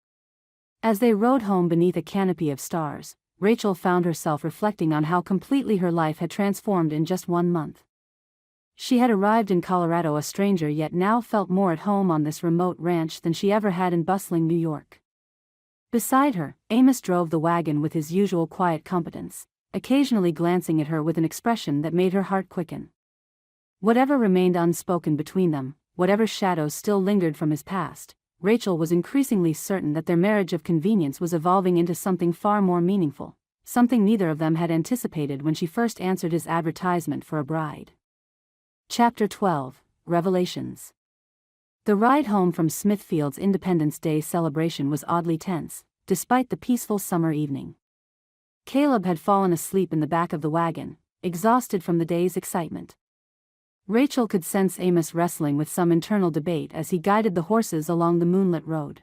As they rode home beneath a canopy of stars, Rachel found herself reflecting on how completely her life had transformed in just 1 month. She had arrived in Colorado a stranger yet now felt more at home on this remote ranch than she ever had in bustling New York. Beside her, Amos drove the wagon with his usual quiet competence, occasionally glancing at her with an expression that made her heart quicken. Whatever remained unspoken between them, whatever shadows still lingered from his past, Rachel was increasingly certain that their marriage of convenience was evolving into something far more meaningful, something neither of them had anticipated when she first answered his advertisement for a bride. Chapter 12, Revelations. The ride home from Smithfield's Independence Day celebration was oddly tense, despite the peaceful summer evening. Caleb had fallen asleep in the back of the wagon, exhausted from the day's excitement. Rachel could sense Amos wrestling with some internal debate as he guided the horses along the moonlit road.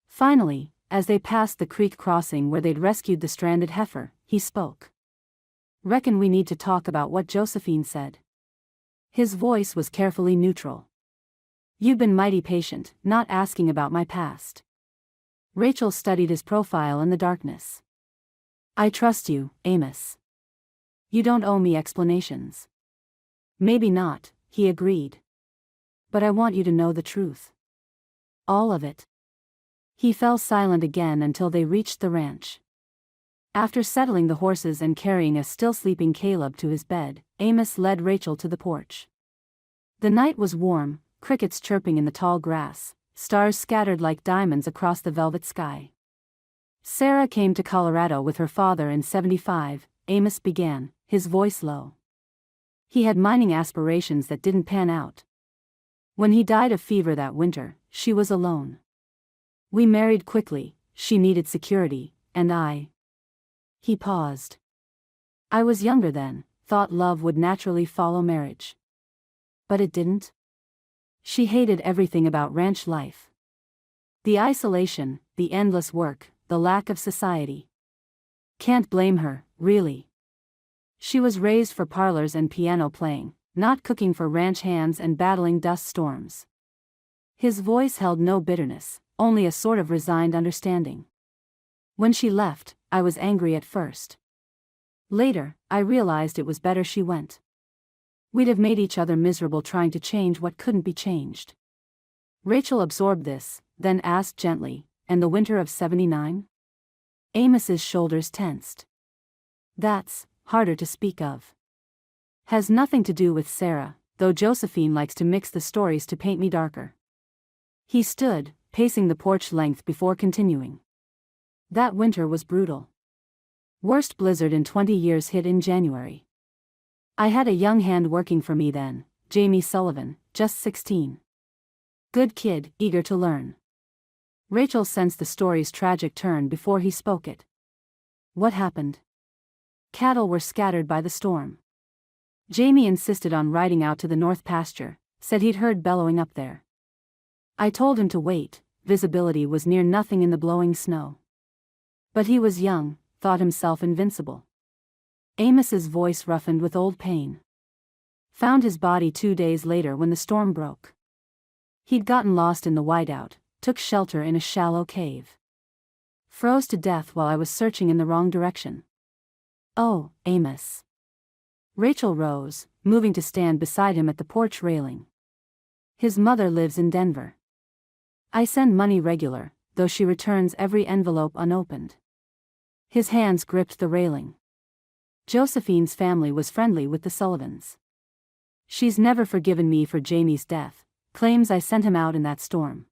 Finally, as they passed the creek crossing where they'd rescued the stranded heifer, he spoke. "Reckon we need to talk about what Josephine said." His voice was carefully neutral. "You've been mighty patient, not asking about my past." Rachel studied his profile in the darkness. "I trust you, Amos. You don't owe me explanations." "Maybe not," he agreed. "But I want you to know the truth. All of it." He fell silent again until they reached the ranch. After settling the horses and carrying a still sleeping Caleb to his bed, Amos led Rachel to the porch. The night was warm, crickets chirping in the tall grass, stars scattered like diamonds across the velvet sky. "Sarah came to Colorado with her father in '75, Amos began, his voice low. "He had mining aspirations that didn't pan out. When he died of fever that winter, she was alone. We married quickly, she needed security, and I..." He paused. "I was younger then, thought love would naturally follow marriage. But it didn't. She hated everything about ranch life. The isolation, the endless work, the lack of society. Can't blame her, really. She was raised for parlors and piano playing, not cooking for ranch hands and battling dust storms." His voice held no bitterness, only a sort of resigned understanding. "When she left, I was angry at first. Later, I realized it was better she went. We'd have made each other miserable trying to change what couldn't be changed." Rachel absorbed this, then asked gently, "And the winter of '79? Amos's shoulders tensed. "That's harder to speak of. Has nothing to do with Sarah, though Josephine likes to mix the stories to paint me darker." He stood, pacing the porch length before continuing. "That winter was brutal. Worst blizzard in 20 years hit in January. I had a young hand working for me then, Jamie Sullivan, just 16. Good kid, eager to learn. Rachel sensed the story's tragic turn before he spoke it. What happened? Cattle were scattered by the storm. Jamie insisted on riding out to the north pasture, said he'd heard bellowing up there. I told him to wait, visibility was near nothing in the blowing snow. But he was young, thought himself invincible. Amos's voice roughened with old pain. Found his body 2 days later when the storm broke. He'd gotten lost in the whiteout, took shelter in a shallow cave. Froze to death while I was searching in the wrong direction. Oh, Amos. Rachel rose, moving to stand beside him at the porch railing. His mother lives in Denver. I send money regular, though she returns every envelope unopened. His hands gripped the railing. Josephine's family was friendly with the Sullivans. She's never forgiven me for Jamie's death, claims I sent him out in that storm.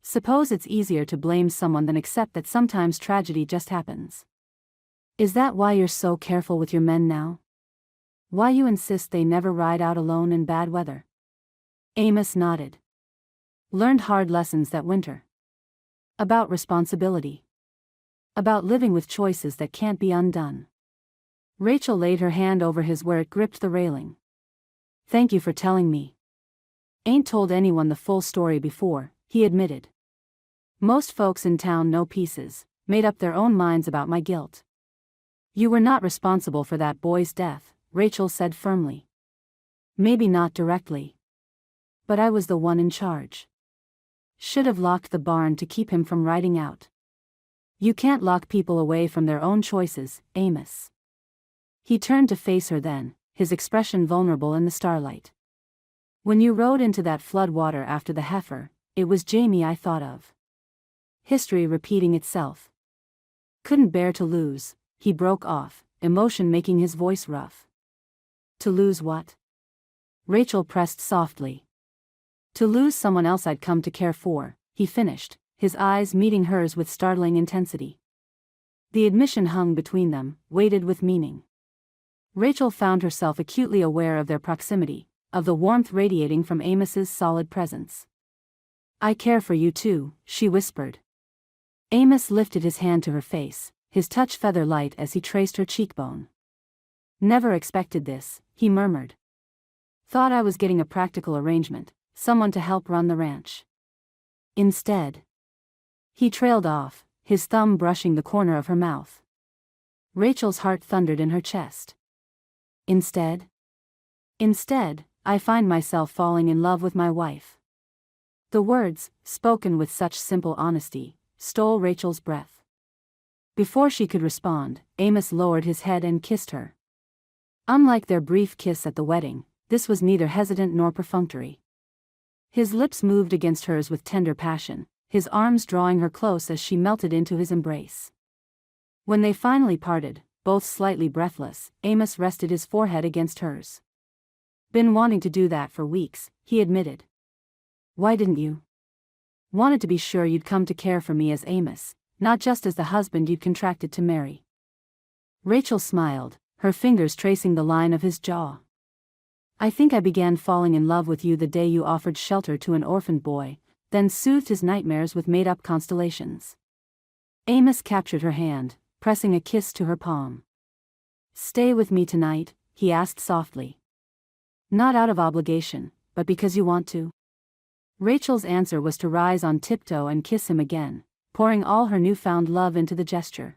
Suppose it's easier to blame someone than accept that sometimes tragedy just happens. Is that why you're so careful with your men now? Why you insist they never ride out alone in bad weather? Amos nodded. Learned hard lessons that winter. About responsibility. About living with choices that can't be undone. Rachel laid her hand over his where it gripped the railing. Thank you for telling me. Ain't told anyone the full story before, he admitted. Most folks in town know pieces, made up their own minds about my guilt. You were not responsible for that boy's death, Rachel said firmly. Maybe not directly. But I was the one in charge. Should have locked the barn to keep him from riding out. You can't lock people away from their own choices, Amos. He turned to face her then, his expression vulnerable in the starlight. When you rode into that flood water after the heifer, it was Jamie I thought of. History repeating itself. Couldn't bear to lose, he broke off, emotion making his voice rough. To lose what? Rachel pressed softly. To lose someone else I'd come to care for, he finished, his eyes meeting hers with startling intensity. The admission hung between them, weighted with meaning. Rachel found herself acutely aware of their proximity, of the warmth radiating from Amos's solid presence. I care for you too, she whispered. Amos lifted his hand to her face, his touch feather light as he traced her cheekbone. Never expected this, he murmured. Thought I was getting a practical arrangement, someone to help run the ranch. Instead. He trailed off, his thumb brushing the corner of her mouth. Rachel's heart thundered in her chest. Instead? Instead, I find myself falling in love with my wife. The words, spoken with such simple honesty, stole Rachel's breath. Before she could respond, Amos lowered his head and kissed her. Unlike their brief kiss at the wedding, this was neither hesitant nor perfunctory. His lips moved against hers with tender passion, his arms drawing her close as she melted into his embrace. When they finally parted, both slightly breathless, Amos rested his forehead against hers. Been wanting to do that for weeks, he admitted. Why didn't you? Wanted to be sure you'd come to care for me as Amos, not just as the husband you'd contracted to marry. Rachel smiled, her fingers tracing the line of his jaw. I think I began falling in love with you the day you offered shelter to an orphaned boy, then soothed his nightmares with made-up constellations. Amos captured her hand, pressing a kiss to her palm. Stay with me tonight, he asked softly. Not out of obligation, but because you want to. Rachel's answer was to rise on tiptoe and kiss him again, pouring all her newfound love into the gesture.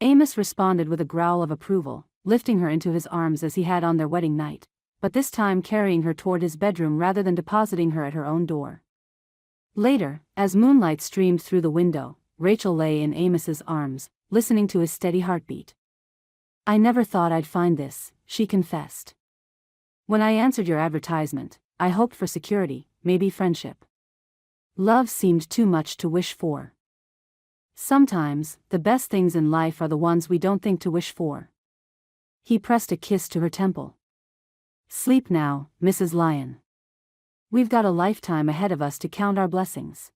Amos responded with a growl of approval, lifting her into his arms as he had on their wedding night, but this time carrying her toward his bedroom rather than depositing her at her own door. Later, as moonlight streamed through the window, Rachel lay in Amos's arms, listening to his steady heartbeat. I never thought I'd find this, she confessed. When I answered your advertisement, I hoped for security, maybe friendship. Love seemed too much to wish for. Sometimes, the best things in life are the ones we don't think to wish for. He pressed a kiss to her temple. Sleep now, Mrs. Lyon. We've got a lifetime ahead of us to count our blessings.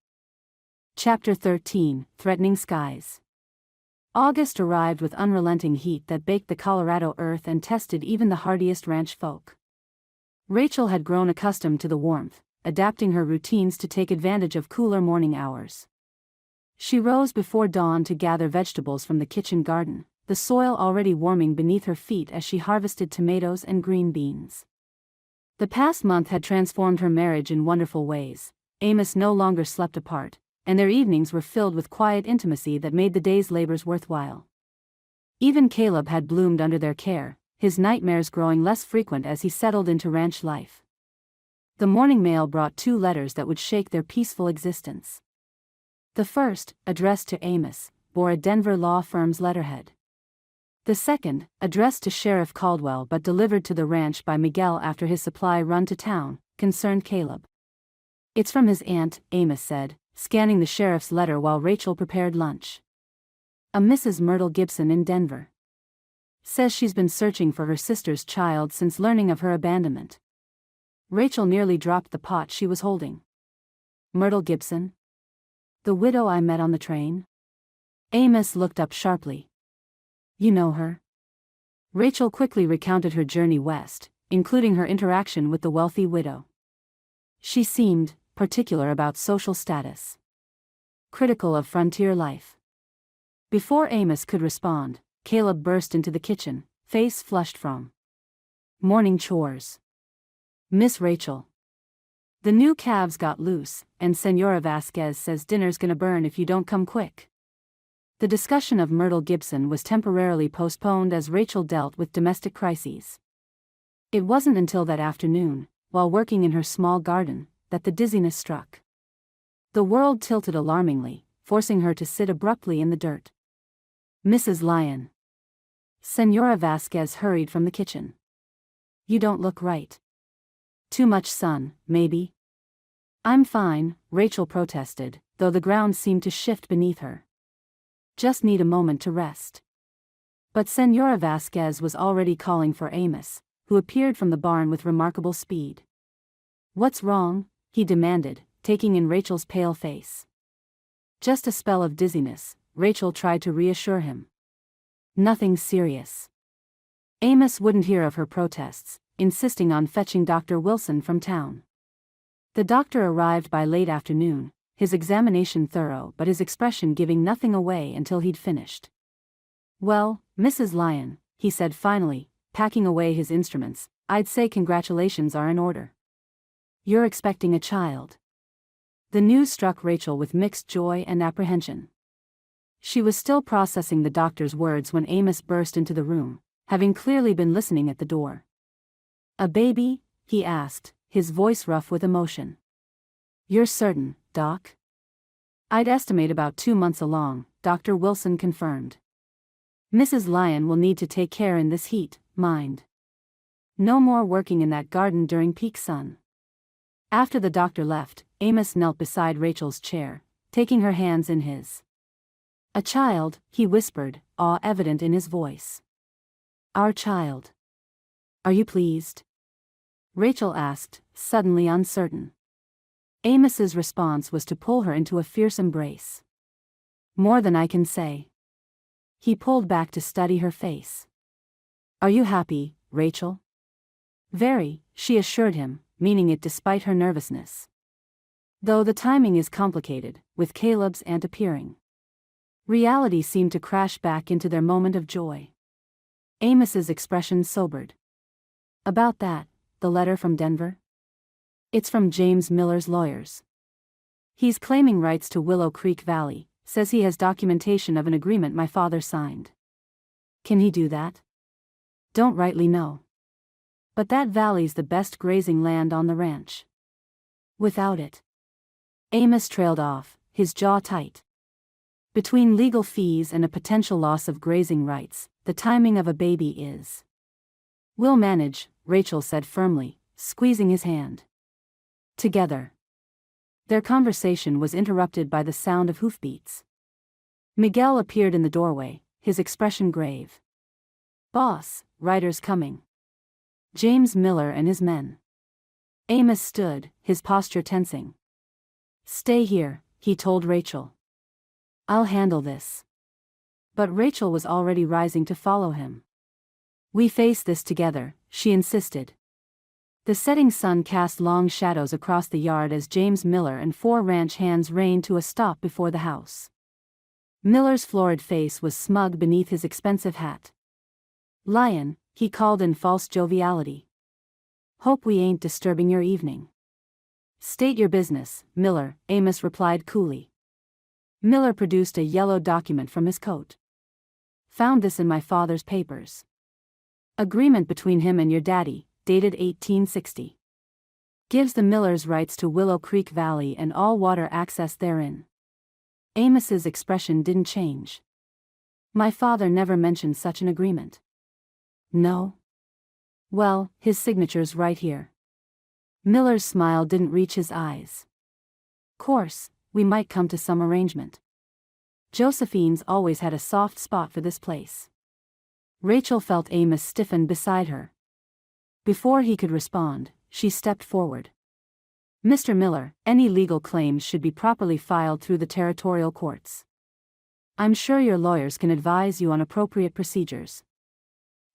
Chapter 13, Threatening Skies. August arrived with unrelenting heat that baked the Colorado earth and tested even the hardiest ranch folk. Rachel had grown accustomed to the warmth, adapting her routines to take advantage of cooler morning hours. She rose before dawn to gather vegetables from the kitchen garden, the soil already warming beneath her feet as she harvested tomatoes and green beans. The past month had transformed her marriage in wonderful ways. Amos no longer slept apart, and their evenings were filled with quiet intimacy that made the day's labors worthwhile. Even Caleb had bloomed under their care, his nightmares growing less frequent as he settled into ranch life. The morning mail brought 2 letters that would shake their peaceful existence. The first, addressed to Amos, bore a Denver law firm's letterhead. The second, addressed to Sheriff Caldwell but delivered to the ranch by Miguel after his supply run to town, concerned Caleb. "It's from his aunt," Amos said, scanning the sheriff's letter while Rachel prepared lunch. "A Mrs. Myrtle Gibson in Denver. Says she's been searching for her sister's child since learning of her abandonment." Rachel nearly dropped the pot she was holding. "Myrtle Gibson? The widow I met on the train?" Amos looked up sharply. "You know her?" Rachel quickly recounted her journey west, including her interaction with the wealthy widow. She seemed particular about social status, critical of frontier life. Before Amos could respond, Caleb burst into the kitchen, face flushed from morning chores. "Miss Rachel, the new calves got loose, and Senora Vasquez says dinner's gonna burn if you don't come quick." The discussion of Myrtle Gibson was temporarily postponed as Rachel dealt with domestic crises. It wasn't until that afternoon, while working in her small garden, that the dizziness struck. The world tilted alarmingly, forcing her to sit abruptly in the dirt. "Mrs. Lyon." Senora Vasquez hurried from the kitchen. "You don't look right. Too much sun, maybe?" "I'm fine," Rachel protested, though the ground seemed to shift beneath her. "Just need a moment to rest." But Senora Vasquez was already calling for Amos, who appeared from the barn with remarkable speed. "What's wrong?" he demanded, taking in Rachel's pale face. "Just a spell of dizziness," Rachel tried to reassure him. "Nothing serious." Amos wouldn't hear of her protests, insisting on fetching Dr. Wilson from town. The doctor arrived by late afternoon, his examination thorough but his expression giving nothing away until he'd finished. "Well, Mrs. Lyon," he said finally, packing away his instruments, "I'd say congratulations are in order. You're expecting a child." The news struck Rachel with mixed joy and apprehension. She was still processing the doctor's words when Amos burst into the room, having clearly been listening at the door. "A baby?" he asked, his voice rough with emotion. "You're certain, Doc?" "I'd estimate about 2 months along," Dr. Wilson confirmed. "Mrs. Lyon will need to take care in this heat, mind. No more working in that garden during peak sun." After the doctor left, Amos knelt beside Rachel's chair, taking her hands in his. "A child," he whispered, awe evident in his voice. "Our child. Are you pleased?" Rachel asked, suddenly uncertain. Amos's response was to pull her into a fierce embrace. "More than I can say." He pulled back to study her face. "Are you happy, Rachel?" "Very," she assured him, meaning it despite her nervousness. "Though the timing is complicated, with Caleb's aunt appearing." Reality seemed to crash back into their moment of joy. Amos's expression sobered. "About that, the letter from Denver?" "It's from James Miller's lawyers. He's claiming rights to Willow Creek Valley, says he has documentation of an agreement my father signed." "Can he do that?" "Don't rightly know. But that valley's the best grazing land on the ranch. Without it." Amos trailed off, his jaw tight. Between legal fees and a potential loss of grazing rights, the timing of a baby is. "We'll manage," Rachel said firmly, squeezing his hand. Together. Their conversation was interrupted by the sound of hoofbeats. Miguel appeared in the doorway, his expression grave. "Boss, riders coming. James Miller and his men." Amos stood, his posture tensing. "Stay here," he told Rachel. "I'll handle this." But Rachel was already rising to follow him. "We face this together," she insisted. The setting sun cast long shadows across the yard as James Miller and 4 ranch hands reined to a stop before the house. Miller's florid face was smug beneath his expensive hat. "Lion," he called in false joviality. "Hope we ain't disturbing your evening." "State your business, Miller," Amos replied coolly. Miller produced a yellow document from his coat. "Found this in my father's papers. Agreement between him and your daddy, dated 1860. Gives the Millers rights to Willow Creek Valley and all water access therein." Amos's expression didn't change. "My father never mentioned such an agreement." "No?" "Well, his signature's right here." Miller's smile didn't reach his eyes. "Course, we might come to some arrangement. Josephine's always had a soft spot for this place." Rachel felt Amos stiffen beside her. Before he could respond, she stepped forward. "Mr. Miller, any legal claims should be properly filed through the territorial courts. I'm sure your lawyers can advise you on appropriate procedures."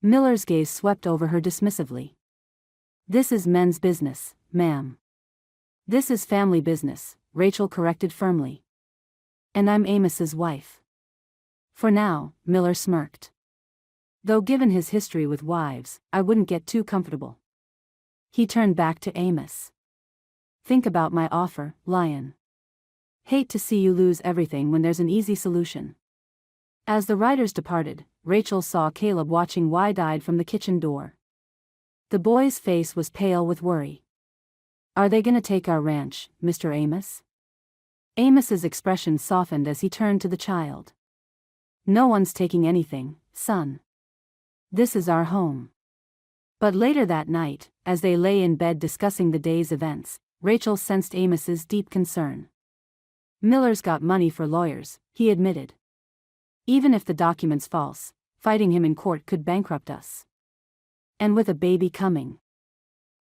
Miller's gaze swept over her dismissively. "This is men's business, ma'am." "This is family business," Rachel corrected firmly. "And I'm Amos's wife." "For now," Miller smirked. "Though given his history with wives, I wouldn't get too comfortable." He turned back to Amos. "Think about my offer, Lion. Hate to see you lose everything when there's an easy solution." As the riders departed, Rachel saw Caleb watching wide-eyed from the kitchen door. The boy's face was pale with worry. "Are they gonna take our ranch, Mr. Amos?" Amos's expression softened as he turned to the child. "No one's taking anything, son. This is our home." But later that night, as they lay in bed discussing the day's events, Rachel sensed Amos's deep concern. "Miller's got money for lawyers," he admitted. "Even if the document's false, fighting him in court could bankrupt us. And with a baby coming."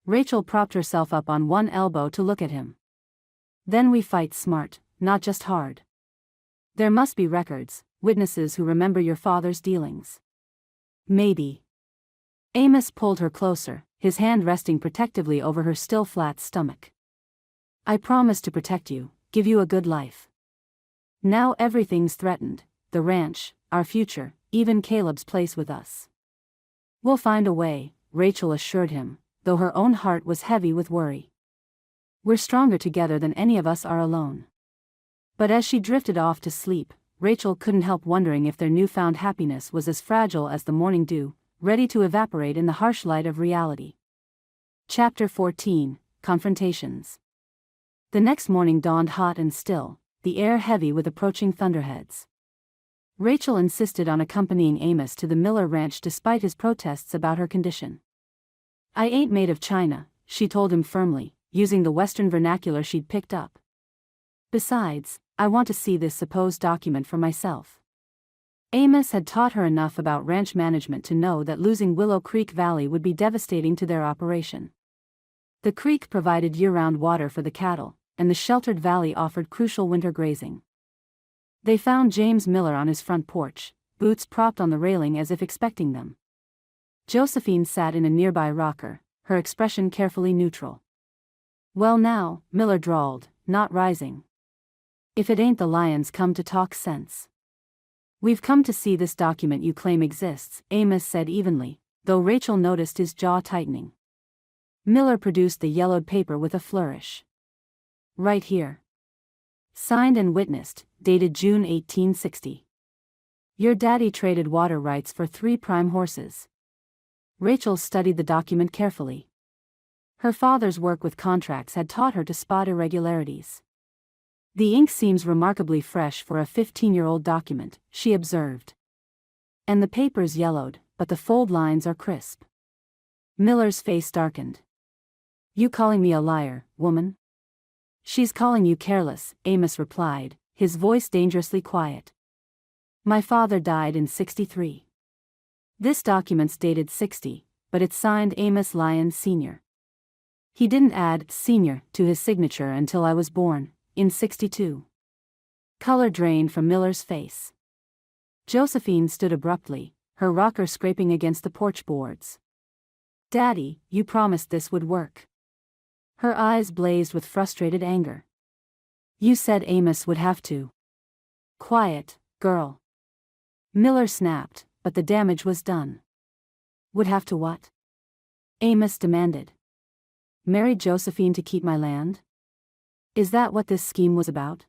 Rachel propped herself up on one elbow to look at him. "Then we fight smart, not just hard. There must be records, witnesses who remember your father's dealings." "Maybe." Amos pulled her closer, his hand resting protectively over her still flat stomach. "I promise to protect you, give you a good life. Now everything's threatened, the ranch, our future, even Caleb's place with us." "We'll find a way," Rachel assured him, though her own heart was heavy with worry. "We're stronger together than any of us are alone." But as she drifted off to sleep, Rachel couldn't help wondering if their newfound happiness was as fragile as the morning dew, ready to evaporate in the harsh light of reality. Chapter 14, Confrontations. The next morning dawned hot and still, the air heavy with approaching thunderheads. Rachel insisted on accompanying Amos to the Miller ranch despite his protests about her condition. "I ain't made of china," she told him firmly, using the Western vernacular she'd picked up. "Besides, I want to see this supposed document for myself." Amos had taught her enough about ranch management to know that losing Willow Creek Valley would be devastating to their operation. The creek provided year-round water for the cattle, and the sheltered valley offered crucial winter grazing. They found James Miller on his front porch, boots propped on the railing as if expecting them. Josephine sat in a nearby rocker, her expression carefully neutral. "Well now," Miller drawled, not rising. "If it ain't the Lions come to talk sense." "We've come to see this document you claim exists," Amos said evenly, though Rachel noticed his jaw tightening. Miller produced the yellowed paper with a flourish. "Right here. Signed and witnessed, dated June 1860. Your daddy traded water rights for 3 prime horses." Rachel studied the document carefully. Her father's work with contracts had taught her to spot irregularities. "The ink seems remarkably fresh for a 15-year-old document," she observed. "And the paper's yellowed, but the fold lines are crisp." Miller's face darkened. "You calling me a liar, woman?" "She's calling you careless," Amos replied, his voice dangerously quiet. "My father died in 63. This document's dated 60, but it's signed Amos Lyon Sr. He didn't add Sr. to his signature until I was born, in 62. Color drained from Miller's face. Josephine stood abruptly, her rocker scraping against the porch boards. "Daddy, you promised this would work." Her eyes blazed with frustrated anger. "You said Amos would have to." "Quiet," girl. Miller snapped, but the damage was done. Would have to what? Amos demanded. Marry Josephine to keep my land? Is that what this scheme was about?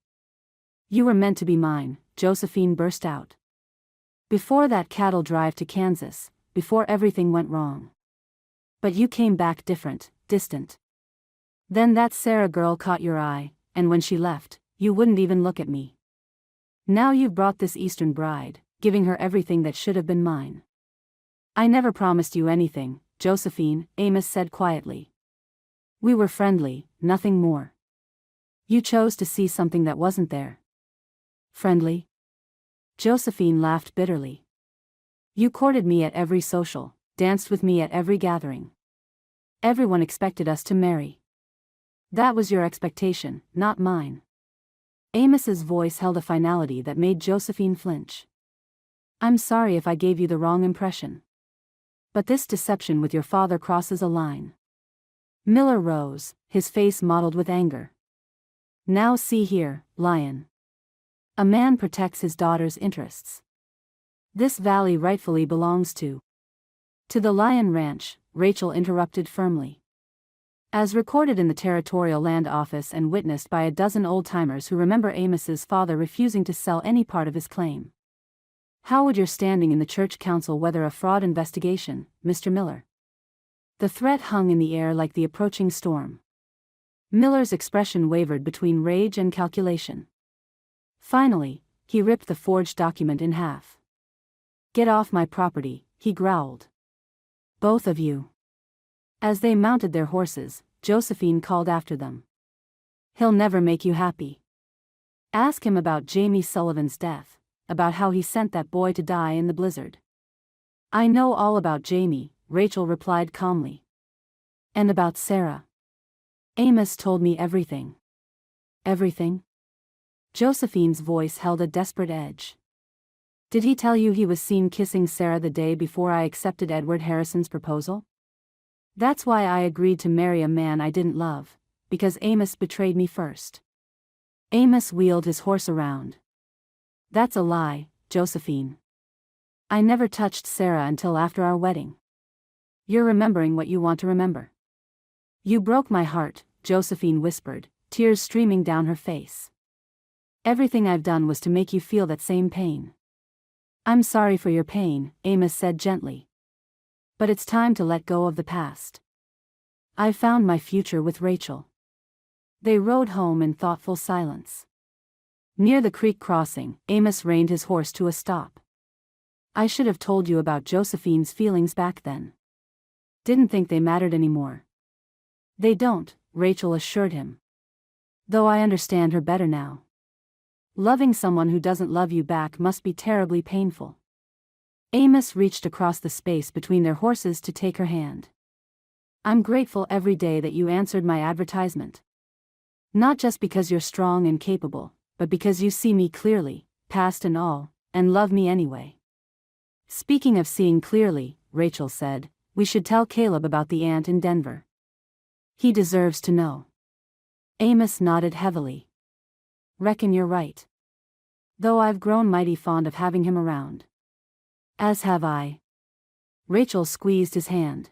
You were meant to be mine, Josephine burst out. Before that cattle drive to Kansas, before everything went wrong. But you came back different, distant. Then that Sarah girl caught your eye, and when she left, you wouldn't even look at me. Now you've brought this Eastern bride, giving her everything that should have been mine. I never promised you anything, Josephine, Amos said quietly. We were friendly, nothing more. You chose to see something that wasn't there. Friendly? Josephine laughed bitterly. You courted me at every social, danced with me at every gathering. Everyone expected us to marry. That was your expectation, not mine. Amos's voice held a finality that made Josephine flinch. I'm sorry if I gave you the wrong impression. But this deception with your father crosses a line. Miller rose, his face mottled with anger. Now see here, Lion. A man protects his daughter's interests. This valley rightfully belongs to the Lion Ranch, Rachel interrupted firmly. As recorded in the Territorial Land Office and witnessed by a dozen old-timers who remember Amos's father refusing to sell any part of his claim. How would your standing in the church council weather a fraud investigation, Mr. Miller? The threat hung in the air like the approaching storm. Miller's expression wavered between rage and calculation. Finally, he ripped the forged document in half. Get off my property, he growled. Both of you. As they mounted their horses, Josephine called after them. He'll never make you happy. Ask him about Jamie Sullivan's death, about how he sent that boy to die in the blizzard. I know all about Jamie, Rachel replied calmly. And about Sarah. Amos told me everything. Everything? Josephine's voice held a desperate edge. Did he tell you he was seen kissing Sarah the day before I accepted Edward Harrison's proposal? That's why I agreed to marry a man I didn't love, because Amos betrayed me first. Amos wheeled his horse around. That's a lie, Josephine. I never touched Sarah until after our wedding. You're remembering what you want to remember. You broke my heart, Josephine whispered, tears streaming down her face. Everything I've done was to make you feel that same pain. I'm sorry for your pain, Amos said gently. But it's time to let go of the past. I've found my future with Rachel. They rode home in thoughtful silence. Near the creek crossing, Amos reined his horse to a stop. I should have told you about Josephine's feelings back then. Didn't think they mattered anymore. They don't, Rachel assured him. Though I understand her better now. Loving someone who doesn't love you back must be terribly painful. Amos reached across the space between their horses to take her hand. I'm grateful every day that you answered my advertisement. Not just because you're strong and capable, but because you see me clearly, past and all, and love me anyway. Speaking of seeing clearly, Rachel said, we should tell Caleb about the aunt in Denver. He deserves to know. Amos nodded heavily. Reckon you're right. Though I've grown mighty fond of having him around. As have I. Rachel squeezed his hand.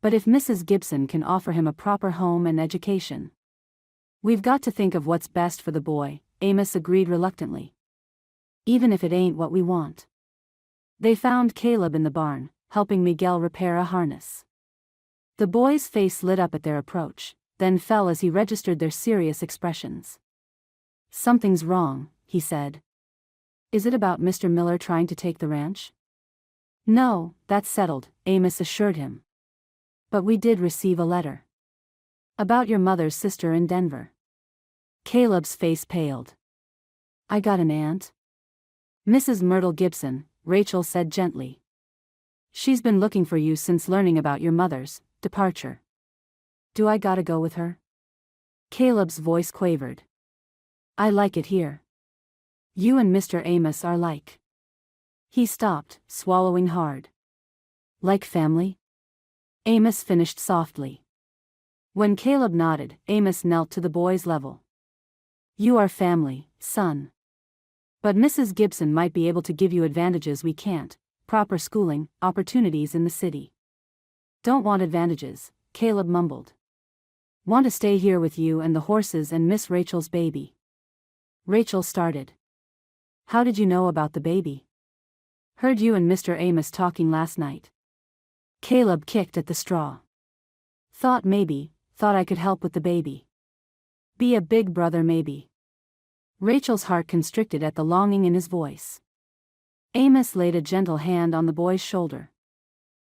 But if Mrs. Gibson can offer him a proper home and education. We've got to think of what's best for the boy, Amos agreed reluctantly. Even if it ain't what we want. They found Caleb in the barn, helping Miguel repair a harness. The boy's face lit up at their approach, then fell as he registered their serious expressions. Something's wrong, he said. Is it about Mr. Miller trying to take the ranch? No, that's settled, Amos assured him. But we did receive a letter. About your mother's sister in Denver. Caleb's face paled. I got an aunt? Mrs. Myrtle Gibson, Rachel said gently. She's been looking for you since learning about your mother's departure. Do I gotta go with her? Caleb's voice quavered. I like it here. You and Mr. Amos are like. He stopped, swallowing hard. Like family? Amos finished softly. When Caleb nodded, Amos knelt to the boy's level. You are family, son. But Mrs. Gibson might be able to give you advantages we can't, proper schooling, opportunities in the city. Don't want advantages, Caleb mumbled. Want to stay here with you and the horses and Miss Rachel's baby. Rachel started. How did you know about the baby? Heard you and Mr. Amos talking last night. Caleb kicked at the straw. Thought I could help with the baby. Be a big brother maybe. Rachel's heart constricted at the longing in his voice. Amos laid a gentle hand on the boy's shoulder.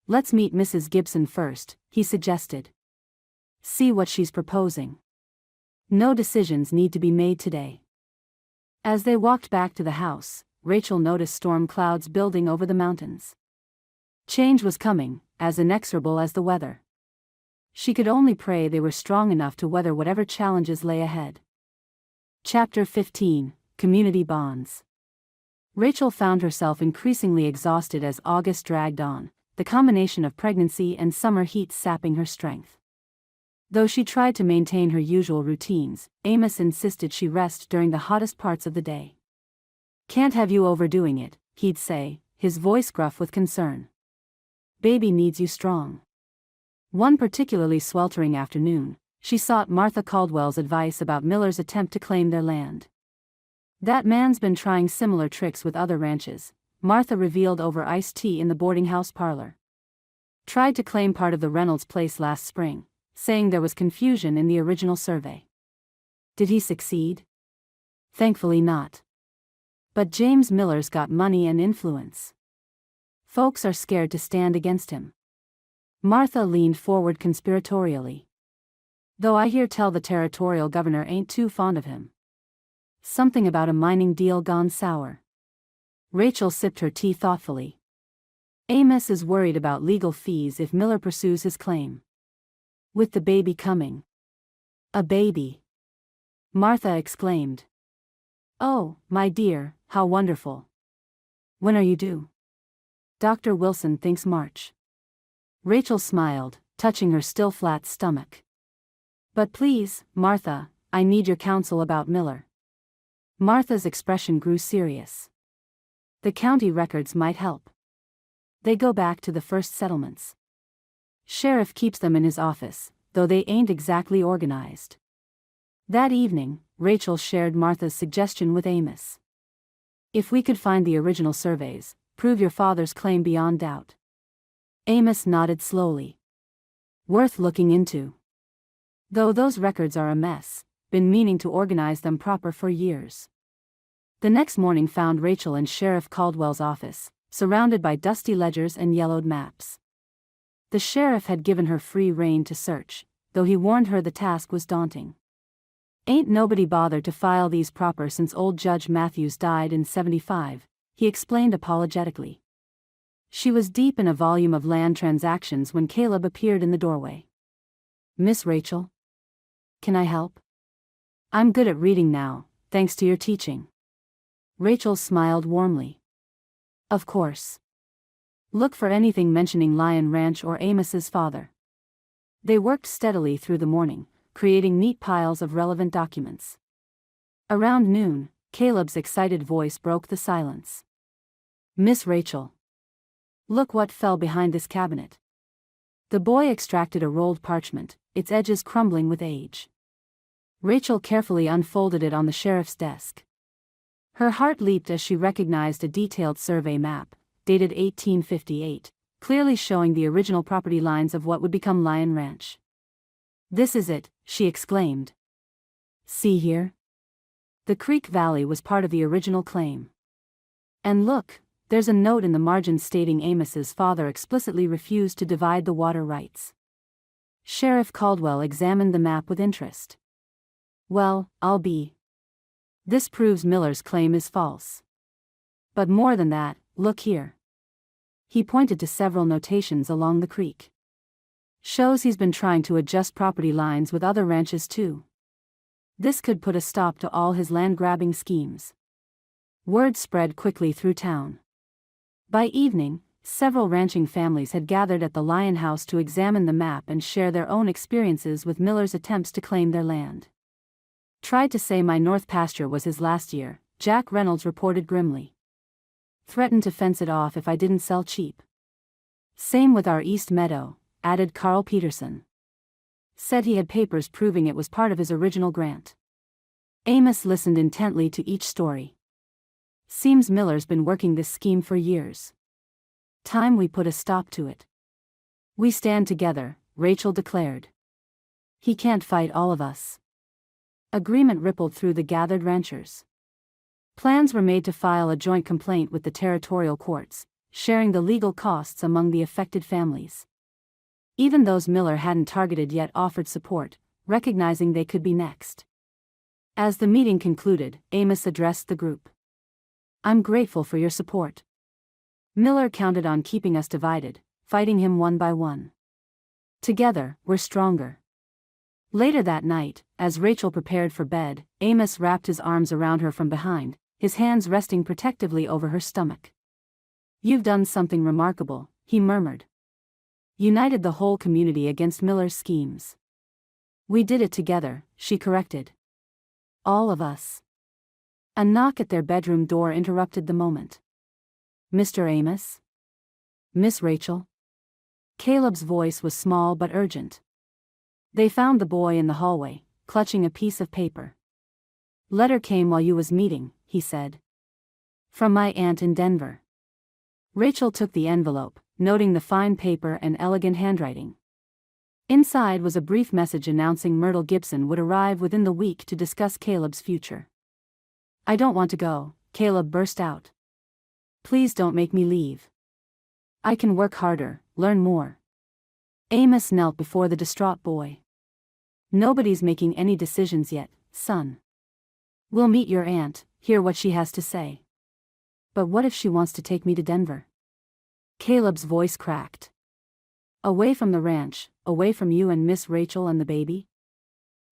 Let's meet Mrs. Gibson first, he suggested. See what she's proposing. No decisions need to be made today. As they walked back to the house, Rachel noticed storm clouds building over the mountains. Change was coming, as inexorable as the weather. She could only pray they were strong enough to weather whatever challenges lay ahead. Chapter 15, Community Bonds. Rachel found herself increasingly exhausted as August dragged on, the combination of pregnancy and summer heat sapping her strength. Though she tried to maintain her usual routines, Amos insisted she rest during the hottest parts of the day. Can't have you overdoing it, he'd say, his voice gruff with concern. Baby needs you strong. One particularly sweltering afternoon, she sought Martha Caldwell's advice about Miller's attempt to claim their land. That man's been trying similar tricks with other ranches, Martha revealed over iced tea in the boarding house parlor. Tried to claim part of the Reynolds place last spring, saying there was confusion in the original survey. Did he succeed? Thankfully not. But James Miller's got money and influence. Folks are scared to stand against him. Martha leaned forward conspiratorially. Though I hear tell the territorial governor ain't too fond of him. Something about a mining deal gone sour. Rachel sipped her tea thoughtfully. Amos is worried about legal fees if Miller pursues his claim. With the baby coming. A baby. Martha exclaimed. Oh, my dear, how wonderful. When are you due? Dr. Wilson thinks March. Rachel smiled, touching her still flat stomach. But please, Martha, I need your counsel about Miller. Martha's expression grew serious. The county records might help. They go back to the first settlements. Sheriff keeps them in his office, though they ain't exactly organized. That evening, Rachel shared Martha's suggestion with Amos. If we could find the original surveys, prove your father's claim beyond doubt. Amos nodded slowly. Worth looking into. Though those records are a mess, been meaning to organize them proper for years. The next morning found Rachel in Sheriff Caldwell's office, surrounded by dusty ledgers and yellowed maps. The sheriff had given her free rein to search, though he warned her the task was daunting. Ain't nobody bothered to file these proper since old Judge Matthews died in '75, he explained apologetically. She was deep in a volume of land transactions when Caleb appeared in the doorway. Miss Rachel? Can I help? I'm good at reading now, thanks to your teaching. Rachel smiled warmly. Of course. Look for anything mentioning Lion Ranch or Amos's father. They worked steadily through the morning, creating neat piles of relevant documents. Around noon, Caleb's excited voice broke the silence. Miss Rachel. Look what fell behind this cabinet. The boy extracted a rolled parchment, its edges crumbling with age. Rachel carefully unfolded it on the sheriff's desk. Her heart leaped as she recognized a detailed survey map, dated 1858, clearly showing the original property lines of what would become Lion Ranch. This is it, she exclaimed. See here? The Creek Valley was part of the original claim. And look, there's a note in the margin stating Amos's father explicitly refused to divide the water rights. Sheriff Caldwell examined the map with interest. Well, I'll be. This proves Miller's claim is false. But more than that, look here. He pointed to several notations along the creek. Shows he's been trying to adjust property lines with other ranches too. This could put a stop to all his land-grabbing schemes. Word spread quickly through town. By evening, several ranching families had gathered at the Lion House to examine the map and share their own experiences with Miller's attempts to claim their land. Tried to say my north pasture was his last year, Jack Reynolds reported grimly. Threatened to fence it off if I didn't sell cheap. Same with our East Meadow, added Carl Peterson. Said he had papers proving it was part of his original grant. Amos listened intently to each story. Seems Miller's been working this scheme for years. Time we put a stop to it. We stand together, Rachel declared. He can't fight all of us. Agreement rippled through the gathered ranchers. Plans were made to file a joint complaint with the territorial courts, sharing the legal costs among the affected families. Even those Miller hadn't targeted yet offered support, recognizing they could be next. As the meeting concluded, Amos addressed the group. I'm grateful for your support. Miller counted on keeping us divided, fighting him one by one. Together, we're stronger. Later that night, as Rachel prepared for bed, Amos wrapped his arms around her from behind, his hands resting protectively over her stomach. You've done something remarkable, he murmured. United the whole community against Miller's schemes. We did it together, she corrected. All of us. A knock at their bedroom door interrupted the moment. Mr. Amos? Miss Rachel? Caleb's voice was small but urgent. They found the boy in the hallway, clutching a piece of paper. Letter came while you was meeting, he said. From my aunt in Denver. Rachel took the envelope, noting the fine paper and elegant handwriting. Inside was a brief message announcing Myrtle Gibson would arrive within the week to discuss Caleb's future. I don't want to go, Caleb burst out. Please don't make me leave. I can work harder, learn more. Amos knelt before the distraught boy. Nobody's making any decisions yet, son. We'll meet your aunt, hear what she has to say. But what if she wants to take me to Denver? Caleb's voice cracked. Away from the ranch, away from you and Miss Rachel and the baby?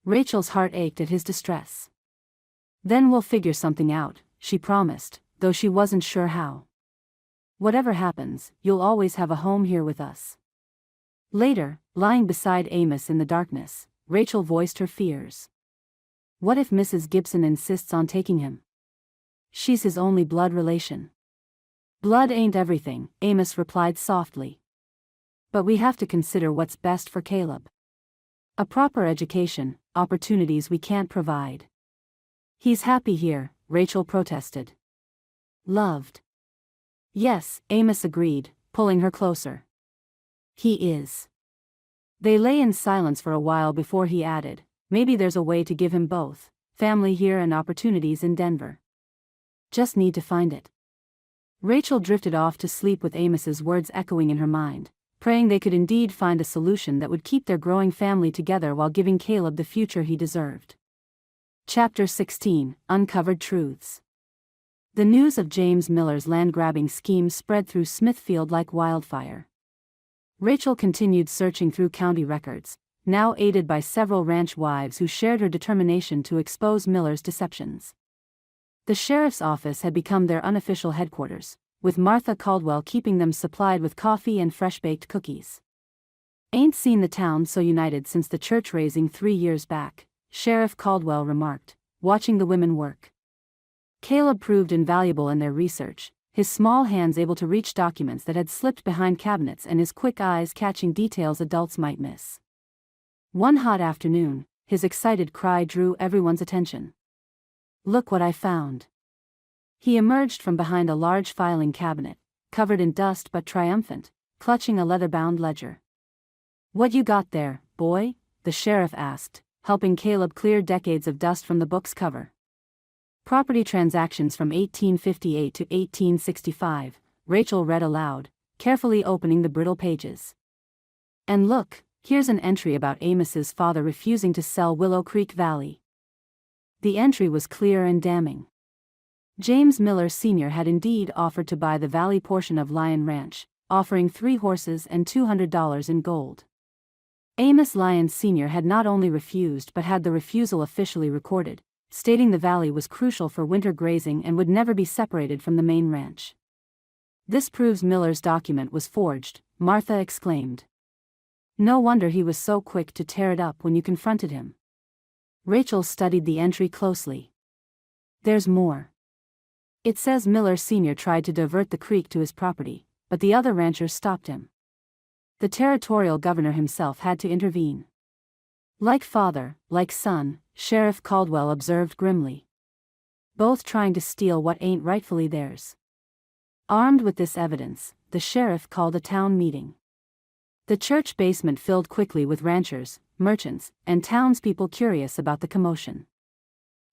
Rachel's heart ached at his distress. Then we'll figure something out, she promised, though she wasn't sure how. Whatever happens, you'll always have a home here with us. Later, lying beside Amos in the darkness, Rachel voiced her fears. What if Mrs. Gibson insists on taking him? She's his only blood relation. Blood ain't everything, Amos replied softly. But we have to consider what's best for Caleb. A proper education, opportunities we can't provide. He's happy here, Rachel protested. Loved. Yes, Amos agreed, pulling her closer. He is. They lay in silence for a while before he added, maybe there's a way to give him both, family here and opportunities in Denver. Just need to find it. Rachel drifted off to sleep with Amos's words echoing in her mind, praying they could indeed find a solution that would keep their growing family together while giving Caleb the future he deserved. Chapter 16, Uncovered Truths. The news of James Miller's land-grabbing scheme spread through Smithfield like wildfire. Rachel continued searching through county records, now aided by several ranch wives who shared her determination to expose Miller's deceptions. The sheriff's office had become their unofficial headquarters, with Martha Caldwell keeping them supplied with coffee and fresh-baked cookies. Ain't seen the town so united since the church raising 3 years back, Sheriff Caldwell remarked, watching the women work. Caleb proved invaluable in their research, his small hands able to reach documents that had slipped behind cabinets and his quick eyes catching details adults might miss. One hot afternoon, his excited cry drew everyone's attention. Look what I found. He emerged from behind a large filing cabinet, covered in dust but triumphant, clutching a leather-bound ledger. What you got there, boy? The sheriff asked, helping Caleb clear decades of dust from the book's cover. Property transactions from 1858 to 1865, Rachel read aloud, carefully opening the brittle pages. And look, here's an entry about Amos's father refusing to sell Willow Creek Valley. The entry was clear and damning. James Miller Sr. had indeed offered to buy the valley portion of Lyon Ranch, offering 3 horses and $200 in gold. Amos Lyon Sr. had not only refused but had the refusal officially recorded, stating the valley was crucial for winter grazing and would never be separated from the main ranch. This proves Miller's document was forged, Martha exclaimed. No wonder he was so quick to tear it up when you confronted him. Rachel studied the entry closely. There's more. It says Miller Sr. tried to divert the creek to his property, but the other ranchers stopped him. The territorial governor himself had to intervene. Like father, like son, Sheriff Caldwell observed grimly. Both trying to steal what ain't rightfully theirs. Armed with this evidence, the sheriff called a town meeting. The church basement filled quickly with ranchers, merchants, and townspeople curious about the commotion.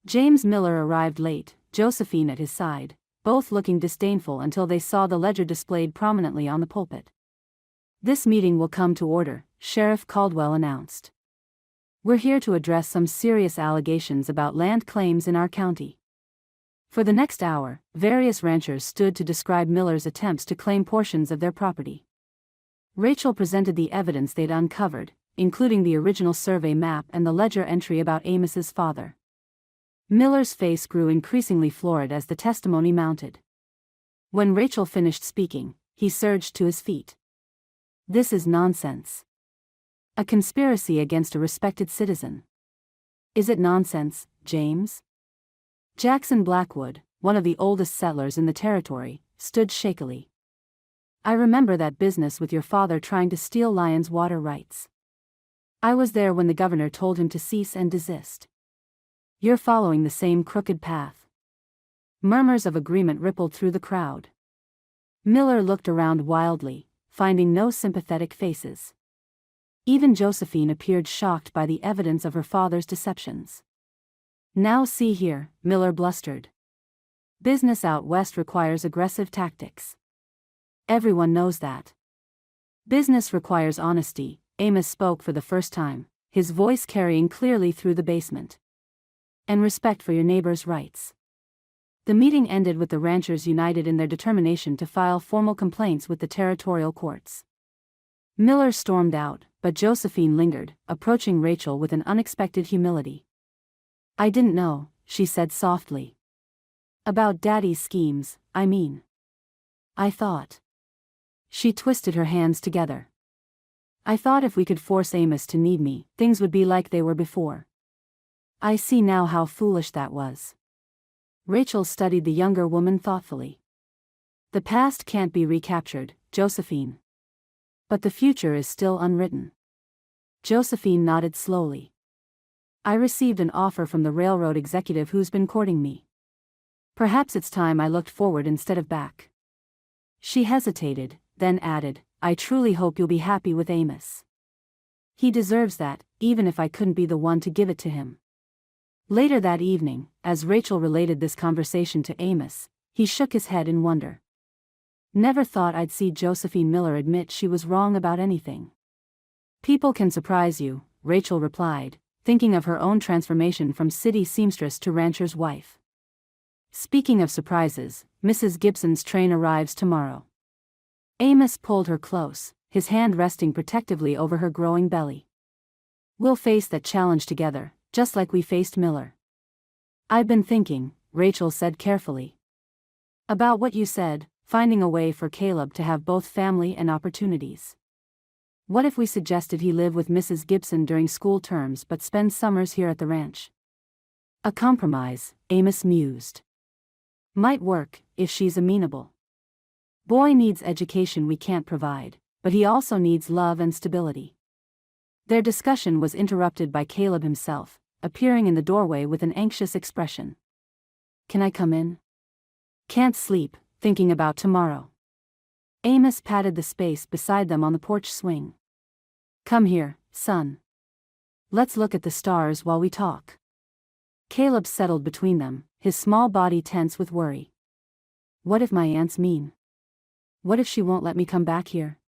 James Miller arrived late, Josephine at his side, both looking disdainful until they saw the ledger displayed prominently on the pulpit. "This meeting will come to order," Sheriff Caldwell announced. "We're here to address some serious allegations about land claims in our county." For the next hour, various ranchers stood to describe Miller's attempts to claim portions of their property. Rachel presented the evidence they'd uncovered, including the original survey map and the ledger entry about Amos's father. Miller's face grew increasingly florid as the testimony mounted. When Rachel finished speaking, he surged to his feet. "This is nonsense. A conspiracy against a respected citizen. Is it nonsense, James?" Jackson Blackwood, one of the oldest settlers in the territory, stood shakily. "I remember that business with your father trying to steal Lyon's water rights. I was there when the governor told him to cease and desist. You're following the same crooked path." Murmurs of agreement rippled through the crowd. Miller looked around wildly, finding no sympathetic faces. Even Josephine appeared shocked by the evidence of her father's deceptions. "Now see here," Miller blustered. "Business out west requires aggressive tactics. Everyone knows that. Business requires honesty." Amos spoke for the first time, his voice carrying clearly through the basement. "And respect for your neighbor's rights." The meeting ended with the ranchers united in their determination to file formal complaints with the territorial courts. Miller stormed out, but Josephine lingered, approaching Rachel with an unexpected humility. "I didn't know," she said softly. "About Daddy's schemes, I mean. I thought." She twisted her hands together. "I thought if we could force Amos to need me, things would be like they were before. I see now how foolish that was." Rachel studied the younger woman thoughtfully. "The past can't be recaptured, Josephine. But the future is still unwritten." Josephine nodded slowly. "I received an offer from the railroad executive who's been courting me. Perhaps it's time I looked forward instead of back." She hesitated, then added, "I truly hope you'll be happy with Amos. He deserves that, even if I couldn't be the one to give it to him." Later that evening, as Rachel related this conversation to Amos, he shook his head in wonder. "Never thought I'd see Josephine Miller admit she was wrong about anything." "People can surprise you," Rachel replied, thinking of her own transformation from city seamstress to rancher's wife. "Speaking of surprises, Mrs. Gibson's train arrives tomorrow." Amos pulled her close, his hand resting protectively over her growing belly. "We'll face that challenge together, just like we faced Miller." "I've been thinking," Rachel said carefully. "About what you said, finding a way for Caleb to have both family and opportunities. What if we suggested he live with Mrs. Gibson during school terms but spend summers here at the ranch?" "A compromise," Amos mused. "Might work, if she's amenable. Boy needs education we can't provide, but he also needs love and stability." Their discussion was interrupted by Caleb himself, appearing in the doorway with an anxious expression. "Can I come in? Can't sleep, thinking about tomorrow." Amos patted the space beside them on the porch swing. "Come here, son. Let's look at the stars while we talk." Caleb settled between them, his small body tense with worry. "What if my aunt's mean? What if she won't let me come back here?"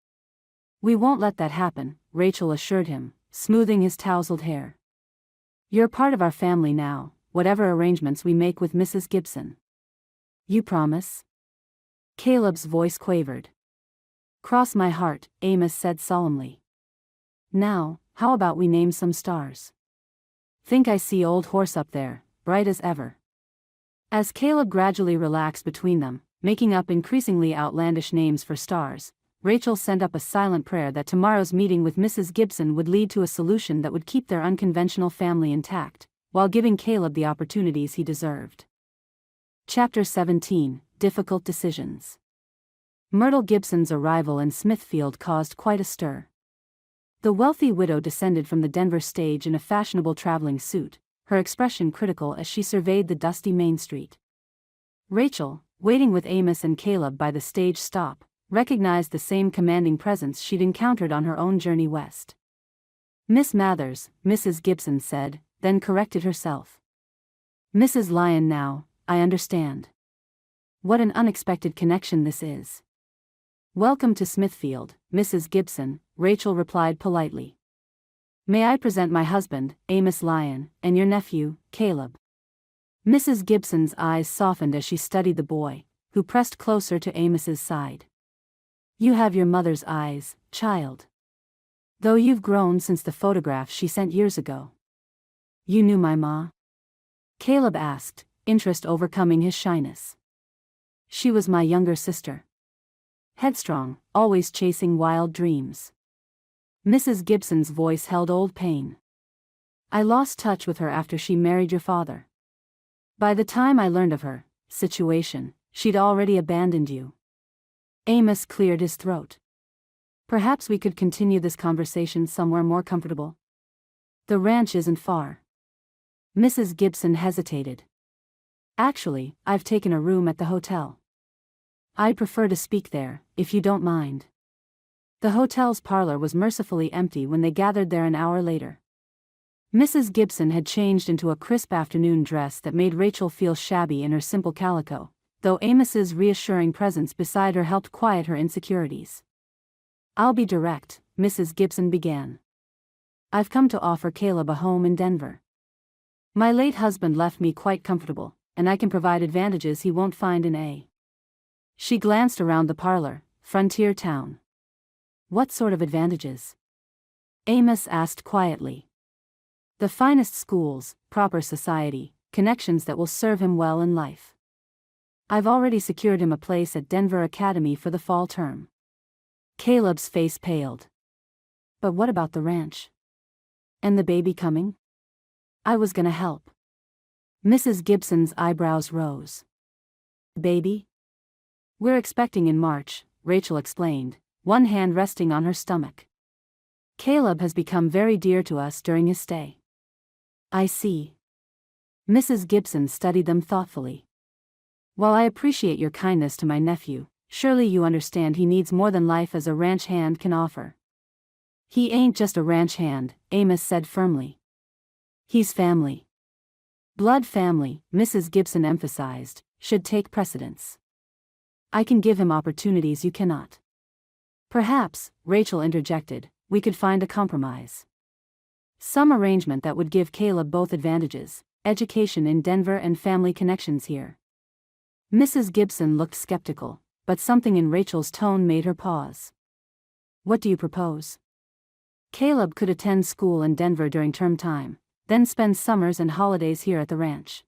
"We won't let that happen," Rachel assured him, smoothing his tousled hair. "You're part of our family now, whatever arrangements we make with Mrs. Gibson. You promise?" Caleb's voice quavered. "Cross my heart," Amos said solemnly. "Now, how about we name some stars? Think I see Old Horse up there, bright as ever." As Caleb gradually relaxed between them, making up increasingly outlandish names for stars, Rachel sent up a silent prayer that tomorrow's meeting with Mrs. Gibson would lead to a solution that would keep their unconventional family intact, while giving Caleb the opportunities he deserved. Chapter 17, Difficult Decisions. Myrtle Gibson's arrival in Smithfield caused quite a stir. The wealthy widow descended from the Denver stage in a fashionable traveling suit, her expression critical as she surveyed the dusty Main Street. Rachel, waiting with Amos and Caleb by the stage stop, recognized the same commanding presence she'd encountered on her own journey west. "Miss Mathers," Mrs. Gibson said, then corrected herself. "Mrs. Lyon now, I understand. What an unexpected connection this is." "Welcome to Smithfield, Mrs. Gibson," Rachel replied politely. "May I present my husband, Amos Lyon, and your nephew, Caleb?" Mrs. Gibson's eyes softened as she studied the boy, who pressed closer to Amos's side. "You have your mother's eyes, child. Though you've grown since the photograph she sent years ago." "You knew my ma?" Caleb asked, interest overcoming his shyness. "She was my younger sister. Headstrong, always chasing wild dreams." Mrs. Gibson's voice held old pain. "I lost touch with her after she married your father. By the time I learned of her situation, she'd already abandoned you." Amos cleared his throat. "Perhaps we could continue this conversation somewhere more comfortable. The ranch isn't far." Mrs. Gibson hesitated. "Actually, I've taken a room at the hotel. I'd prefer to speak there, if you don't mind." The hotel's parlor was mercifully empty when they gathered there an hour later. Mrs. Gibson had changed into a crisp afternoon dress that made Rachel feel shabby in her simple calico, though Amos's reassuring presence beside her helped quiet her insecurities. "I'll be direct," Mrs. Gibson began. "I've come to offer Caleb a home in Denver. My late husband left me quite comfortable, and I can provide advantages he won't find in A." She glanced around the parlor, frontier town. "What sort of advantages?" Amos asked quietly. "The finest schools, proper society, connections that will serve him well in life. I've already secured him a place at Denver Academy for the fall term." Caleb's face paled. "But what about the ranch? And the baby coming?" "I was gonna help." Mrs. Gibson's eyebrows rose. "Baby? We're expecting in March," Rachel explained, one hand resting on her stomach. "Caleb has become very dear to us during his stay." "I see." Mrs. Gibson studied them thoughtfully. "While I appreciate your kindness to my nephew, surely you understand he needs more than life as a ranch hand can offer." "He ain't just a ranch hand," Amos said firmly. "He's family. Blood family," Mrs. Gibson emphasized, "should take precedence. I can give him opportunities you cannot." "Perhaps," Rachel interjected, "we could find a compromise. Some arrangement that would give Caleb both advantages, education in Denver and family connections here." Mrs. Gibson looked skeptical, but something in Rachel's tone made her pause. "What do you propose?" "Caleb could attend school in Denver during term time, then spend summers and holidays here at the ranch.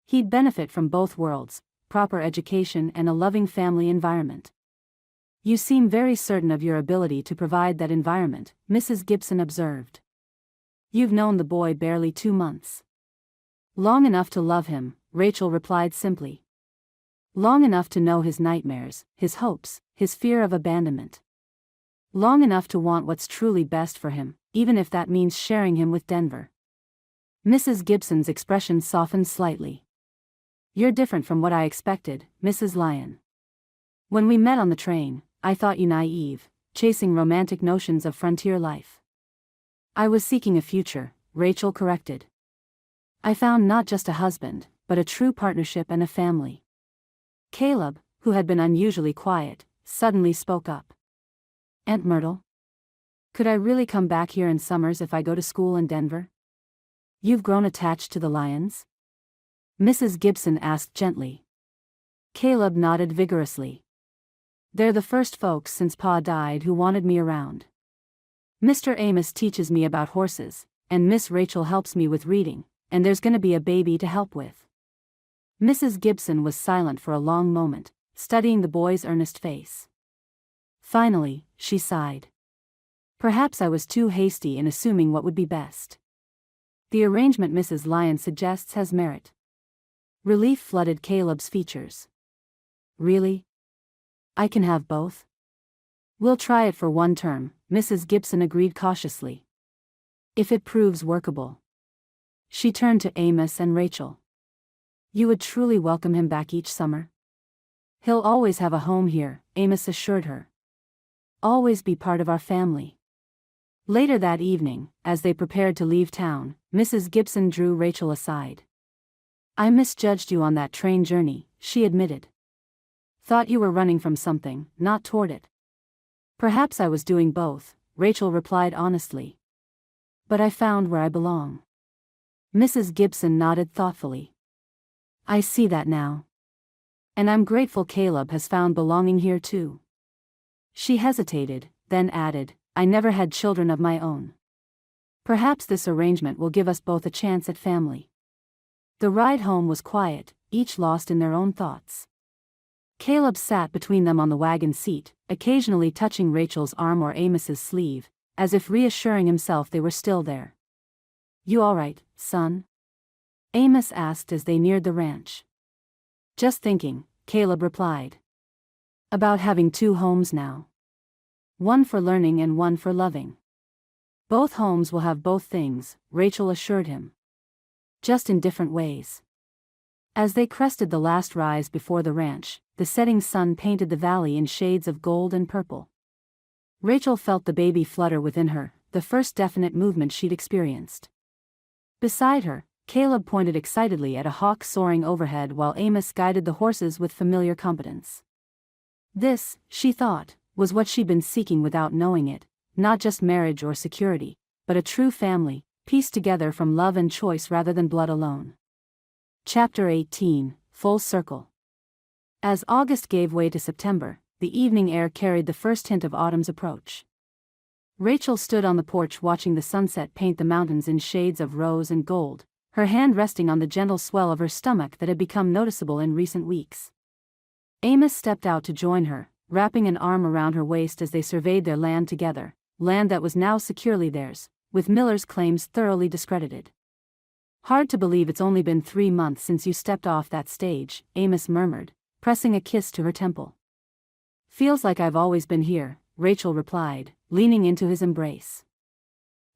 He'd benefit from both worlds, proper education and a loving family environment." "You seem very certain of your ability to provide that environment," Mrs. Gibson observed. "You've known the boy barely 2 months." "Long enough to love him," Rachel replied simply. "Long enough to know his nightmares, his hopes, his fear of abandonment. Long enough to want what's truly best for him, even if that means sharing him with Denver." Mrs. Gibson's expression softened slightly. "You're different from what I expected, Mrs. Lyon. When we met on the train, I thought you naive, chasing romantic notions of frontier life." "I was seeking a future," Rachel corrected. "I found not just a husband, but a true partnership and a family." Caleb, who had been unusually quiet, suddenly spoke up. "Aunt Myrtle? Could I really come back here in summers if I go to school in Denver? You've grown attached to the Lyons?" Mrs. Gibson asked gently. Caleb nodded vigorously. "They're the first folks since Pa died who wanted me around. Mr. Amos teaches me about horses, and Miss Rachel helps me with reading, and there's gonna be a baby to help with." Mrs. Gibson was silent for a long moment, studying the boy's earnest face. Finally, she sighed. "Perhaps I was too hasty in assuming what would be best. The arrangement Mrs. Lyon suggests has merit." Relief flooded Caleb's features. Really? I can have both? We'll try it for one term, Mrs. Gibson agreed cautiously. If it proves workable. She turned to Amos and Rachel. You would truly welcome him back each summer? He'll always have a home here, Amos assured her. Always be part of our family. Later that evening, as they prepared to leave town, Mrs. Gibson drew Rachel aside. I misjudged you on that train journey, she admitted. Thought you were running from something, not toward it. Perhaps I was doing both, Rachel replied honestly. But I found where I belong. Mrs. Gibson nodded thoughtfully. I see that now. And I'm grateful Caleb has found belonging here too. She hesitated, then added, I never had children of my own. Perhaps this arrangement will give us both a chance at family. The ride home was quiet, each lost in their own thoughts. Caleb sat between them on the wagon seat, occasionally touching Rachel's arm or Amos's sleeve, as if reassuring himself they were still there. You all right, son? Amos asked as they neared the ranch. Just thinking, Caleb replied. About having two homes now. One for learning and one for loving. Both homes will have both things, Rachel assured him. Just in different ways. As they crested the last rise before the ranch, the setting sun painted the valley in shades of gold and purple. Rachel felt the baby flutter within her, the first definite movement she'd experienced. Beside her, Caleb pointed excitedly at a hawk soaring overhead while Amos guided the horses with familiar competence. This, she thought, was what she'd been seeking without knowing it, not just marriage or security, but a true family, pieced together from love and choice rather than blood alone. Chapter 18, Full Circle. As August gave way to September, the evening air carried the first hint of autumn's approach. Rachel stood on the porch watching the sunset paint the mountains in shades of rose and gold, her hand resting on the gentle swell of her stomach that had become noticeable in recent weeks. Amos stepped out to join her, wrapping an arm around her waist as they surveyed their land together, land that was now securely theirs, with Miller's claims thoroughly discredited. Hard to believe it's only been 3 months since you stepped off that stage, Amos murmured, pressing a kiss to her temple. Feels like I've always been here, Rachel replied, leaning into his embrace.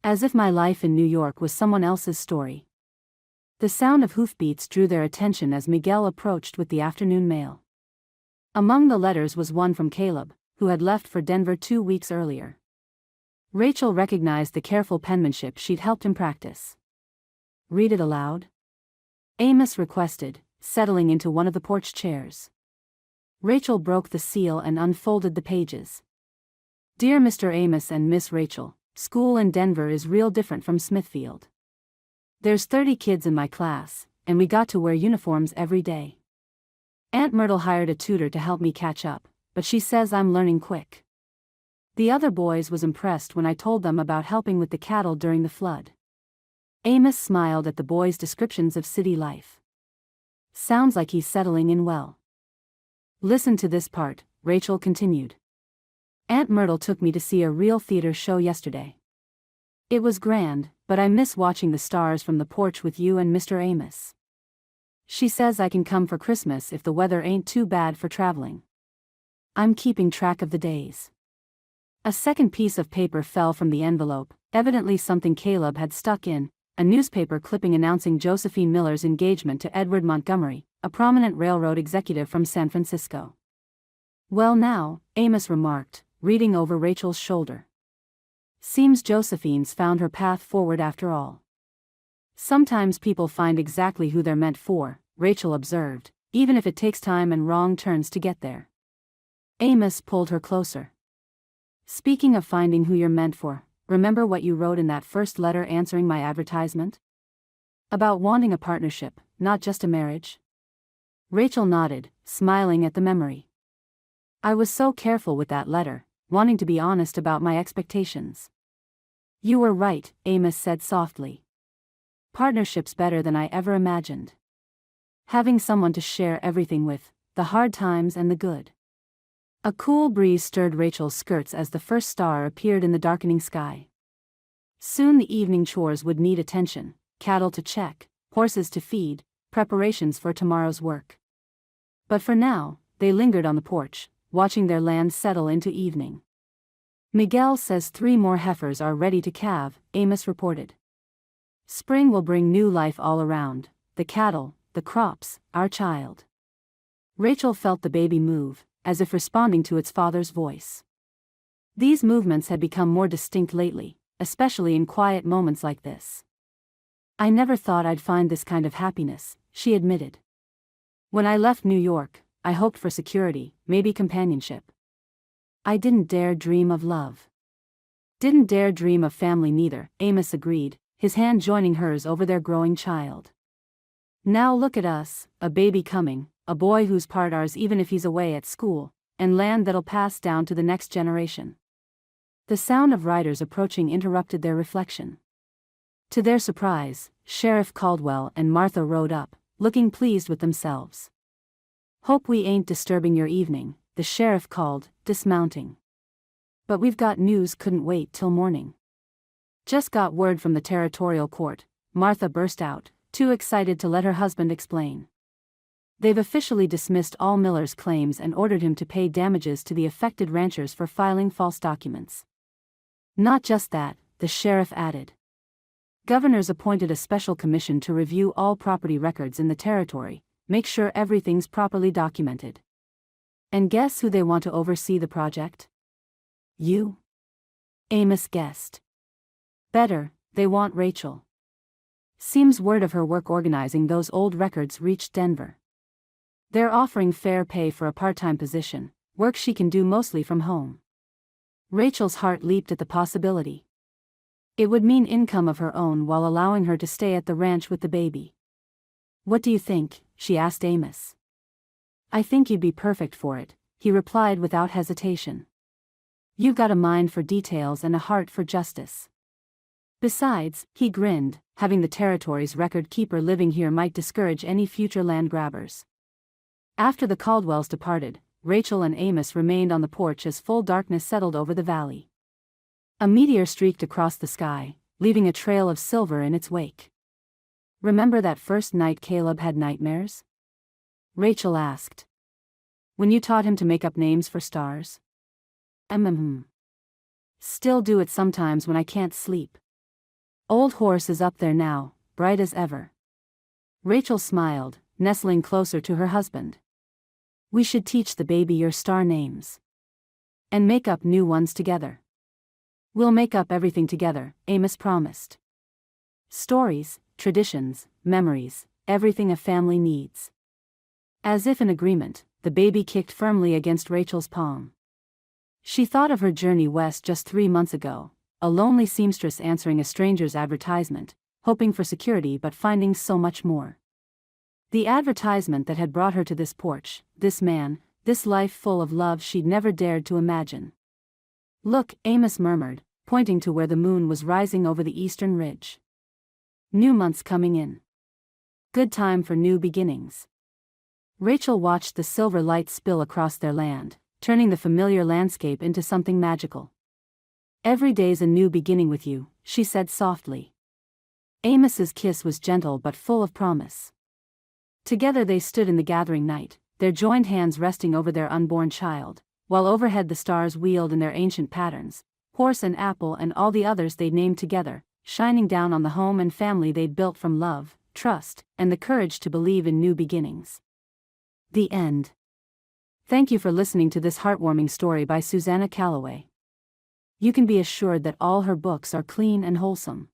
As if my life in New York was someone else's story. The sound of hoofbeats drew their attention as Miguel approached with the afternoon mail. Among the letters was one from Caleb, who had left for Denver 2 weeks earlier. Rachel recognized the careful penmanship she'd helped him practice. Read it aloud? Amos requested, settling into one of the porch chairs. Rachel broke the seal and unfolded the pages. Dear Mr. Amos and Miss Rachel, school in Denver is real different from Smithfield. There's 30 kids in my class, and we got to wear uniforms every day. Aunt Myrtle hired a tutor to help me catch up, but she says I'm learning quick. The other boys was impressed when I told them about helping with the cattle during the flood. Amos smiled at the boys' descriptions of city life. Sounds like he's settling in well. Listen to this part, Rachel continued. Aunt Myrtle took me to see a real theater show yesterday. It was grand, but I miss watching the stars from the porch with you and Mr. Amos. She says I can come for Christmas if the weather ain't too bad for traveling. I'm keeping track of the days. A second piece of paper fell from the envelope, evidently something Caleb had stuck in, a newspaper clipping announcing Josephine Miller's engagement to Edward Montgomery, a prominent railroad executive from San Francisco. Well now, Amos remarked, reading over Rachel's shoulder. Seems Josephine's found her path forward after all. Sometimes people find exactly who they're meant for, Rachel observed, even if it takes time and wrong turns to get there. Amos pulled her closer. Speaking of finding who you're meant for, remember what you wrote in that first letter answering my advertisement? About wanting a partnership, not just a marriage? Rachel nodded, smiling at the memory. I was so careful with that letter, wanting to be honest about my expectations. You were right, Amos said softly. Partnership's better than I ever imagined. Having someone to share everything with, the hard times and the good. A cool breeze stirred Rachel's skirts as the first star appeared in the darkening sky. Soon the evening chores would need attention, cattle to check, horses to feed, preparations for tomorrow's work. But for now, they lingered on the porch, watching their land settle into evening. "Miguel says 3 more heifers are ready to calve," Amos reported. "Spring will bring new life all around, the cattle, the crops, our child." Rachel felt the baby move, as if responding to its father's voice. These movements had become more distinct lately, especially in quiet moments like this. "I never thought I'd find this kind of happiness," she admitted. "When I left New York, I hoped for security, maybe companionship. I didn't dare dream of love. Didn't dare dream of family neither," Amos agreed, his hand joining hers over their growing child. "Now look at us, a baby coming, a boy who's part ours even if he's away at school, and land that'll pass down to the next generation." The sound of riders approaching interrupted their reflection. To their surprise, Sheriff Caldwell and Martha rode up, looking pleased with themselves. "Hope we ain't disturbing your evening," the sheriff called, dismounting. "But we've got news, couldn't wait till morning." "Just got word from the territorial court," Martha burst out, too excited to let her husband explain. "They've officially dismissed all Miller's claims and ordered him to pay damages to the affected ranchers for filing false documents." "Not just that," the sheriff added. "Governor's appointed a special commission to review all property records in the territory, make sure everything's properly documented. And guess who they want to oversee the project?" "You?" Amos guessed. "Better, they want Rachel. Seems word of her work organizing those old records reached Denver. They're offering fair pay for a part-time position, work she can do mostly from home." Rachel's heart leaped at the possibility. It would mean income of her own while allowing her to stay at the ranch with the baby. "What do you think?" she asked Amos. "I think you'd be perfect for it," he replied without hesitation. "You've got a mind for details and a heart for justice. Besides," he grinned, "having the territory's record keeper living here might discourage any future land grabbers." After the Caldwells departed, Rachel and Amos remained on the porch as full darkness settled over the valley. A meteor streaked across the sky, leaving a trail of silver in its wake. "Remember that first night Caleb had nightmares?" Rachel asked. "When you taught him to make up names for stars?" Still do it sometimes when I can't sleep. Old horse is up there now, bright as ever." Rachel smiled, nestling closer to her husband. "We should teach the baby your star names. And make up new ones together." "We'll make up everything together," Amos promised. "Stories, traditions, memories, everything a family needs." As if in agreement, the baby kicked firmly against Rachel's palm. She thought of her journey west just 3 months ago, a lonely seamstress answering a stranger's advertisement, hoping for security but finding so much more. The advertisement that had brought her to this porch, this man, this life full of love she'd never dared to imagine. "Look," Amos murmured, pointing to where the moon was rising over the eastern ridge. "New month's coming in. Good time for new beginnings." Rachel watched the silver light spill across their land, turning the familiar landscape into something magical. "Every day's a new beginning with you," she said softly. Amos's kiss was gentle but full of promise. Together they stood in the gathering night, their joined hands resting over their unborn child, while overhead the stars wheeled in their ancient patterns, horse and apple and all the others they'd named together, shining down on the home and family they'd built from love, trust, and the courage to believe in new beginnings. The end. Thank you for listening to this heartwarming story by Susannah Calloway. You can be assured that all her books are clean and wholesome.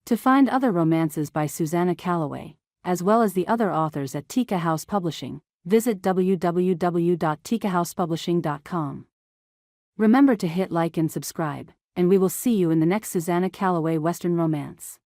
To find other romances by Susannah Calloway, as well as the other authors at Tika House Publishing, visit www.tikahousepublishing.com. Remember to hit like and subscribe, and we will see you in the next Susannah Calloway Western romance.